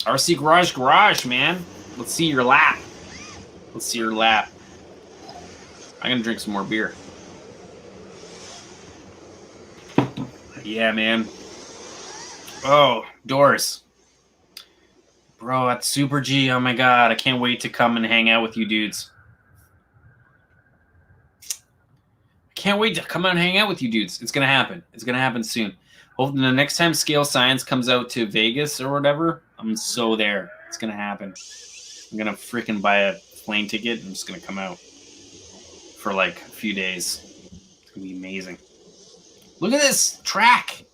RC Garage, man. Let's see your lap. I'm gonna drink some more beer. Yeah, man. Oh, doors. Bro, that's Super G. Oh my god, I can't wait to come and hang out with you dudes. Can't wait to come out and hang out with you dudes. It's gonna happen. It's gonna happen soon. Hopefully the next time Scale Science comes out to Vegas or whatever, I'm so there. It's gonna happen. I'm gonna freaking buy a plane ticket. I'm just gonna come out for like a few days. It's gonna be amazing. Look at this track.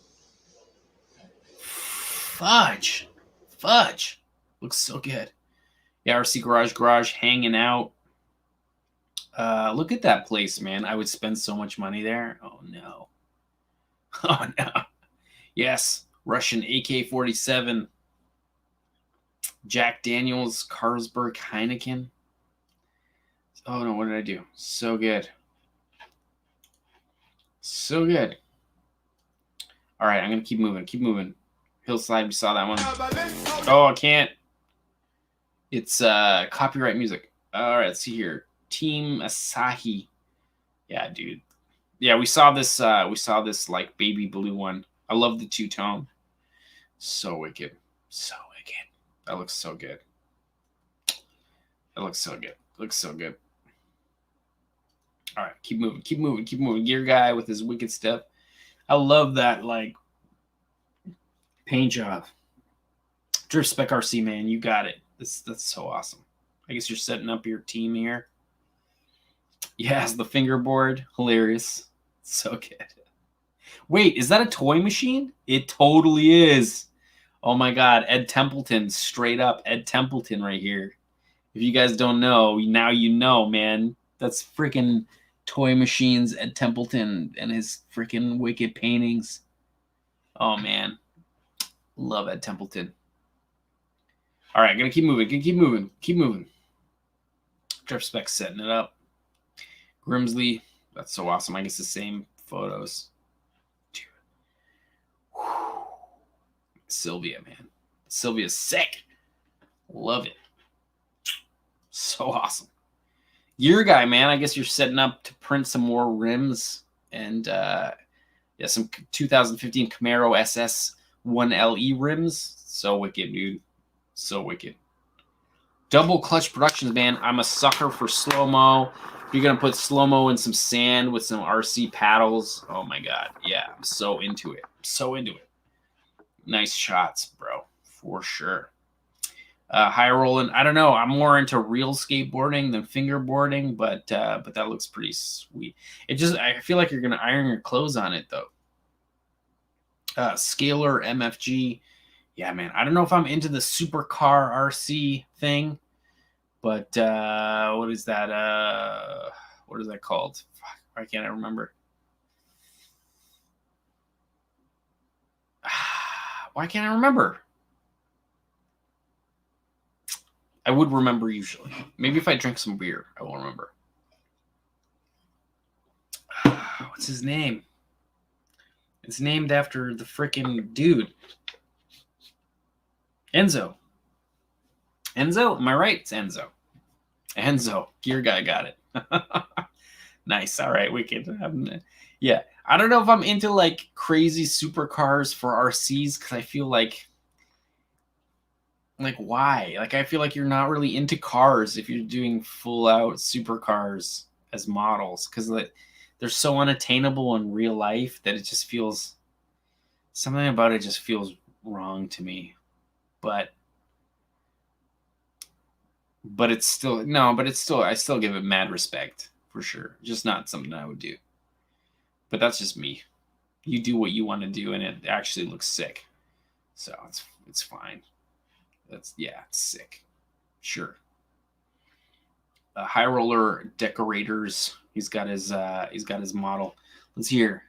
Fudge. Fudge. Looks so good. Yeah, RC Garage hanging out. Look at that place, man. I would spend so much money there. Oh no. Oh no. Yes, Russian AK-47. Jack Daniels, Carlsberg, Heineken. Oh no, what did I do? So good. So good. All right, I'm gonna keep moving. Keep moving. Hillside, we saw that one. Oh, I can't. It's copyright music. All right, let's see here. Team Asahi. Yeah, dude. Yeah, we saw this like baby blue one. I love the two-tone. So wicked. So wicked. That looks so good. That looks so good. Looks so good. All right, keep moving. Keep moving. Keep moving. Gear guy with his wicked stuff. I love that like paint job. Drift Spec RC, man, you got it. That's so awesome. I guess you're setting up your team here. Yes, the fingerboard. Hilarious. So good. Wait, is that a toy machine? It totally is. Oh my god, Ed Templeton, straight up Ed Templeton right here. If you guys don't know, now you know, man. That's freaking Toy Machines Ed Templeton and his freaking wicked paintings. Oh man. Love Ed Templeton. All right, gonna keep moving. Keep moving. Keep moving. Drift Spec setting it up. Grimsley, that's so awesome. I guess the same photos. Dude. Whew. Sylvia, man. Sylvia's sick. Love it. So awesome. Gear guy, man. I guess you're setting up to print some more rims and yeah, some 2015 Camaro SS 1LE rims. So wicked, dude. So wicked. Double clutch productions, man. I'm a sucker for slow-mo. If you're gonna put slow-mo in some sand with some RC paddles, oh my god, yeah, I'm so into it. So into it. Nice shots, bro, for sure. High rolling. I don't know. I'm more into real skateboarding than fingerboarding, but that looks pretty sweet. I feel like you're gonna iron your clothes on it though. Scalar MFG. Yeah, man. I don't know if I'm into the supercar RC thing, but what is that? What is that called? Fuck, why can't I remember? Why can't I remember? I would remember usually. Maybe if I drink some beer, I will remember. What's his name? It's named after the freaking dude. Enzo. Enzo? Am I right? It's Enzo. Enzo. Gear guy got it. Nice. All right. Wicked. Yeah. I don't know if I'm into like crazy supercars for RCs because I feel like why? Like I feel like you're not really into cars if you're doing full out supercars as models because they're so unattainable in real life that it just feels something about it just feels wrong to me. But it's still I still give it mad respect for sure. Just not something I would do. But that's just me. You do what you want to do and it actually looks sick. So it's fine. It's sick. Sure. High roller decorators. He's got his model. Let's hear.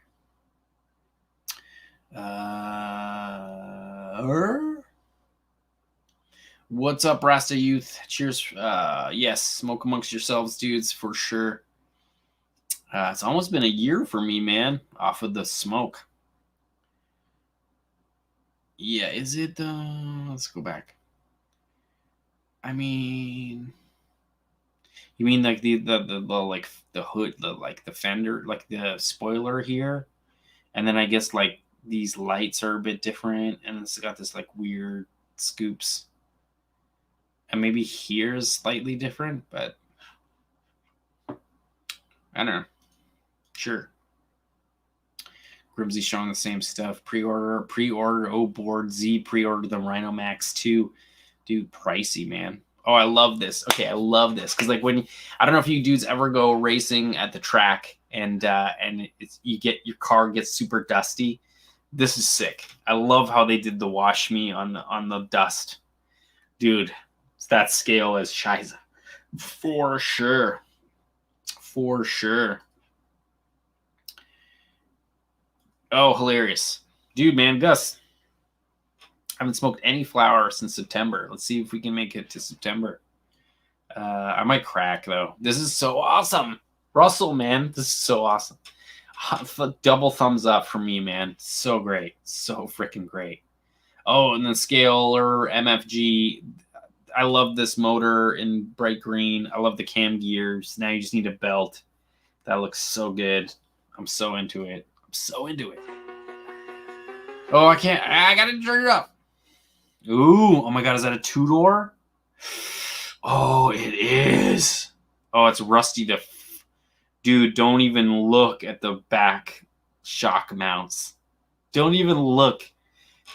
What's up, Rasta Youth? Cheers. Yes, smoke amongst yourselves, dudes, for sure. It's almost been a year for me, man, off of the smoke. Yeah, is it? Let's go back. I mean, you mean like the hood, the fender, like the spoiler here, and then I guess like these lights are a bit different, and it's got this like weird scoops. And maybe here's slightly different, but I don't know. Sure. Grimsy showing the same stuff. Pre-order. Oh, board Z. Pre-order the Rhino Max 2. Dude, pricey, man. Oh, I love this. Okay, I love this because like when I don't know if you dudes ever go racing at the track and you get your car gets super dusty. This is sick. I love how they did the wash me on the dust, dude. That scale is scheiße. For sure. For sure. Oh, hilarious. Dude, man, Gus. I haven't smoked any flower since September. Let's see if we can make it to September. I might crack, though. This is so awesome. Russell, man. This is so awesome. Double thumbs up for me, man. So great. So freaking great. Oh, and the Scaler MFG. I love this motor in bright green. I love the cam gears. Now you just need a belt. That looks so good. I'm so into it. I'm so into it. Oh, I can't. I got to turn it up. Ooh. Oh, my God. Is that a two-door? Oh, it is. Oh, it's rusty. Dude, don't even look at the back shock mounts. Don't even look.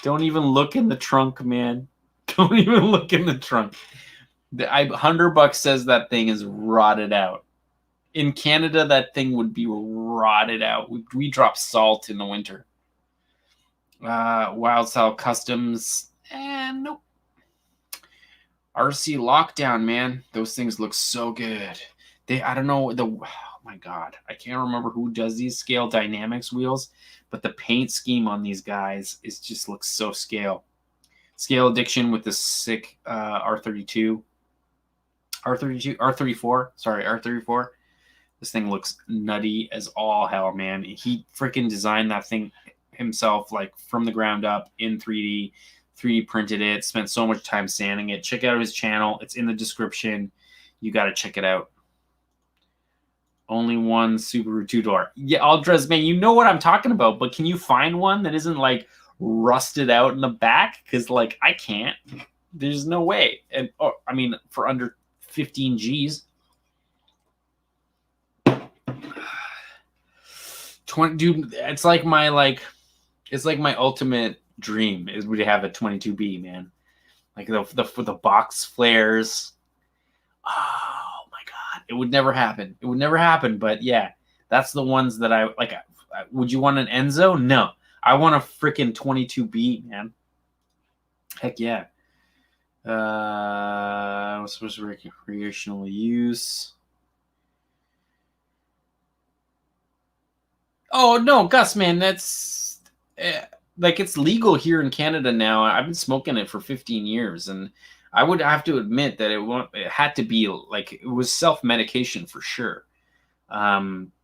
Don't even look in the trunk, man. Don't even look in the trunk. $100 says that thing is rotted out. In Canada, that thing would be rotted out. We drop salt in the winter. Wild Style Customs. Nope. RC Lockdown, man. Those things look so good. I don't know. Oh my God. I can't remember who does these Scale Dynamics wheels, but the paint scheme on these guys just looks so scale. Scale Addiction with the sick R32. R34. Sorry, R34. This thing looks nutty as all hell, man. He freaking designed that thing himself, like from the ground up in 3D. 3D printed it, spent so much time sanding it. Check out his channel. It's in the description. You got to check it out. Only one Subaru two-door. Yeah, Aldres, man, you know what I'm talking about, but can you find one that isn't like rusted out in the back? Because like I can't. There's no way. And I mean, for under 15 G's. 20, dude, it's like my ultimate dream is we have a 22B, man. Like the box flares. Oh my God, it would never happen. It would never happen. But yeah, that's the ones that I like. Would you want an Enzo? No, I want a freaking 22B, man. Heck yeah. What's supposed to be recreational use? Oh no, Gus, man, that's like it's legal here in Canada now. I've been smoking it for 15 years, and I would have to admit that it had to be like it was self-medication for sure.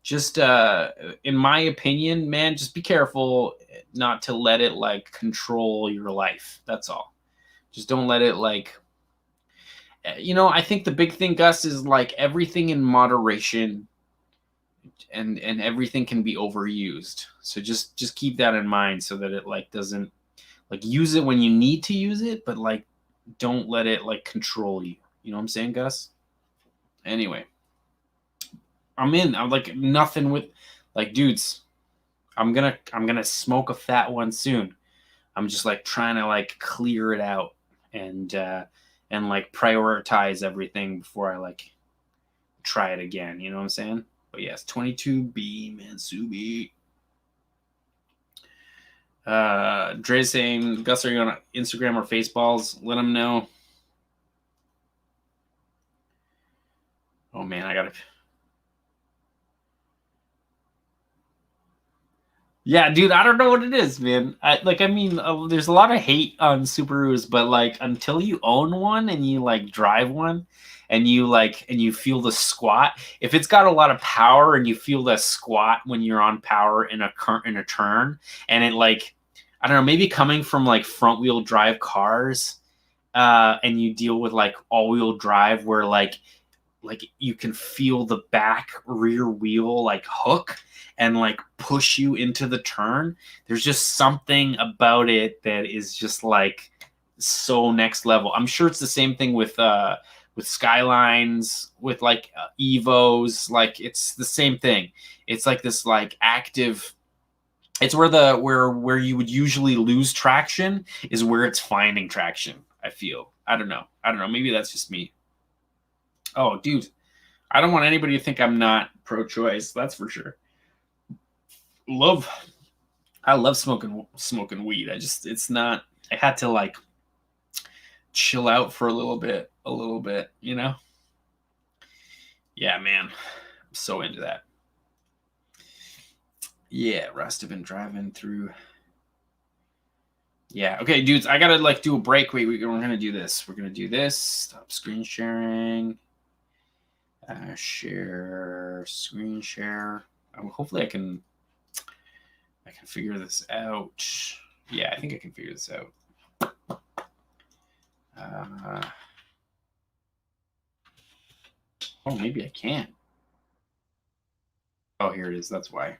Just in my opinion, man, just be careful not to let it like control your life. That's all. Just don't let it like. I think the big thing, Gus, is like everything in moderation. And everything can be overused. So just keep that in mind so that it like doesn't like use it when you need to use it, but like don't let it like control you. You know what I'm saying, Gus? Anyway, I'm like nothing with like dudes. I'm gonna smoke a fat one soon. I'm just like trying to like clear it out and like prioritize everything before I like try it again. You know what I'm saying? But yes, 22B, man, Subi. Dre's saying, Gus, are you on Instagram or Faceballs? Let him know. Oh, man, I got to. Yeah, dude, I don't know what it is, man. There's a lot of hate on Subarus, but like until you own one and you like drive one, and you feel the squat. If it's got a lot of power and you feel the squat when you're on power in a turn, and it like, I don't know, maybe coming from like front wheel drive cars, and you deal with like all wheel drive where like like you can feel the back rear wheel like hook and like push you into the turn. There's just something about it that is just like so next level. I'm sure it's the same thing with Skylines, with like Evos. Like it's the same thing. It's like this like active. It's where you would usually lose traction is where it's finding traction. I feel. I don't know. Maybe that's just me. Oh, dude, I don't want anybody to think I'm not pro-choice. That's for sure. I love smoking weed. It's not. I had to like chill out for a little bit, you know. Yeah, man, I'm so into that. Yeah, Rust have been driving through. Yeah, okay, dudes, I gotta like do a break. Wait, we're gonna do this. We're gonna do this. Stop screen sharing. Share screen share. Hopefully I can figure this out. Yeah, I think I can figure this out. Oh, maybe I can. Oh, here it is. That's why.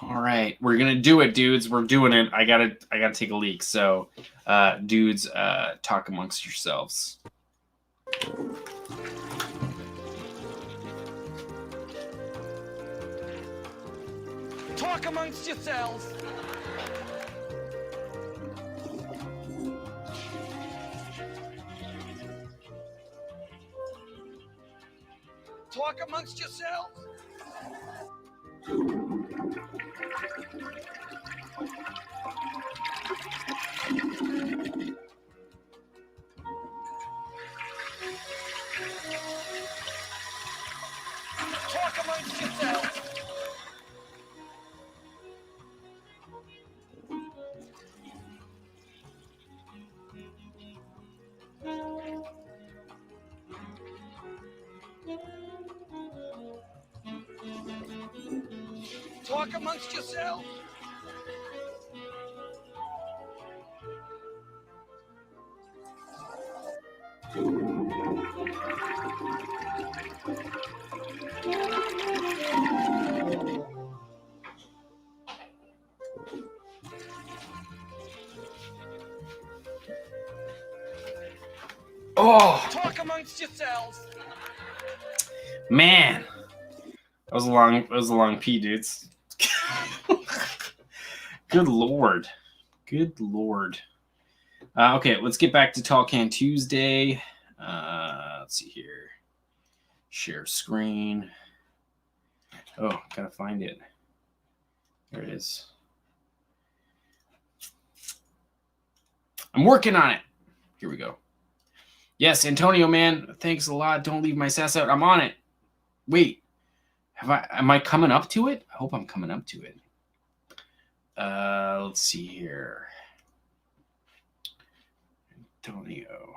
All right, we're gonna do it, dudes. We're doing it. I gotta take a leak. So, dudes, talk amongst yourselves. Talk amongst yourselves. Talk amongst yourselves. Talk amongst yourselves. Talk amongst yourselves. Oh, talk amongst yourselves. Man, that was a long pee, dudes. Good lord. Okay, let's get back to Tall Can Tuesday. Let's see here. Share screen. Oh, gotta find it. There it is. I'm working on it. Here we go. Yes, Antonio, man, thanks a lot. Don't leave my sass out. I'm on it. Wait, am I coming up to it? I hope I'm coming up to it. Let's see here. Antonio.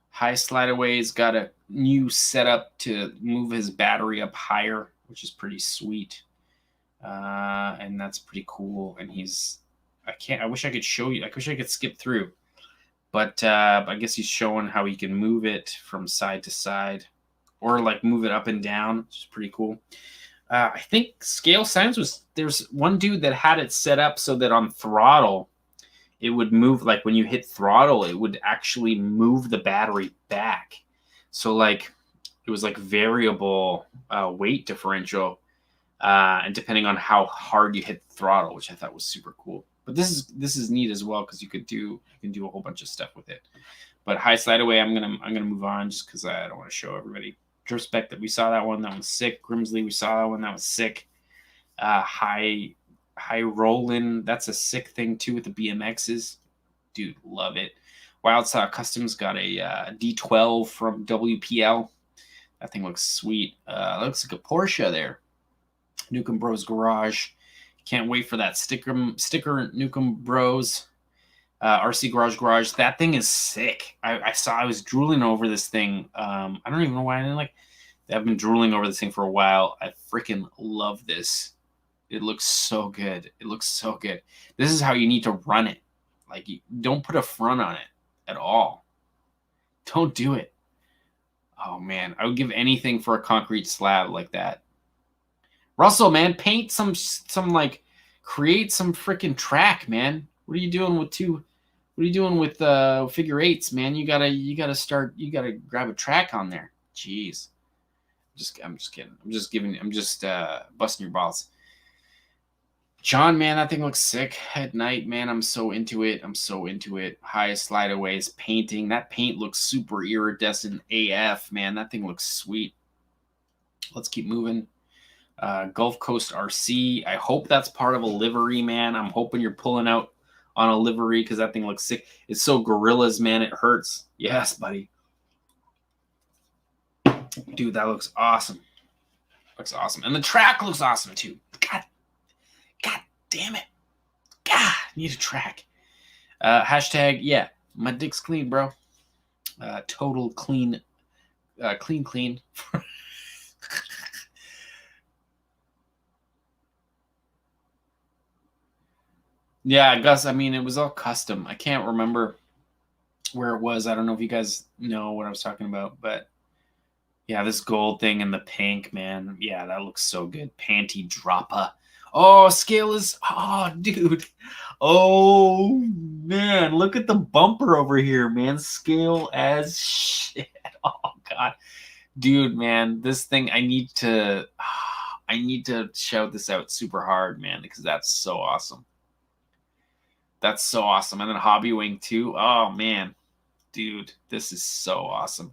High Slideaway's got a new setup to move his battery up higher, which is pretty sweet. And that's pretty cool. And I wish I could show you. I wish I could skip through. But I guess he's showing how he can move it from side to side or like move it up and down, which is pretty cool. I think Scale Signs there's one dude that had it set up so that on throttle, it would move, like when you hit throttle, it would actually move the battery back. So like it was like variable weight differential, and depending on how hard you hit the throttle, which I thought was super cool. But this is neat as well because you can do a whole bunch of stuff with it. But High Slideaway, I'm gonna move on just because I don't want to show everybody. Dripspec, that we saw that one, that was sick. Grimsley, we saw that one, that was sick. High Rollin', that's a sick thing too with the BMXs. Dude, love it. Wildsaw Customs got a D12 from WPL. That thing looks sweet. Looks like a Porsche there. Nukem Bros Garage. Can't wait for that sticker Nukem Bros. RC Garage. That thing is sick. I was drooling over this thing. I don't even know why I didn't like. I've been drooling over this thing for a while. I freaking love this. It looks so good. This is how you need to run it. Like, don't put a front on it. at all. Don't do it. Oh, man. I would give anything for a concrete slab like that. Russell, man, paint some like, create some freaking track, man. What are you doing with what are you doing with figure eights, man? You gotta grab a track on there. Jeez. I'm just kidding. I'm just busting your balls. John, man, that thing looks sick at night, man. I'm so into it. Highest slideaways, painting. That paint looks super iridescent AF, man. That thing looks sweet. Let's keep moving. Gulf Coast RC. I hope that's part of a livery, man. I'm hoping you're pulling out on a livery because that thing looks sick. It's so gorillas, man. It hurts. Yes, buddy. Dude, that looks awesome. Looks awesome. And the track looks awesome, too. God damn it. God, need a track. Hashtag, yeah, my dick's clean, bro. Total clean. Clean. Yeah, Gus, I mean, it was all custom. I can't remember where it was. I don't know if you guys know what I was talking about, but yeah, this gold thing and the pink, man. Yeah, that looks so good. Panty dropper. Oh, scale is... Oh, dude. Oh, man. Look at the bumper over here, man. Scale as shit. Oh, God. Dude, man. This thing, I need to shout this out super hard, man, because that's so awesome. That's so awesome. And then Hobby Wing, too. Oh, man. Dude, this is so awesome.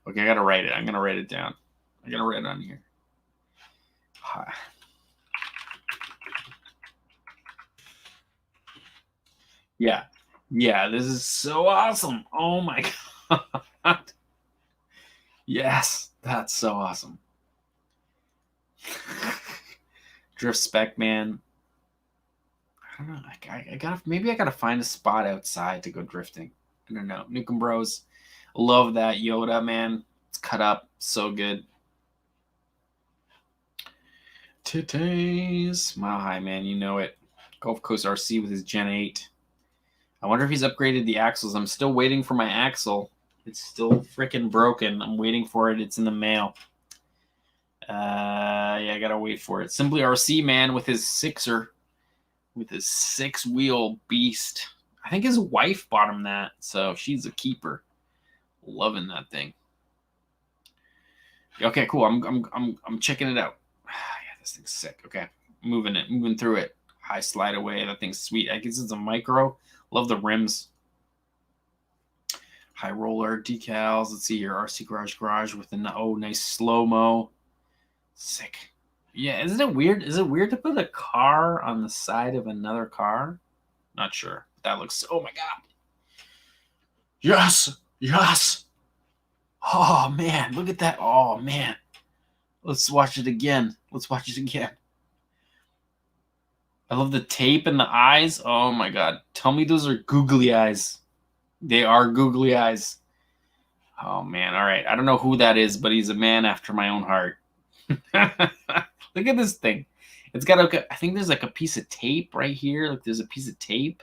Okay, I got to write it. I'm going to write it down. I got to write it on here. Yeah. Yeah, this is so awesome. Oh, my God. Yes, that's so awesome. Drift spec, man. I don't know. Maybe I gotta find a spot outside to go drifting. I don't know. Nukem Bros. Love that Yoda, man. It's cut up. So good. Titties. Mile High, man. You know it. Gulf Coast RC with his Gen 8. I wonder if he's upgraded the axles. I'm still waiting for my axle. It's still freaking broken. I'm waiting for it. It's in the mail. Yeah, I gotta wait for it. Simply RC, man, with his sixer. With his 6-wheel beast. I think his wife bought him that, so she's a keeper. Loving that thing. Okay, cool. I'm checking it out. Yeah, this thing's sick. Okay, moving through it. High slide away. That thing's sweet. I guess it's a micro. Love the rims. High roller decals. Let's see here. RC Garage with a nice slow mo. Sick. Yeah, isn't it weird? Is it weird to put a car on the side of another car? Not sure. That looks... Oh, my God. Yes! Yes! Oh, man. Look at that. Oh, man. Let's watch it again. I love the tape and the eyes. Oh, my God. Tell me those are googly eyes. They are googly eyes. Oh, man. All right. I don't know who that is, but he's a man after my own heart. Look at this thing. It's got I think there's like a piece of tape right here. Like there's a piece of tape.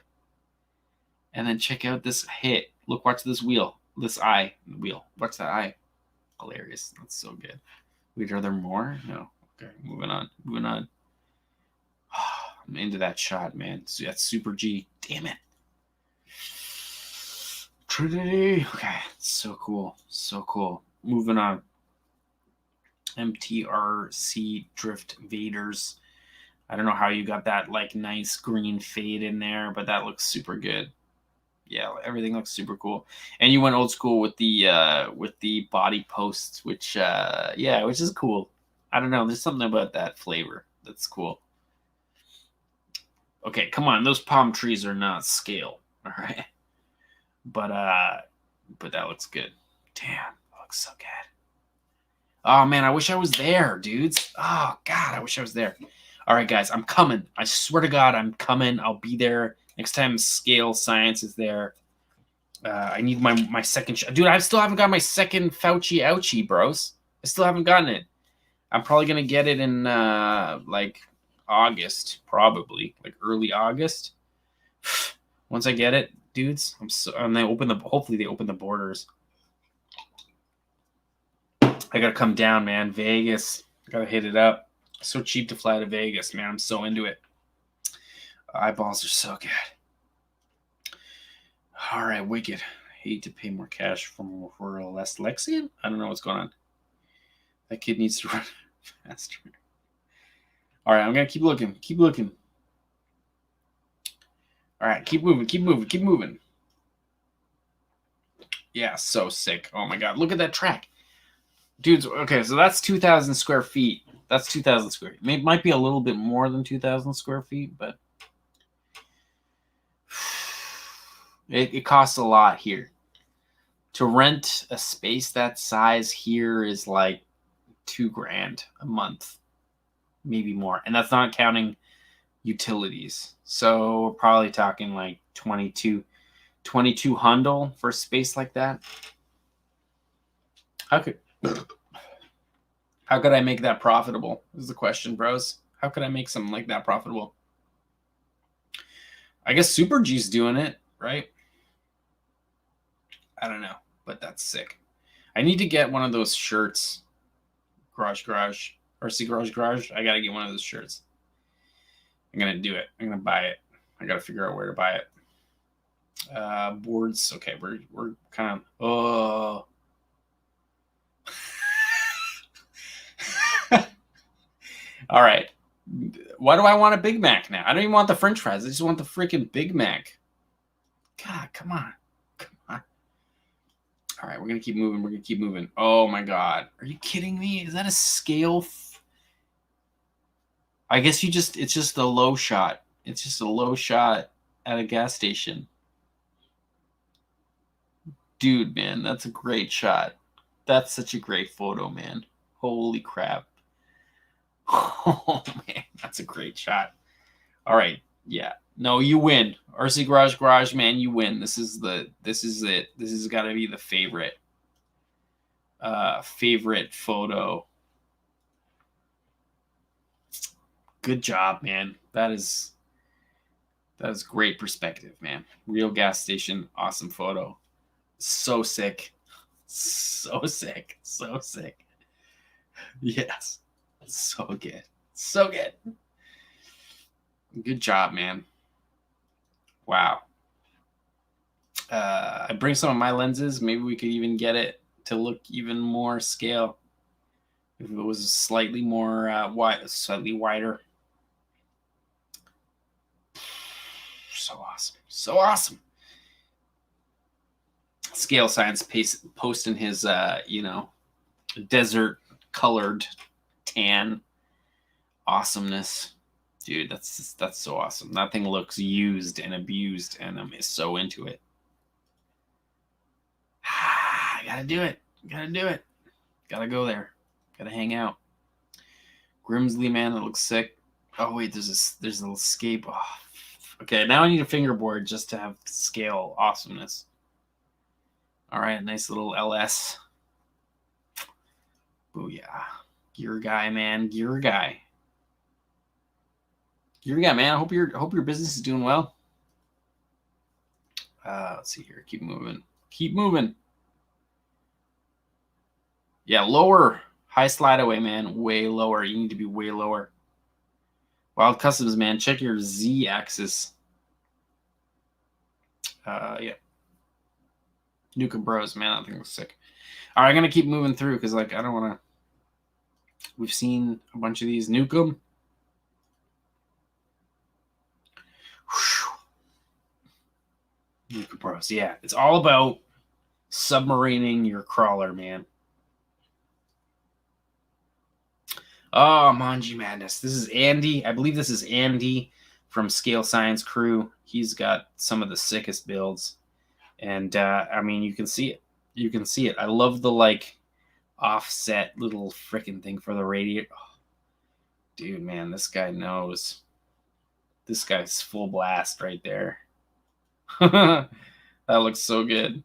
And then check out this hit. Look, watch this wheel. This eye. Wheel. Watch that eye. Hilarious. That's so good. Wait, are there more? No. Okay, moving on. I'm into that shot, man. So that's Super G. Damn it. Trinity. Okay, so cool. Moving on. MTRC Drift Vaders. I don't know how you got that like nice green fade in there, but that looks super good. Yeah, everything looks super cool. And you went old school with the body posts, which is cool. I don't know. There's something about that flavor that's cool. Okay, come on. Those palm trees are not scale. All right. But that looks good. Damn, that looks so good. Oh, man, I wish I was there, dudes. Oh, God, I wish I was there. All right, guys, I'm coming. I swear to God, I'm coming. I'll be there. Next time Scale Science is there. I need my second shot. Dude, I still haven't got my second Fauci ouchie, bros. I still haven't gotten it. I'm probably going to get it in, like, August, probably. Like, early August. Once I get it, dudes. And they hopefully they open the borders. I gotta come down, man. Vegas. I gotta hit it up. So cheap to fly to Vegas, man. I'm so into it. Eyeballs are so good. All right, wicked. Hate to pay more cash for less Lexian. I don't know what's going on. That kid needs to run faster. All right, I'm gonna keep looking. Keep looking. All right, keep moving. Keep moving. Keep moving. Yeah, so sick. Oh my god, look at that track. Dudes, okay, so that's 2,000 square feet. That's 2,000 square feet. It might be a little bit more than 2,000 square feet, but it costs a lot here. To rent a space that size here is like $2,000 a month, maybe more. And that's not counting utilities. So we're probably talking like 2200 for a space like that. How could I make that profitable is the question, bros. How could I make something like that profitable? I guess Super G's doing it, right? I don't know, but that's sick. I need to get one of those shirts. Garage, or see Garage. I got to get one of those shirts. I'm going to do it. I'm going to buy it. I got to figure out where to buy it. Boards. Okay, we're kind of, oh. All right. Why do I want a Big Mac now? I don't even want the French fries. I just want the freaking Big Mac. God, come on. Come on. All right, we're going to keep moving. We're going to keep moving. Oh, my God. Are you kidding me? Is that a scale? I guess it's just a low shot. It's just a low shot at a gas station. Dude, man, that's a great shot. That's such a great photo, man. Holy crap. Oh, man, that's a great shot. All right, yeah. No, you win. RC Garage, man, you win. This is it. This has got to be the favorite photo. Good job, man. That is great perspective, man. Real gas station, awesome photo. So sick. So sick. So sick. Yes. So good. So good. Good job, man. Wow. I bring some of my lenses. Maybe we could even get it to look even more scale. If it was slightly more slightly wider. So awesome. So awesome. Scale Science posting his desert colored tan awesomeness. Dude, that's so awesome. That thing looks used and abused, and I'm so into it. I gotta do it. Gotta go there. Gotta hang out. Grimsley, man, that looks sick. Oh wait, there's a little escape. Oh, okay, now I need a fingerboard just to have scale awesomeness. All right, nice little LS. Booyah. Gear guy, man. Gear guy, man. I hope your business is doing well. Let's see here. Keep moving. Yeah, lower. High slide away, man. Way lower. You need to be way lower. Wild Customs, man. Check your Z axis. Yeah. Nuka Bros, man. That thing looks sick. All right, I'm gonna keep moving through because I don't want to. We've seen a bunch of these. Nukem. Nuka Bros. Yeah, it's all about submarining your crawler, man. Oh, Manji Madness. This is Andy. I believe this is Andy from Scale Science Crew. He's got some of the sickest builds. And, I mean, you can see it. I love the, offset little freaking thing for the radiator. Oh, dude, man, this guy knows. This guy's full blast right there. That looks so good.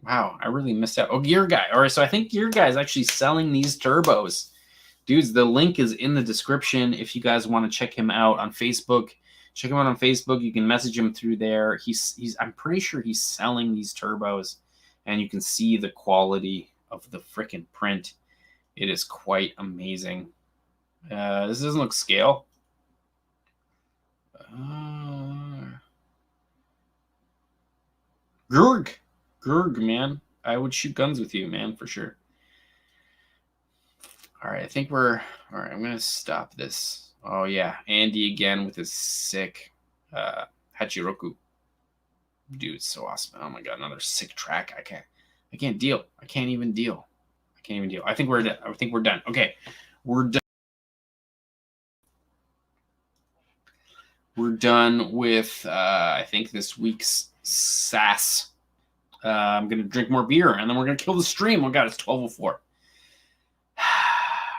Wow, I really missed out. Oh, Gear Guy. All right, so I think Gear Guy is actually selling these turbos. Dudes, the link is in the description if you guys want to check him out on Facebook. Check him out on Facebook. You can message him through there. I'm pretty sure he's selling these turbos, and you can see the quality of the freaking print. It is quite amazing. This doesn't look scale. Gurg, man. I would shoot guns with you, man, for sure. All right, I think we're all right. I'm gonna stop this. Oh yeah, Andy again with his sick Hachiroku. Dude, it's so awesome. Oh my god, another sick track. I can't deal. I can't even deal. I think we're done. Okay, we're done. We're done with I think this week's SAS. I'm gonna drink more beer and then we're gonna kill the stream. Oh god, it's 12:04.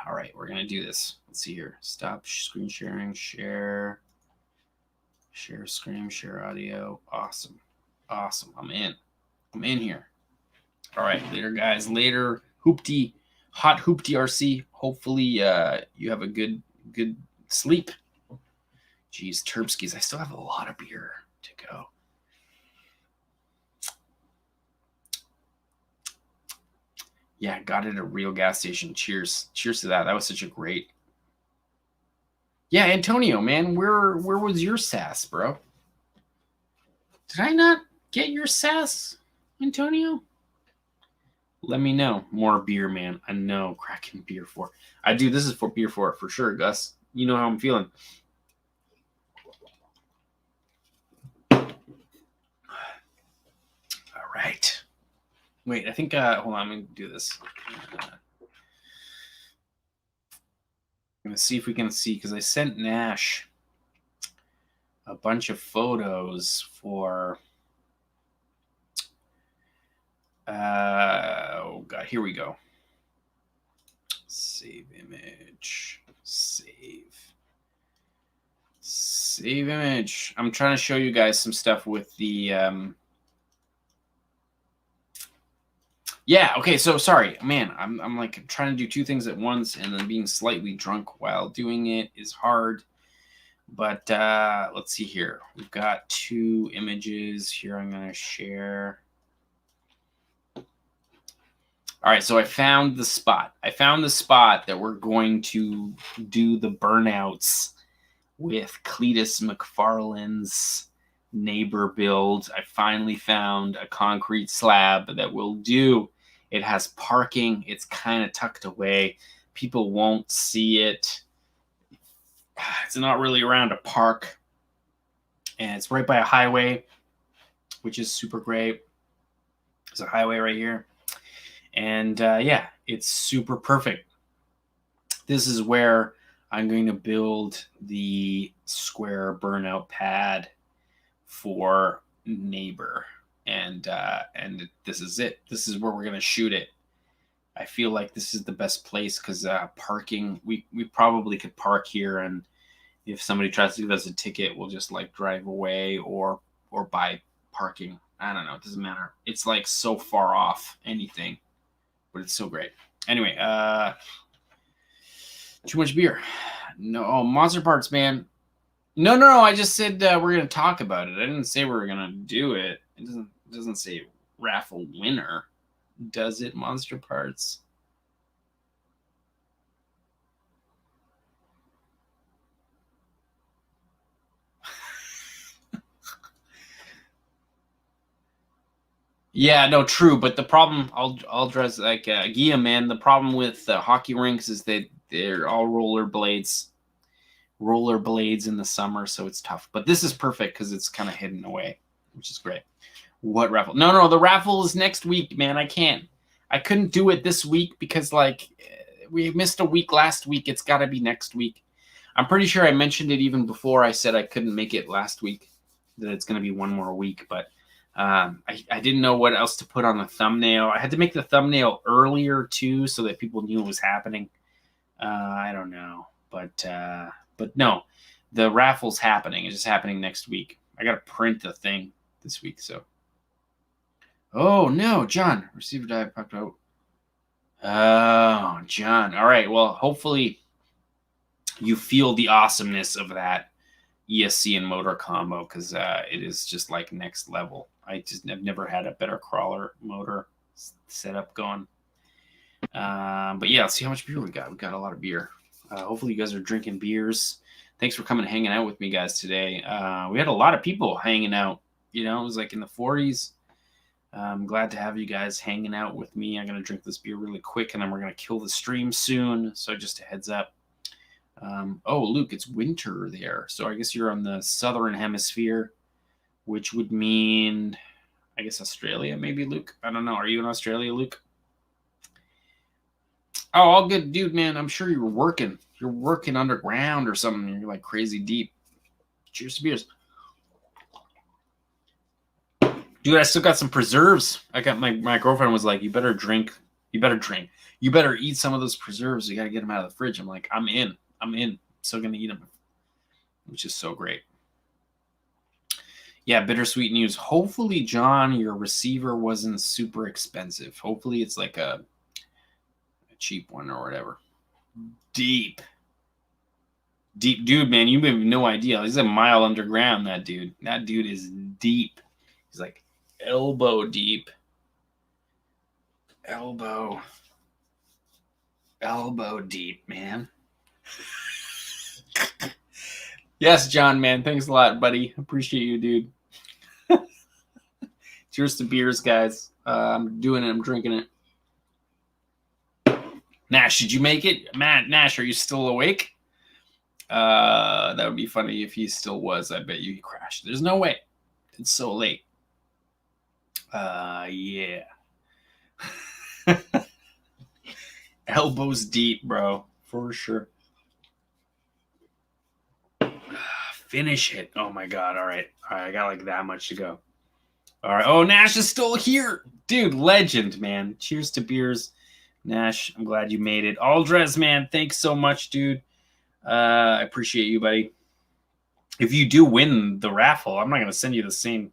All right, we're gonna do this. Let's see here. Stop screen sharing. Share screen. Share audio. Awesome. I'm in here. All right, later guys. Later. Hoopty, hot Hoopty RC. Hopefully you have a good sleep. Jeez, Terpskis. I still have a lot of beer to go. Yeah, got it at a real gas station. Cheers to that. That was such a great. Yeah, Antonio, man, where was your sass, bro? Did I not get your sass, Antonio? Let me know. More beer, man. I know. Cracking beer for. I do. This is for beer for sure, Gus. You know how I'm feeling. All right. Wait, I think, hold on, I'm going to do this. I'm going to see if we can see, because I sent Nash a bunch of photos for, oh God, here we go. Save image, save image. I'm trying to show you guys some stuff with the, yeah, okay, so sorry, man, I'm like trying to do two things at once, and then being slightly drunk while doing it is hard. But let's see here. We've got two images here I'm going to share. All right, so I found the spot. That we're going to do the burnouts with Cletus McFarlane's neighbor build. I finally found a concrete slab that will do. It has parking. It's kind of tucked away. People won't see it. It's not really around a park. And it's right by a highway, which is super great. There's a highway right here. And yeah, it's super perfect. This is where I'm going to build the square burnout pad for neighbor, and this is it. This is where we're gonna shoot it. I feel like this is the best place because parking. We probably could park here, and if somebody tries to give us a ticket, we'll just like drive away or buy parking. I don't know. It doesn't matter. It's like so far off anything, but it's so great. Anyway, too much beer. No, Monster Parts, man. No. I just said we're gonna talk about it. I didn't say we were gonna do it. It doesn't say raffle winner, does it? Monster Parts. Yeah, no, true. But the problem, I'll dress like Gia, man. The problem with hockey rinks is that they're all rollerblades in the summer, so it's tough. But this is perfect because it's kind of hidden away, which is great. What raffle? No, the raffle is next week, man. I couldn't do it this week because like we missed a week last week. It's got to be next week. I'm pretty sure I mentioned it even before I said I couldn't make it last week, that it's going to be one more week. But I didn't know what else to put on the thumbnail. I had to make the thumbnail earlier too so that people knew it was happening. I don't know. But no, the raffle's happening. It's just happening next week. I got to print the thing this week. So, oh no, John, receiver die popped out. Oh, John. All right. Well, hopefully you feel the awesomeness of that ESC and motor combo because it is just like next level. I've never had a better crawler motor setup going. But yeah, let's see how much beer we got. We got a lot of beer. Hopefully you guys are drinking beers. Thanks for coming and hanging out with me guys today. We had a lot of people hanging out. You know, it was like in the 40s. I'm glad to have you guys hanging out with me. I'm going to drink this beer really quick, and then we're going to kill the stream soon. So just a heads up. Oh, Luke, it's winter there. So I guess you're on the southern hemisphere, which would mean, I guess, Australia, maybe, Luke? I don't know. Are you in Australia, Luke? Oh, all good, dude, man. I'm sure you're working. You're working underground or something. You're like crazy deep. Cheers to beers. Dude, I still got some preserves. I got my girlfriend was like, you better drink. You better eat some of those preserves. You got to get them out of the fridge. I'm like, I'm in. Still going to eat them, which is so great. Yeah, bittersweet news. Hopefully, John, your receiver wasn't super expensive. Hopefully, it's like a cheap one or whatever. Deep, dude, man. You have no idea. He's a mile underground, that dude. That dude is deep. He's like elbow deep. Elbow deep, man. Yes, John, man. Thanks a lot, buddy. Appreciate you, dude. Cheers to beers, guys. I'm doing it. I'm drinking it. Nash, did you make it? Matt, Nash, are you still awake? That would be funny if he still was. I bet you he crashed. There's no way. It's so late. Yeah. Elbows deep, bro. For sure. Finish it. Oh my god. All right. I got like that much to go. All right. Oh, Nash is still here. Dude, legend, man. Cheers to beers. Nash, I'm glad you made it. Aldres, man, thanks so much, dude. I appreciate you, buddy. If you do win the raffle, I'm not going to send you the same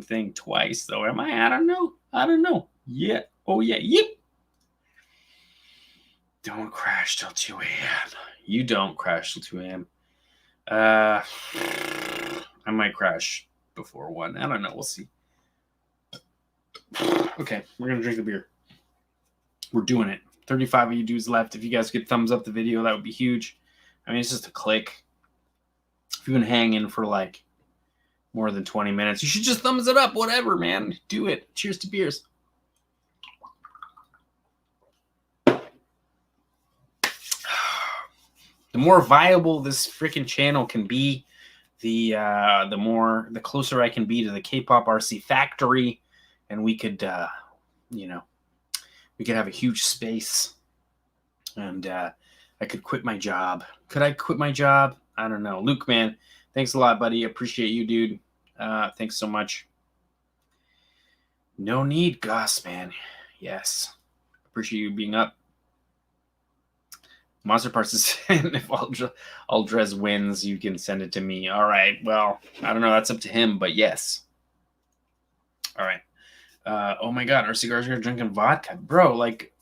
thing twice, though, am I? I don't know. Yeah. Oh, yeah. Yep. Don't crash till 2 a.m. You don't crash till 2 a.m. I might crash before 1. I don't know. We'll see. Okay, we're going to drink the beer. We're doing it. 35 of you dudes left. If you guys could thumbs up the video, that would be huge. I mean, it's just a click. If you've been hanging for like more than 20 minutes, you should just thumbs it up. Whatever, man. Do it. Cheers to beers. The more viable this freaking channel can be, the closer I can be to the Kpoprc factory, and we could, we could have a huge space, and I could quit my job. Could I quit my job? I don't know. Luke, man, thanks a lot, buddy. Appreciate you, dude. Thanks so much. No need, Gus, man. Yes. Appreciate you being up. Monster Parts is saying if Aldres wins, you can send it to me. All right. Well, I don't know. That's up to him, but yes. All right. Oh my God, our cigars are drinking vodka, bro. Like,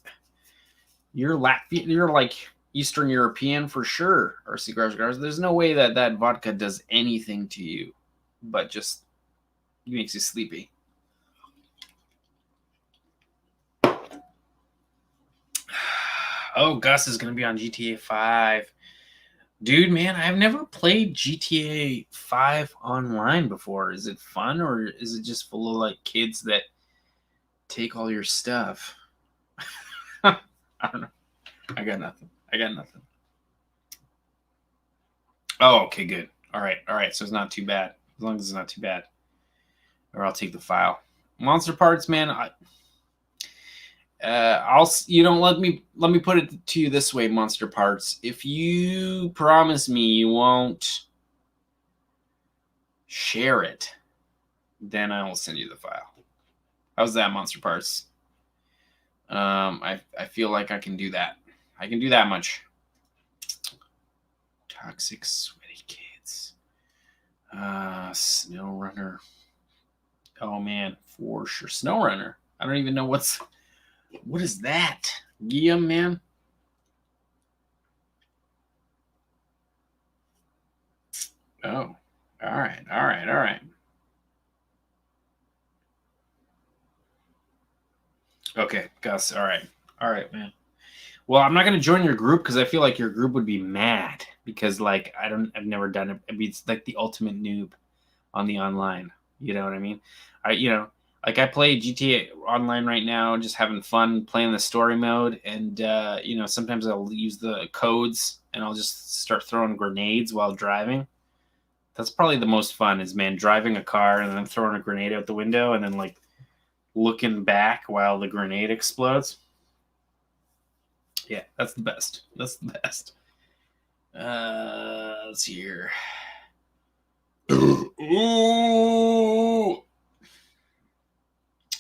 you're Latvian, you're like Eastern European for sure. Our cigars. There's no way that vodka does anything to you, but just makes you sleepy. Oh, Gus is going to be on GTA 5. Dude, man, I've never played GTA 5 online before. Is it fun, or is it just full of, like, kids that take all your stuff? I don't know. I got nothing. Oh, okay, good. All right. So it's not too bad. As long as it's not too bad. Or I'll take the file. Monster Parts, man, let me put it to you this way, Monster Parts. If you promise me you won't share it, then I will send you the file. How's that, Monster Parts? I feel like I can do that. I can do that much. Toxic sweaty kids. SnowRunner. Oh man, for sure. SnowRunner. I don't even know what is that? Guillaume, man? All right. All right. All right. Okay, Gus. All right. All right, man. Well, I'm not going to join your group because I feel like your group would be mad because, like, I've never done it. I mean, it's like the ultimate noob on the online. You know what I mean? Like I play GTA Online right now, just having fun playing the story mode, and sometimes I'll use the codes and I'll just start throwing grenades while driving. That's probably the most fun, is driving a car and then throwing a grenade out the window and then like looking back while the grenade explodes. Yeah, that's the best. That's the best. Let's see here. Ooh.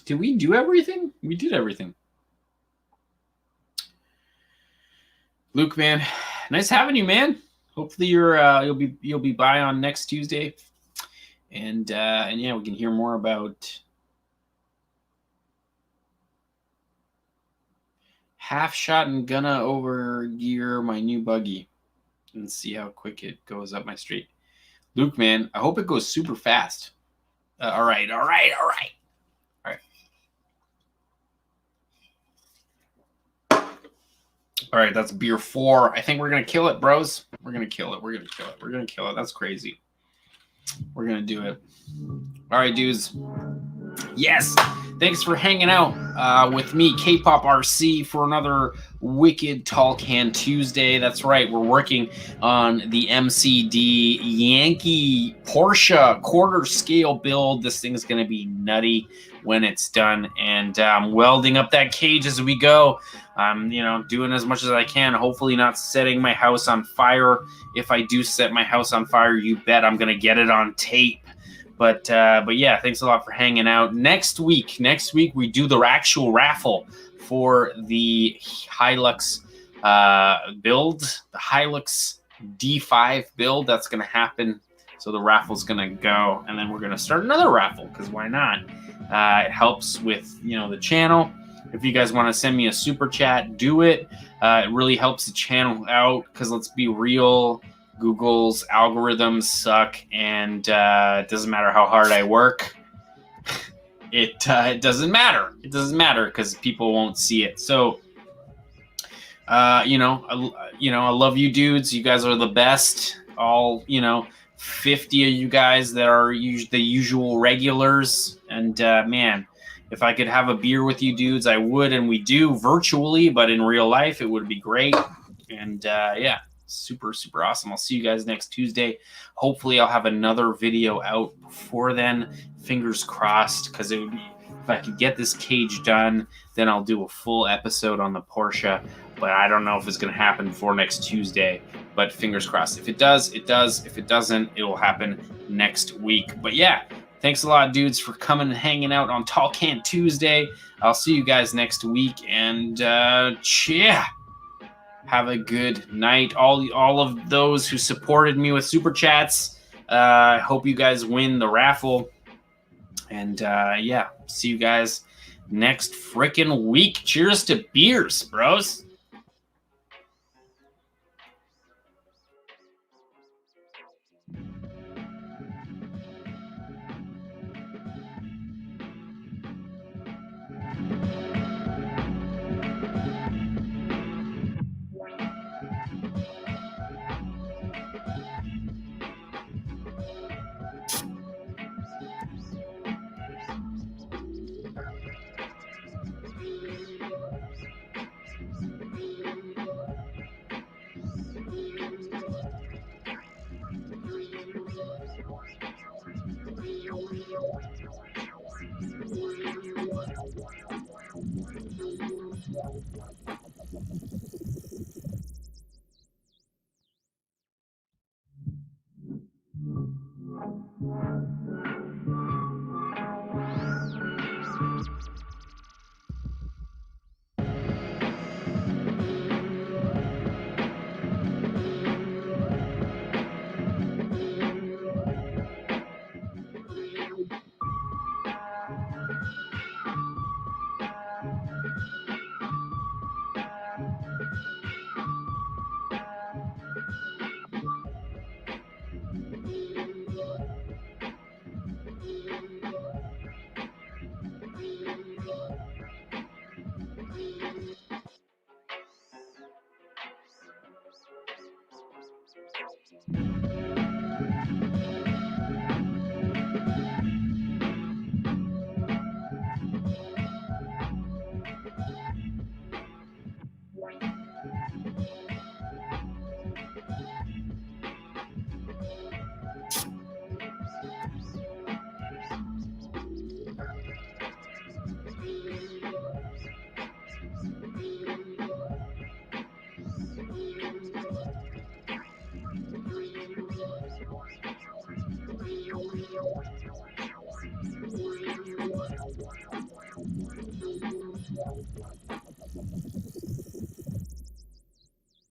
Did we do everything? We did everything. Luke, man, nice having you, man. Hopefully you'll be by on next Tuesday, and yeah, we can hear more about half shot and gonna over gear my new buggy and see how quick it goes up my street. Luke, man, I hope it goes super fast. All right. All right, that's beer 4. I think we're gonna kill it, bros. We're gonna kill it. That's crazy. We're gonna do it. All right, dudes. Yes. Thanks for hanging out with me, Kpop RC, for another wicked Tall Can Tuesday. That's right. We're working on the MCD Yankee Porsche quarter scale build. This thing is going to be nutty when it's done, and I'm welding up that cage as we go. I'm, doing as much as I can. Hopefully, not setting my house on fire. If I do set my house on fire, you bet I'm going to get it on tape. But yeah, thanks a lot for hanging out. Next week we do the actual raffle for the Hilux build, the Hilux D5 build. That's going to happen. So the raffle's going to go, and then we're going to start another raffle, because why not? It helps with, the channel. If you guys want to send me a super chat, do it. It really helps the channel out, because let's be real, Google's algorithms suck, and it doesn't matter how hard I work. It doesn't matter. It doesn't matter because people won't see it. So, I love you dudes. You guys are the best. All 50 of you guys that are the usual regulars. And man, if I could have a beer with you dudes, I would, and we do virtually, but in real life, it would be great. And yeah. Super awesome. I'll see you guys next Tuesday. Hopefully I'll have another video out before then, fingers crossed, because if I could get this cage done, then I'll do a full episode on the Porsche, but I don't know if it's going to happen before next Tuesday, but fingers crossed. If it does, it does. If it doesn't, it will happen next week. But yeah, thanks a lot, dudes, for coming and hanging out on Tall Can Tuesday. I'll see you guys next week, and yeah, have a good night. All of those who supported me with super chats, I hope you guys win the raffle. And yeah, see you guys next frickin' week. Cheers to beers, bros.